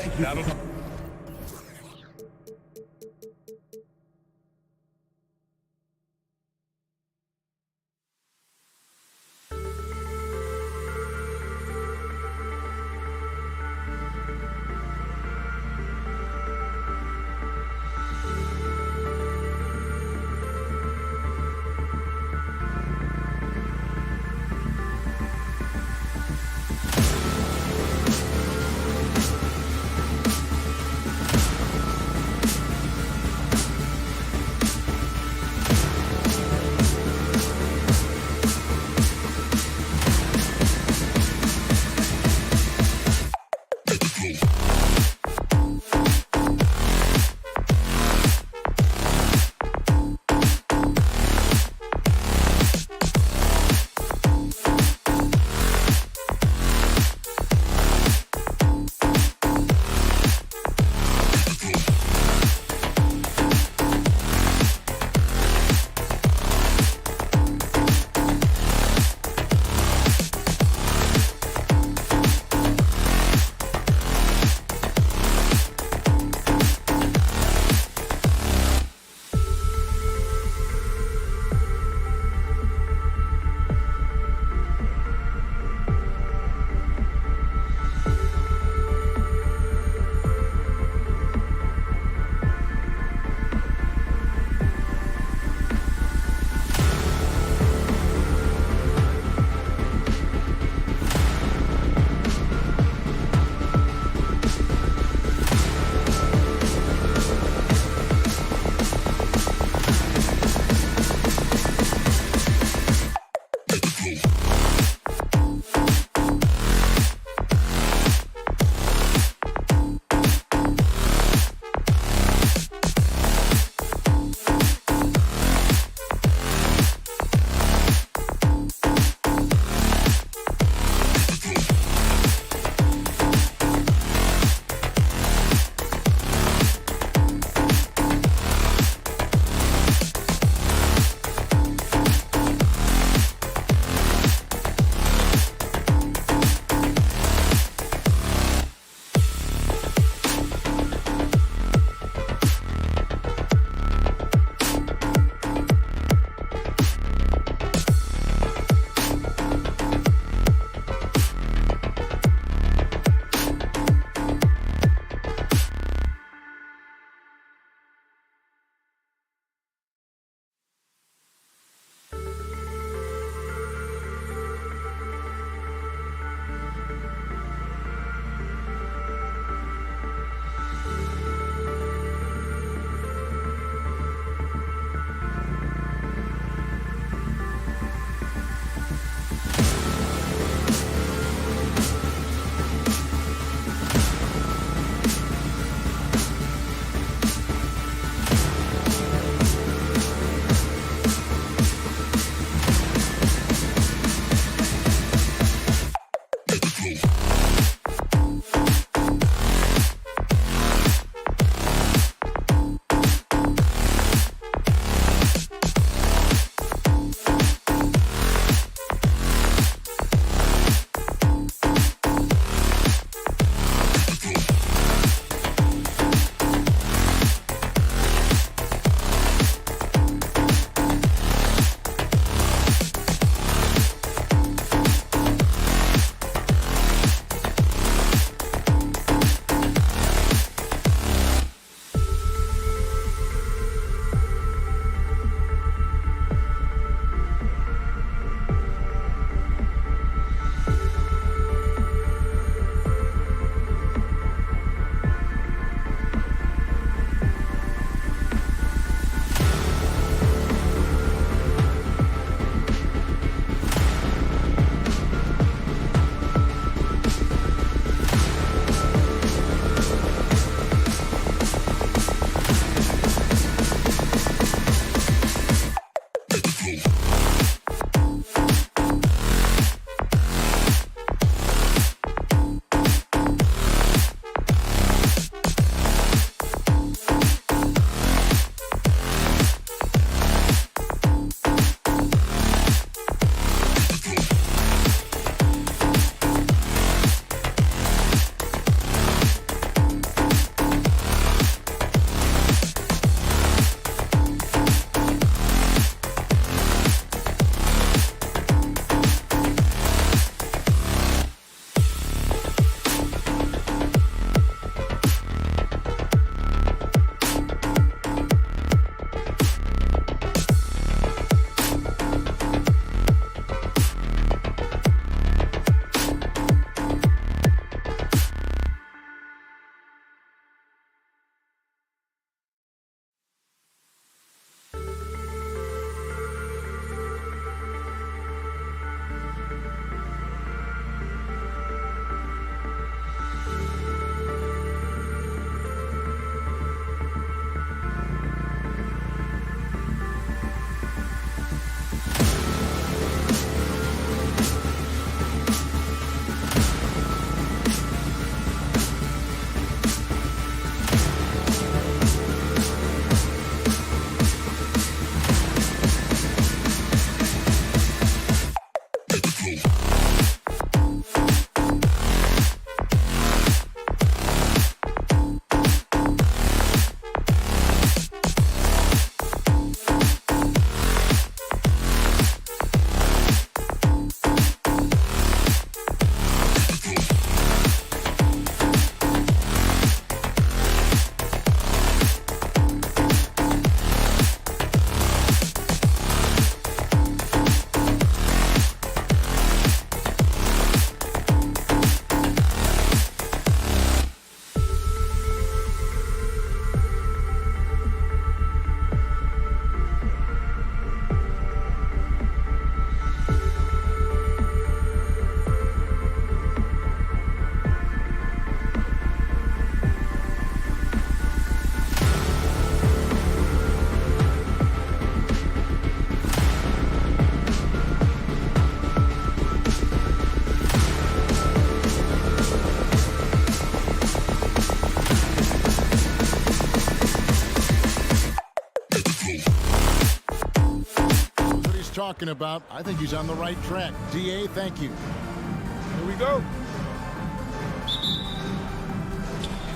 S2: talking about. I think he's on the right track. DA, thank you.
S10: Here we go.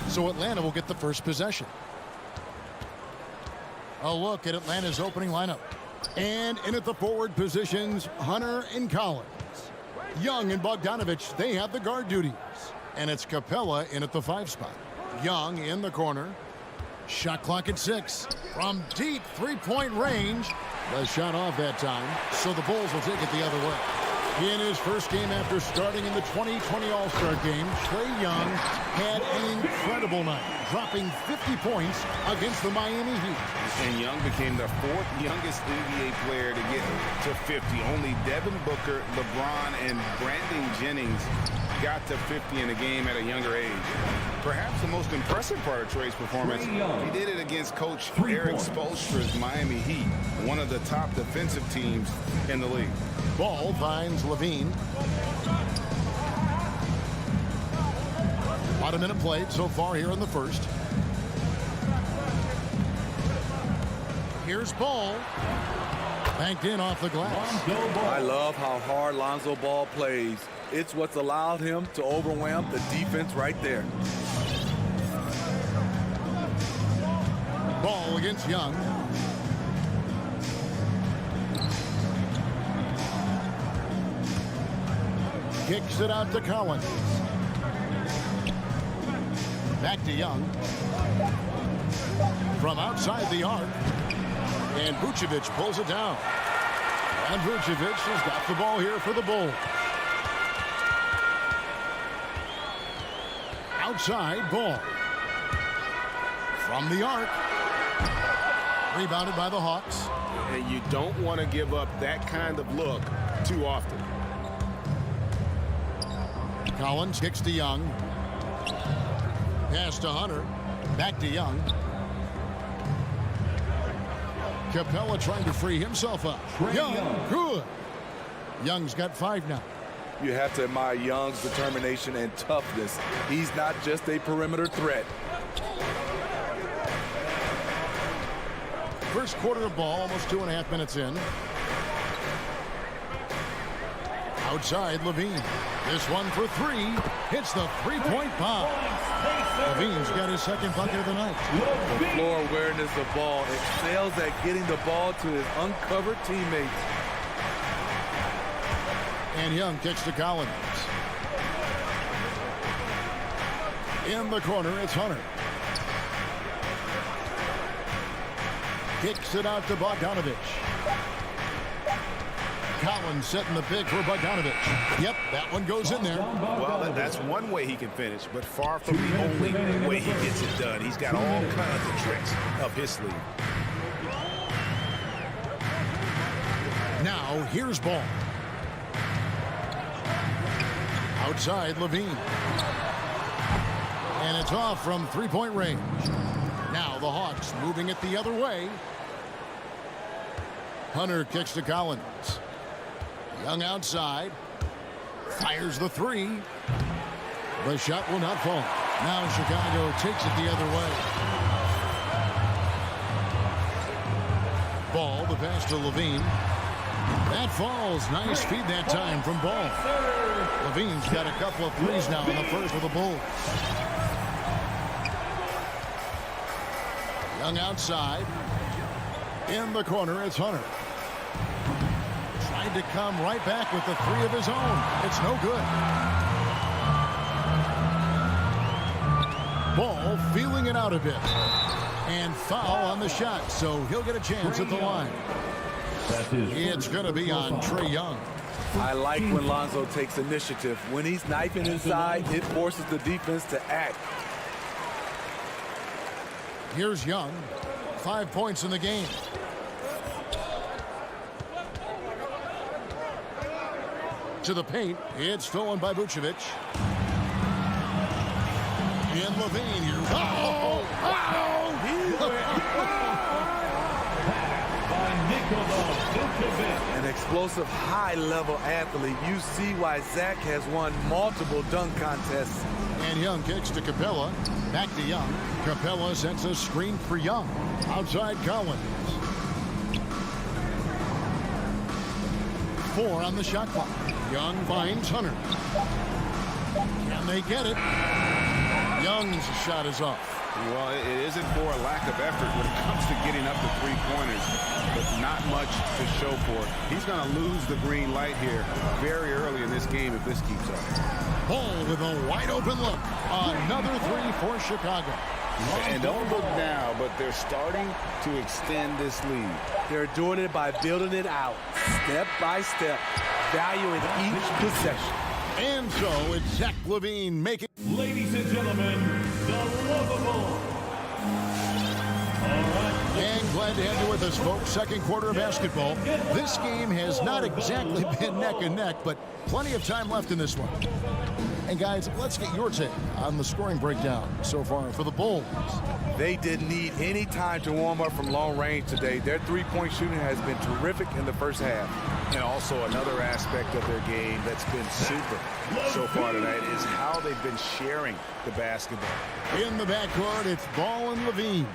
S2: So Atlanta will get the first possession. A look at Atlanta's opening lineup. And in at the forward positions, Hunter and Collins. Young and Bogdanovich, they have the guard duties. And it's Capella in at the 5 spot. Young in the corner. Shot clock at 6. From deep three-point range. The shot off that time, so the Bulls will take it the other way. In his first game after starting in the 2020 All-Star Game, Trae Young had an incredible night, dropping 50 points against the Miami Heat.
S6: And Young became the 4th youngest NBA player to get to 50. Only Devin Booker, LeBron, and Brandon Jennings got to 50 in a game at a younger age. Perhaps the most impressive part of Trae's performance, he did it against Coach Eric Spoelstra's Miami Heat, one of the top defensive teams in the league.
S2: Ball finds Levine. About a minute played so far here in the first. Here's Ball. Banked in off the glass.
S11: I love how hard Lonzo Ball plays. It's what's allowed him to overwhelm the defense right there.
S2: Ball against Young. Kicks it out to Collins. Back to Young. From outside the arc. And Vucevic pulls it down. And Vucevic has got the ball here for the Bulls. Outside Ball. From the arc. Rebounded by the Hawks.
S7: And you don't want to give up that kind of look too often.
S2: Collins kicks to Young. Pass to Hunter. Back to Young. Capella trying to free himself up. Young, good. Young's got 5 now.
S11: You have to admire Young's determination and toughness. He's not just a perimeter threat.
S2: First quarter of ball, almost 2.5 minutes in. Outside Levine. This one for 3. Hits the three-point bomb. Levine's got his second bucket of the night.
S11: The floor awareness of ball excels at getting the ball to his uncovered teammates.
S2: And Young kicks to Collins. In the corner, it's Hunter. Kicks it out to Bogdanovich. Collins setting the pick for Bogdanovich. Yep, that one goes in there.
S7: Well, that's one way he can finish, but far from the only way he gets it done. He's got all kinds of tricks up his sleeve.
S2: Now, here's Ball. Outside Levine. And it's off from three-point range. Now the Hawks moving it the other way. Hunter kicks to Collins. Young outside. Fires the 3. The shot will not fall. Now Chicago takes it the other way. Ball, the pass to Levine. That falls. Nice feed that time from Ball. Levine's got a couple of threes now in the first for the Bulls. Young outside. In the corner, it's Hunter. Tried to come right back with the 3 of his own. It's no good. Ball feeling it out a bit. And foul on the shot, so he'll get a chance at the line. It's going to be on Trae Young.
S11: I like when Lonzo takes initiative. When he's knifing inside, it forces the defense to act.
S2: Here's Young. 5 points in the game. To the paint. It's stolen by Vucevic. In Levine here.
S11: An explosive, high-level athlete. You see why Zach has won multiple dunk contests.
S2: And Young kicks to Capella. Back to Young. Capella sets a screen for Young. Outside Collins. 4 on the shot clock. Young finds Hunter. Can they get it? Young's shot is off.
S6: Well, it isn't for a lack of effort when it comes to getting up to three-pointers, but not much to show for it. He's going to lose the green light here very early in this game if this keeps up.
S2: Ball with a wide-open look. Another three for Chicago.
S6: And don't look now, but they're starting to extend this lead.
S11: They're doing it by building it out, step by step, valuing each possession.
S2: And so it's Zach Levine making...
S5: Ladies and gentlemen, the lovable.
S2: And glad to have you with us, folks. Second quarter of basketball. This game has not exactly been neck and neck, but plenty of time left in this one. And guys, let's get your take on the scoring breakdown so far for the Bulls.
S11: They didn't need any time to warm up from long range today. Their three-point shooting has been terrific in the first half.
S7: And also another aspect of their game that's been super so far tonight is how they've been sharing the basketball.
S2: In the backcourt, it's Ball and Levine.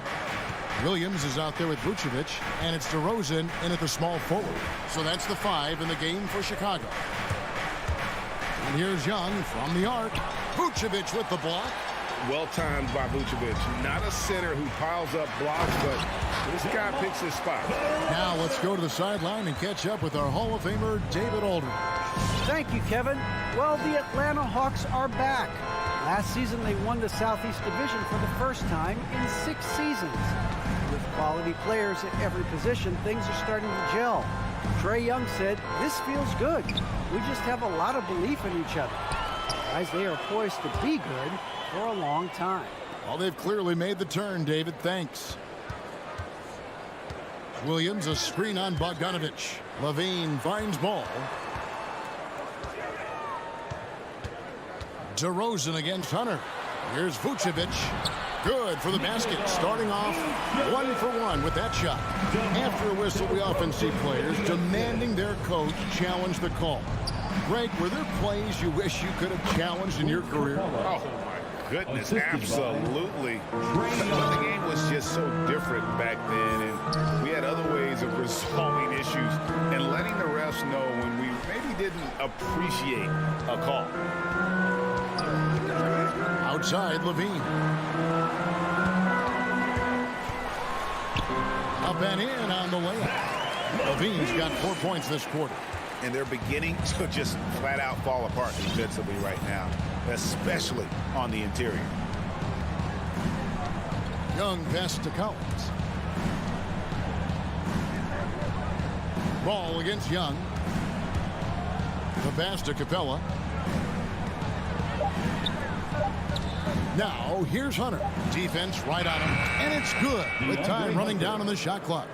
S2: Williams is out there with Vucevic, and it's DeRozan in at the small forward. So that's the 5 in the game for Chicago. And here's Young from the arc. Vucevic with the block.
S7: Well timed by Vucevic. Not a center who piles up blocks, but this guy picks his spot.
S2: Now let's go to the sideline and catch up with our Hall of Famer, David Aldridge.
S8: Thank you, Kevin. Well, the Atlanta Hawks are back. Last season, they won the Southeast Division for the first time in 6 seasons. With quality players at every position, things are starting to gel. Trae Young said, "This feels good. We just have a lot of belief in each other." Guys, they are poised to be good for a long time.
S2: Well, they've clearly made the turn, David. Thanks. Williams, a screen on Bogdanovich. Levine finds Ball. DeRozan against Hunter. Here's Vucevic. Good for the basket. Starting off 1 for 1 with that shot. After a whistle, we often see players demanding their coach challenge the call. Greg, were there plays you wish you could have challenged in your career?
S7: Oh, my goodness, absolutely. But the game was just so different back then, and we had other ways of resolving issues and letting the refs know when we maybe didn't appreciate a call.
S2: Outside, Levine. Up and in on the layup. Levine's got 4 points this quarter.
S7: And they're beginning to just flat out fall apart defensively right now, especially on the interior.
S2: Young pass to Collins. Ball against Young. The pass to Capella. Now, here's Hunter. Defense right on him, and it's good with time running down on the shot clock.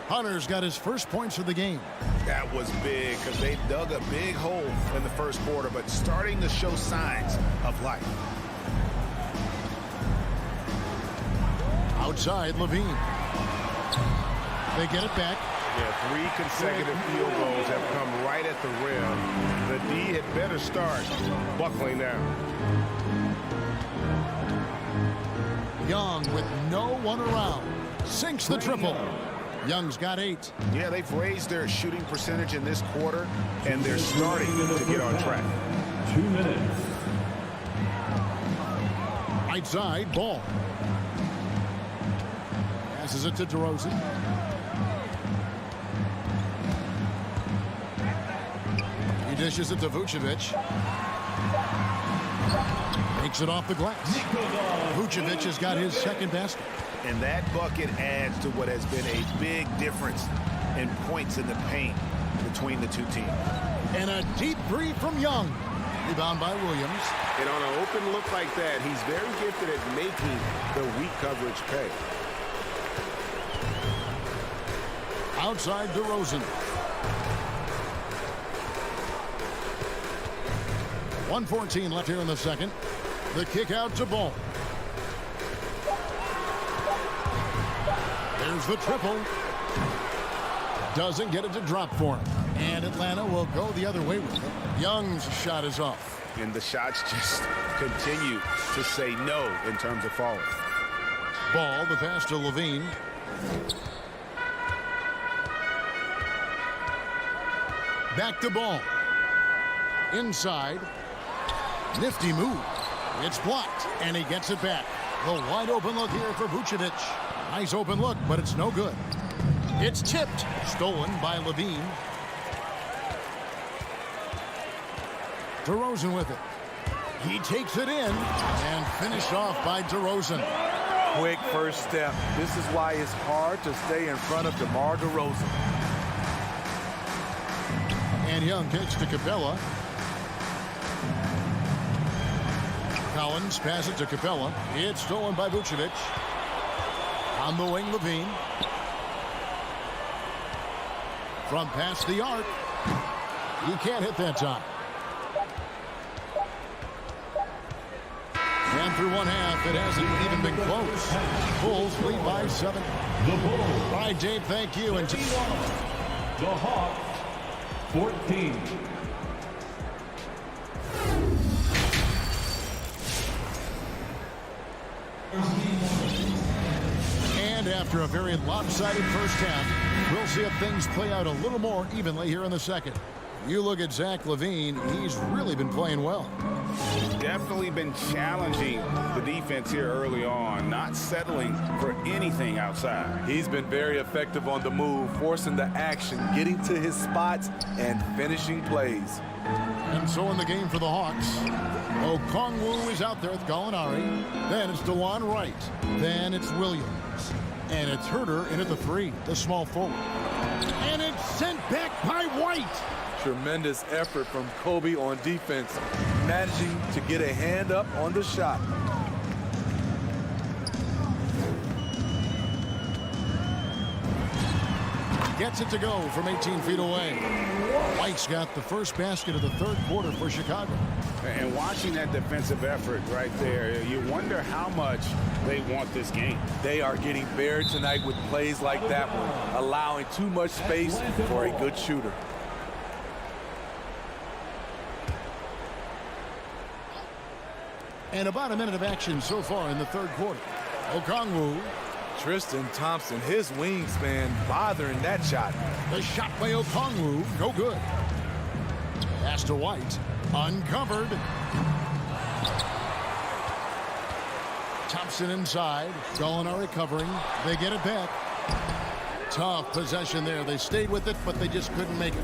S2: Hunter's got his first points of the game.
S7: That was big because they dug a big hole in the first quarter, but starting to show signs of life.
S2: Outside, Levine. They get it back.
S7: Yeah, 3 consecutive field goals have come right at the rim. The D had better start buckling down.
S2: Young with no one around. Sinks the triple. Young's got 8.
S7: Yeah, they've raised their shooting percentage in this quarter, and they're starting to get on track.
S5: 2 minutes.
S2: Right side, Ball. Passes it to DeRozan. He dishes it to Vucevic. Takes it off the glass. Vucevic has got his second basket.
S7: And that bucket adds to what has been a big difference in points in the paint between the two teams.
S2: And a deep 3 from Young. Rebound by Williams.
S7: And on an open look like that, he's very gifted at making the weak coverage pay.
S2: Outside DeRozan. 1:14 left here in the second. The kick out to Ball. There's the triple. Doesn't get it to drop for him. And Atlanta will go the other way with it. Young's shot is off.
S7: And the shots just continue to say no in terms of falling.
S2: Ball, the pass to Levine. Back to ball. Inside. Nifty move. It's blocked, and he gets it back. The wide open look here for Vucevic. Nice open look, but it's no good. It's tipped. Stolen by Levine. DeRozan with it. He takes it in and finished off by DeRozan.
S11: Quick first step. This is why it's hard to stay in front of DeMar DeRozan.
S2: And Young kicks to Capella. Collins passes it to Capella. It's stolen by Vucevic. On the wing, Levine. From past the arc. He can't hit that time. And through one half, it hasn't even been close. Bulls lead by 7.
S5: The Bulls.
S2: All right, Dave, thank you. And
S5: the Hawks, 14.
S2: And after a very lopsided first half, we'll see if things play out a little more evenly here in the second. You look at Zach Levine, he's really been playing well.
S6: Definitely been challenging the defense here early on, not settling for anything outside.
S11: He's been very effective on the move, forcing the action, getting to his spots, and finishing plays.
S2: And so in the game for the Hawks, Okongwu is out there with Gallinari. Then it's DeLon Wright. Then it's Williams. And it's Herter in at the 3, the small forward. And it's sent back by White.
S11: Tremendous effort from Kobe on defense, managing to get a hand up on the shot.
S2: Gets it to go from 18 feet away. White's got the first basket of the third quarter for Chicago.
S6: And watching that defensive effort right there, you wonder how much they want this game.
S11: They are getting buried tonight with plays like that one, allowing too much space for a good shooter.
S2: And about a minute of action so far in the third quarter. Okongwu.
S11: Tristan Thompson, his wingspan bothering that shot.
S2: The shot by Okongwu, no good. Pass to White, uncovered. Thompson inside, Gallinari covering. They get it back. Tough possession there. They stayed with it, but they just couldn't make it.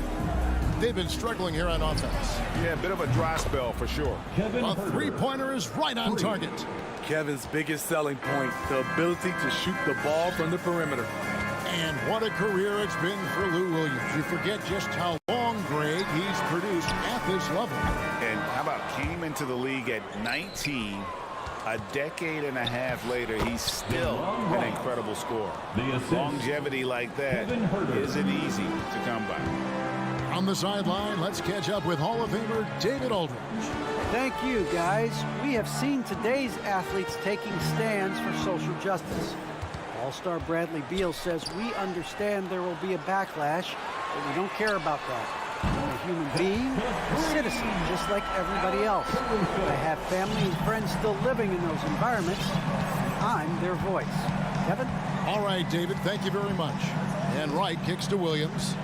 S2: They've been struggling here on offense.
S6: Yeah, a bit of a dry spell for sure.
S2: A three-pointer is right on target.
S11: Kevin's biggest selling point, the ability to shoot the ball from the perimeter.
S2: And what a career it's been for Lou Williams. You forget just how long, Greg, he's produced at this level.
S6: And how about came into the league at 19, a decade and a half later, he's still an incredible scorer. Longevity like that isn't easy to come by.
S2: On the sideline, let's catch up with Hall of Famer David Aldridge.
S8: Thank you, guys. We have seen today's athletes taking stands for social justice. All-star Bradley Beal says we understand there will be a backlash, but we don't care about that. I'm a human being, a citizen, just like everybody else. I have family and friends still living in those environments. I'm their voice. Kevin?
S2: All right, David, thank you very much. And Wright kicks to Williams.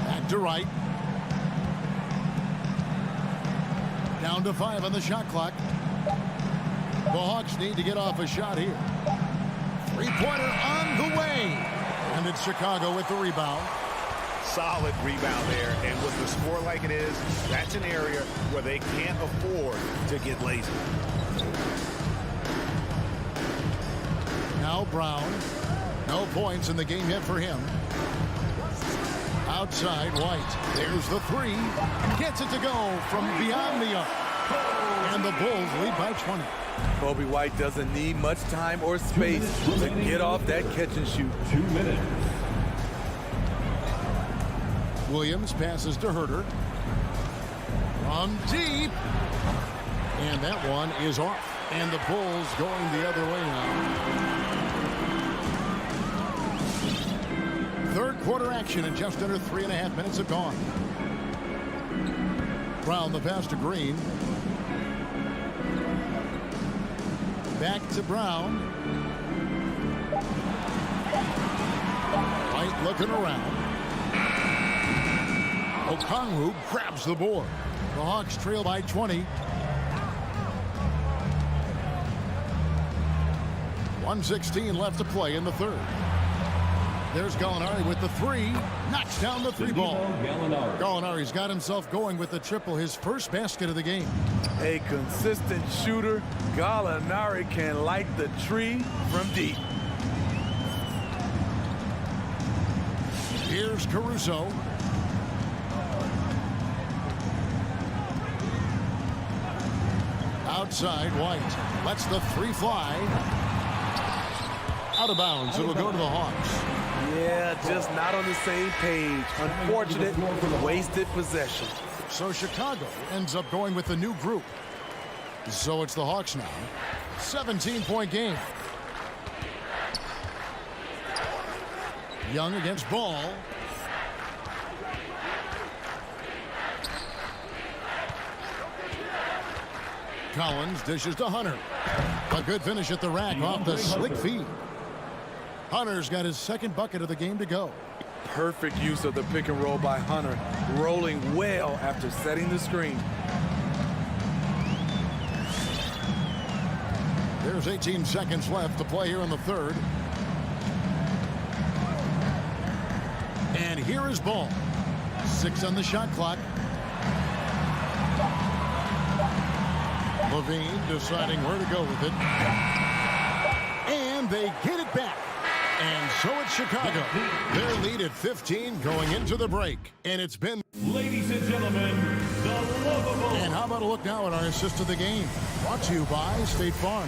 S2: Back to Wright. Down to 5 on the shot clock. The Hawks need to get off a shot here. Three-pointer on the way. And it's Chicago with the rebound.
S6: Solid rebound there. And with the score like it is, that's an area where they can't afford to get lazy.
S2: Now Brown. No points in the game yet for him. Outside, White. There's the 3. Gets it to go from beyond the arc. And the Bulls lead by 20.
S11: Kobe White doesn't need much time or space to get off that catch and shoot.
S5: 2 minutes.
S2: Williams passes to Herter. From deep. And that one is off. And the Bulls going the other way now. Third quarter action and just under 3.5 minutes have gone. Brown the pass to Green. Back to Brown. White looking around. Okongwu grabs the board. The Hawks trail by 20. 1:16 left to play in the third. There's Gallinari with the three. Knocks down the three ball. Gallinari's got himself going with the triple, his first basket of the game.
S11: A consistent shooter. Gallinari can light the tree from deep.
S2: Here's Caruso. Outside, White lets the three fly. Out of bounds. It'll go to the Hawks.
S11: Yeah, just not on the same page. Unfortunate, wasted possession.
S2: So Chicago ends up going with the new group. So it's the Hawks now. 17-point game. Young against Ball. Collins dishes to Hunter. A good finish at the rack off the slick feed. Hunter's got his second bucket of the game to go.
S11: Perfect use of the pick and roll by Hunter, rolling well after setting the screen.
S2: There's 18 seconds left to play here in the third. And here is Ball. 6 on the shot clock. Levine deciding where to go with it. And they get it back. And so it's Chicago. Their lead at 15 going into the break. And it's been...
S5: Ladies and gentlemen, the lovable...
S2: And how about a look now at our assist of the game? Brought to you by State Farm.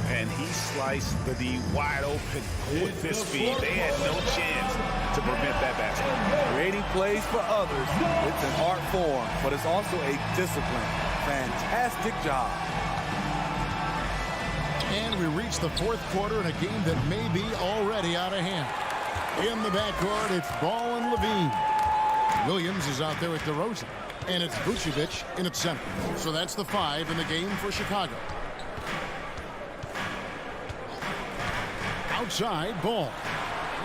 S7: And he sliced the D wide open with his feet. They had no chance to prevent that basket.
S11: Creating plays for others. It's an art form, but it's also a discipline. Fantastic job.
S2: And we reach the fourth quarter in a game that may be already out of hand. In the backcourt, it's Ball and Levine. Williams is out there with DeRozan. And it's Vucevic in its center. So that's the 5 in the game for Chicago. Outside, Ball.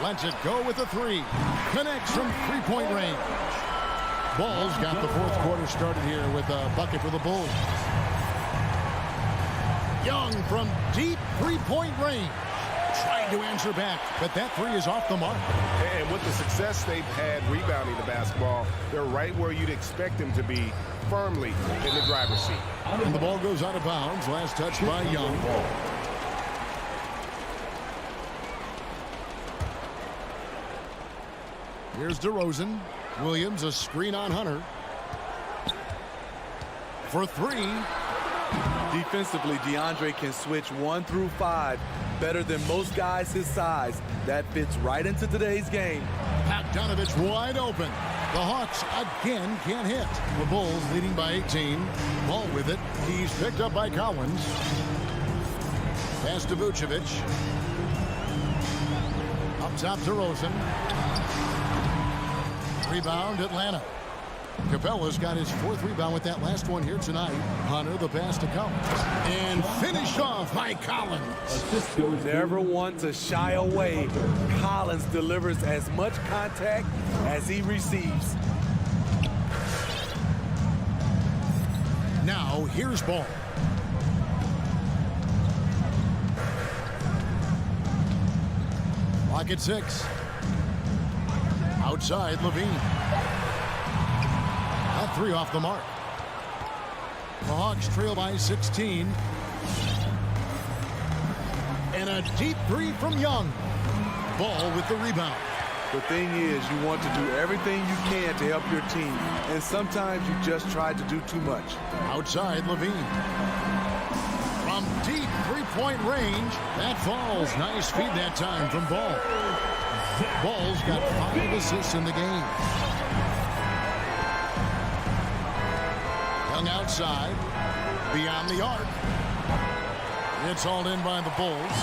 S2: Lets it go with a 3. Connects from three-point range. Ball's got the fourth quarter started here with a bucket for the Bulls. Young from deep three-point range. Trying to answer back, but that 3 is off the mark.
S7: And with the success they've had rebounding the basketball, they're right where you'd expect them to be, firmly in the driver's seat.
S2: And the ball goes out of bounds. Last touch by Young. Here's DeRozan. Williams, a screen on Hunter. For 3.
S11: Defensively, DeAndre can switch 1 through 5 better than most guys his size. That fits right into today's game.
S2: Bogdanovich wide open. The Hawks again can't hit. The Bulls leading by 18. Ball with it. He's picked up by Collins. Pass to Vucevic. Up top to Rosen. Rebound, Atlanta. Capella's got his 4th rebound with that last one here tonight. Hunter, the pass to Collins. And finished off by Collins.
S11: Never one to shy away. Collins delivers as much contact as he receives.
S2: Now, here's Ball. Clock at 6. Outside, Levine. That 3 off the mark. The Hawks trail by 16. And a deep 3 from Young. Ball with the rebound.
S11: The thing is, you want to do everything you can to help your team. And sometimes you just try to do too much.
S2: Outside, Levine. From deep three-point range. That falls. Nice feed that time from Ball. Ball's got 5 assists in the game. Young outside. Beyond the arc. It's hauled in by the Bulls.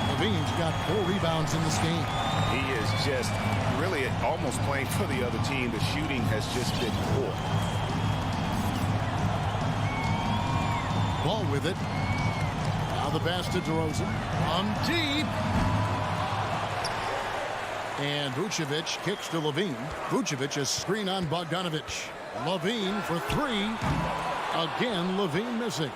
S2: Levine's got 4 rebounds in this game.
S7: He is just really almost playing for the other team. The shooting has just been poor.
S2: Ball with it. Now the pass to DeRozan. On deep. And Vucevic kicks to Levine. Vucevic is screen on Bogdanovic. Levine for three. Again, Levine missing.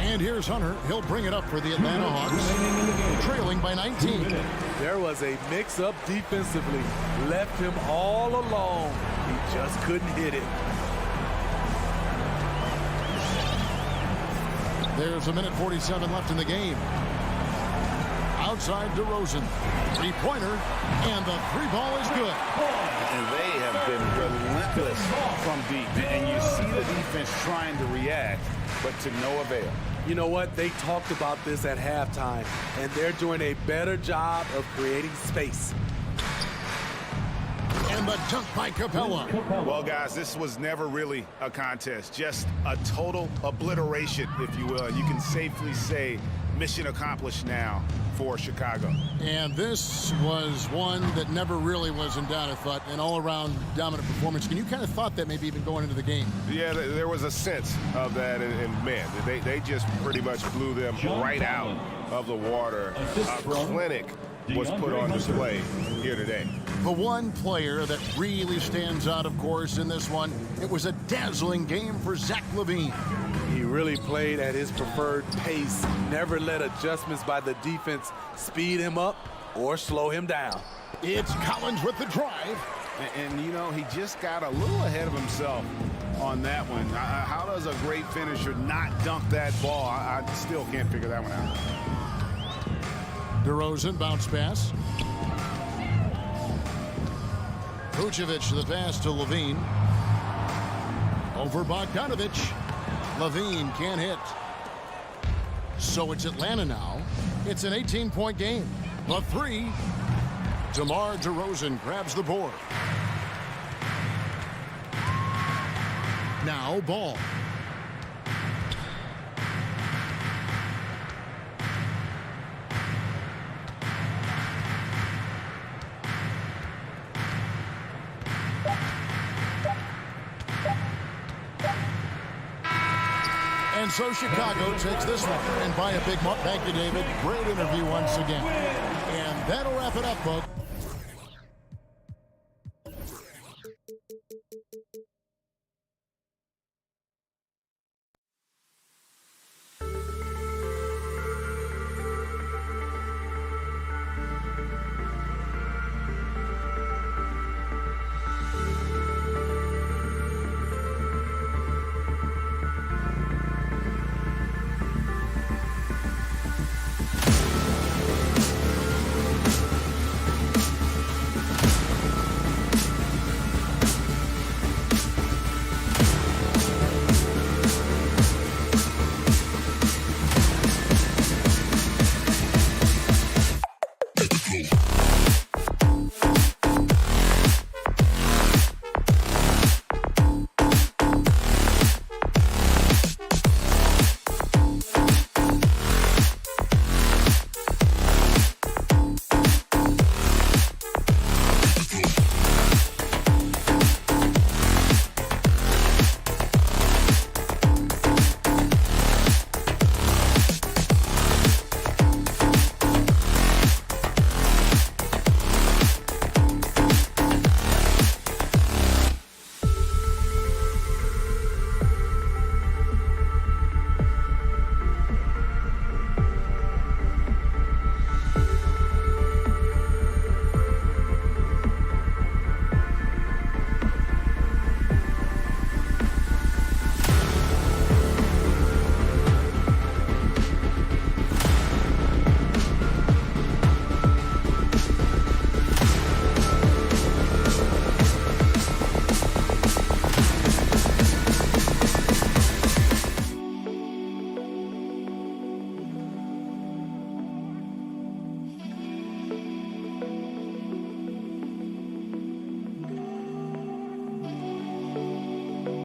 S2: And here's Hunter. He'll bring it up for the Atlanta Hawks, trailing by 19.
S11: There was a mix-up defensively. Left him all alone. He just couldn't hit it.
S2: There's a minute 47 left in the game. Outside DeRozan. Three-pointer, and the three ball is good.
S7: And they have been relentless from deep. And you see the defense trying to react, but to no avail.
S11: You know what? They talked about this at halftime, and they're doing a better job of creating space.
S2: And the dunk by Capella.
S7: Well, guys, this was never really a contest. Just a total obliteration, if you will. And you can safely say mission accomplished now for Chicago.
S2: And this was one that never really was in doubt, I thought. An all-around dominant performance. And you kind of thought that maybe even going into the game.
S1: Yeah, there was a sense of that. And man, they just pretty much blew them right out of the water. A clinic was put on display here today.
S2: The one player that really stands out, of course, in this one, it was a dazzling game for Zach Levine.
S11: He really played at his preferred pace, never let adjustments by the defense speed him up or slow him down.
S2: It's Collins with the drive.
S7: And you know, he just got a little ahead of himself on that one. How does a great finisher not dunk that ball? I still can't figure that one out.
S2: DeRozan bounce pass. Vucevic the pass to Levine. Over Bogdanovic. Levine can't hit. So it's Atlanta now. It's an 18-point game. The three. DeMar DeRozan grabs the board. Now ball. And so Chicago takes this one. And by a big mark. Thank you, David. Great interview once again. And that'll wrap it up, folks.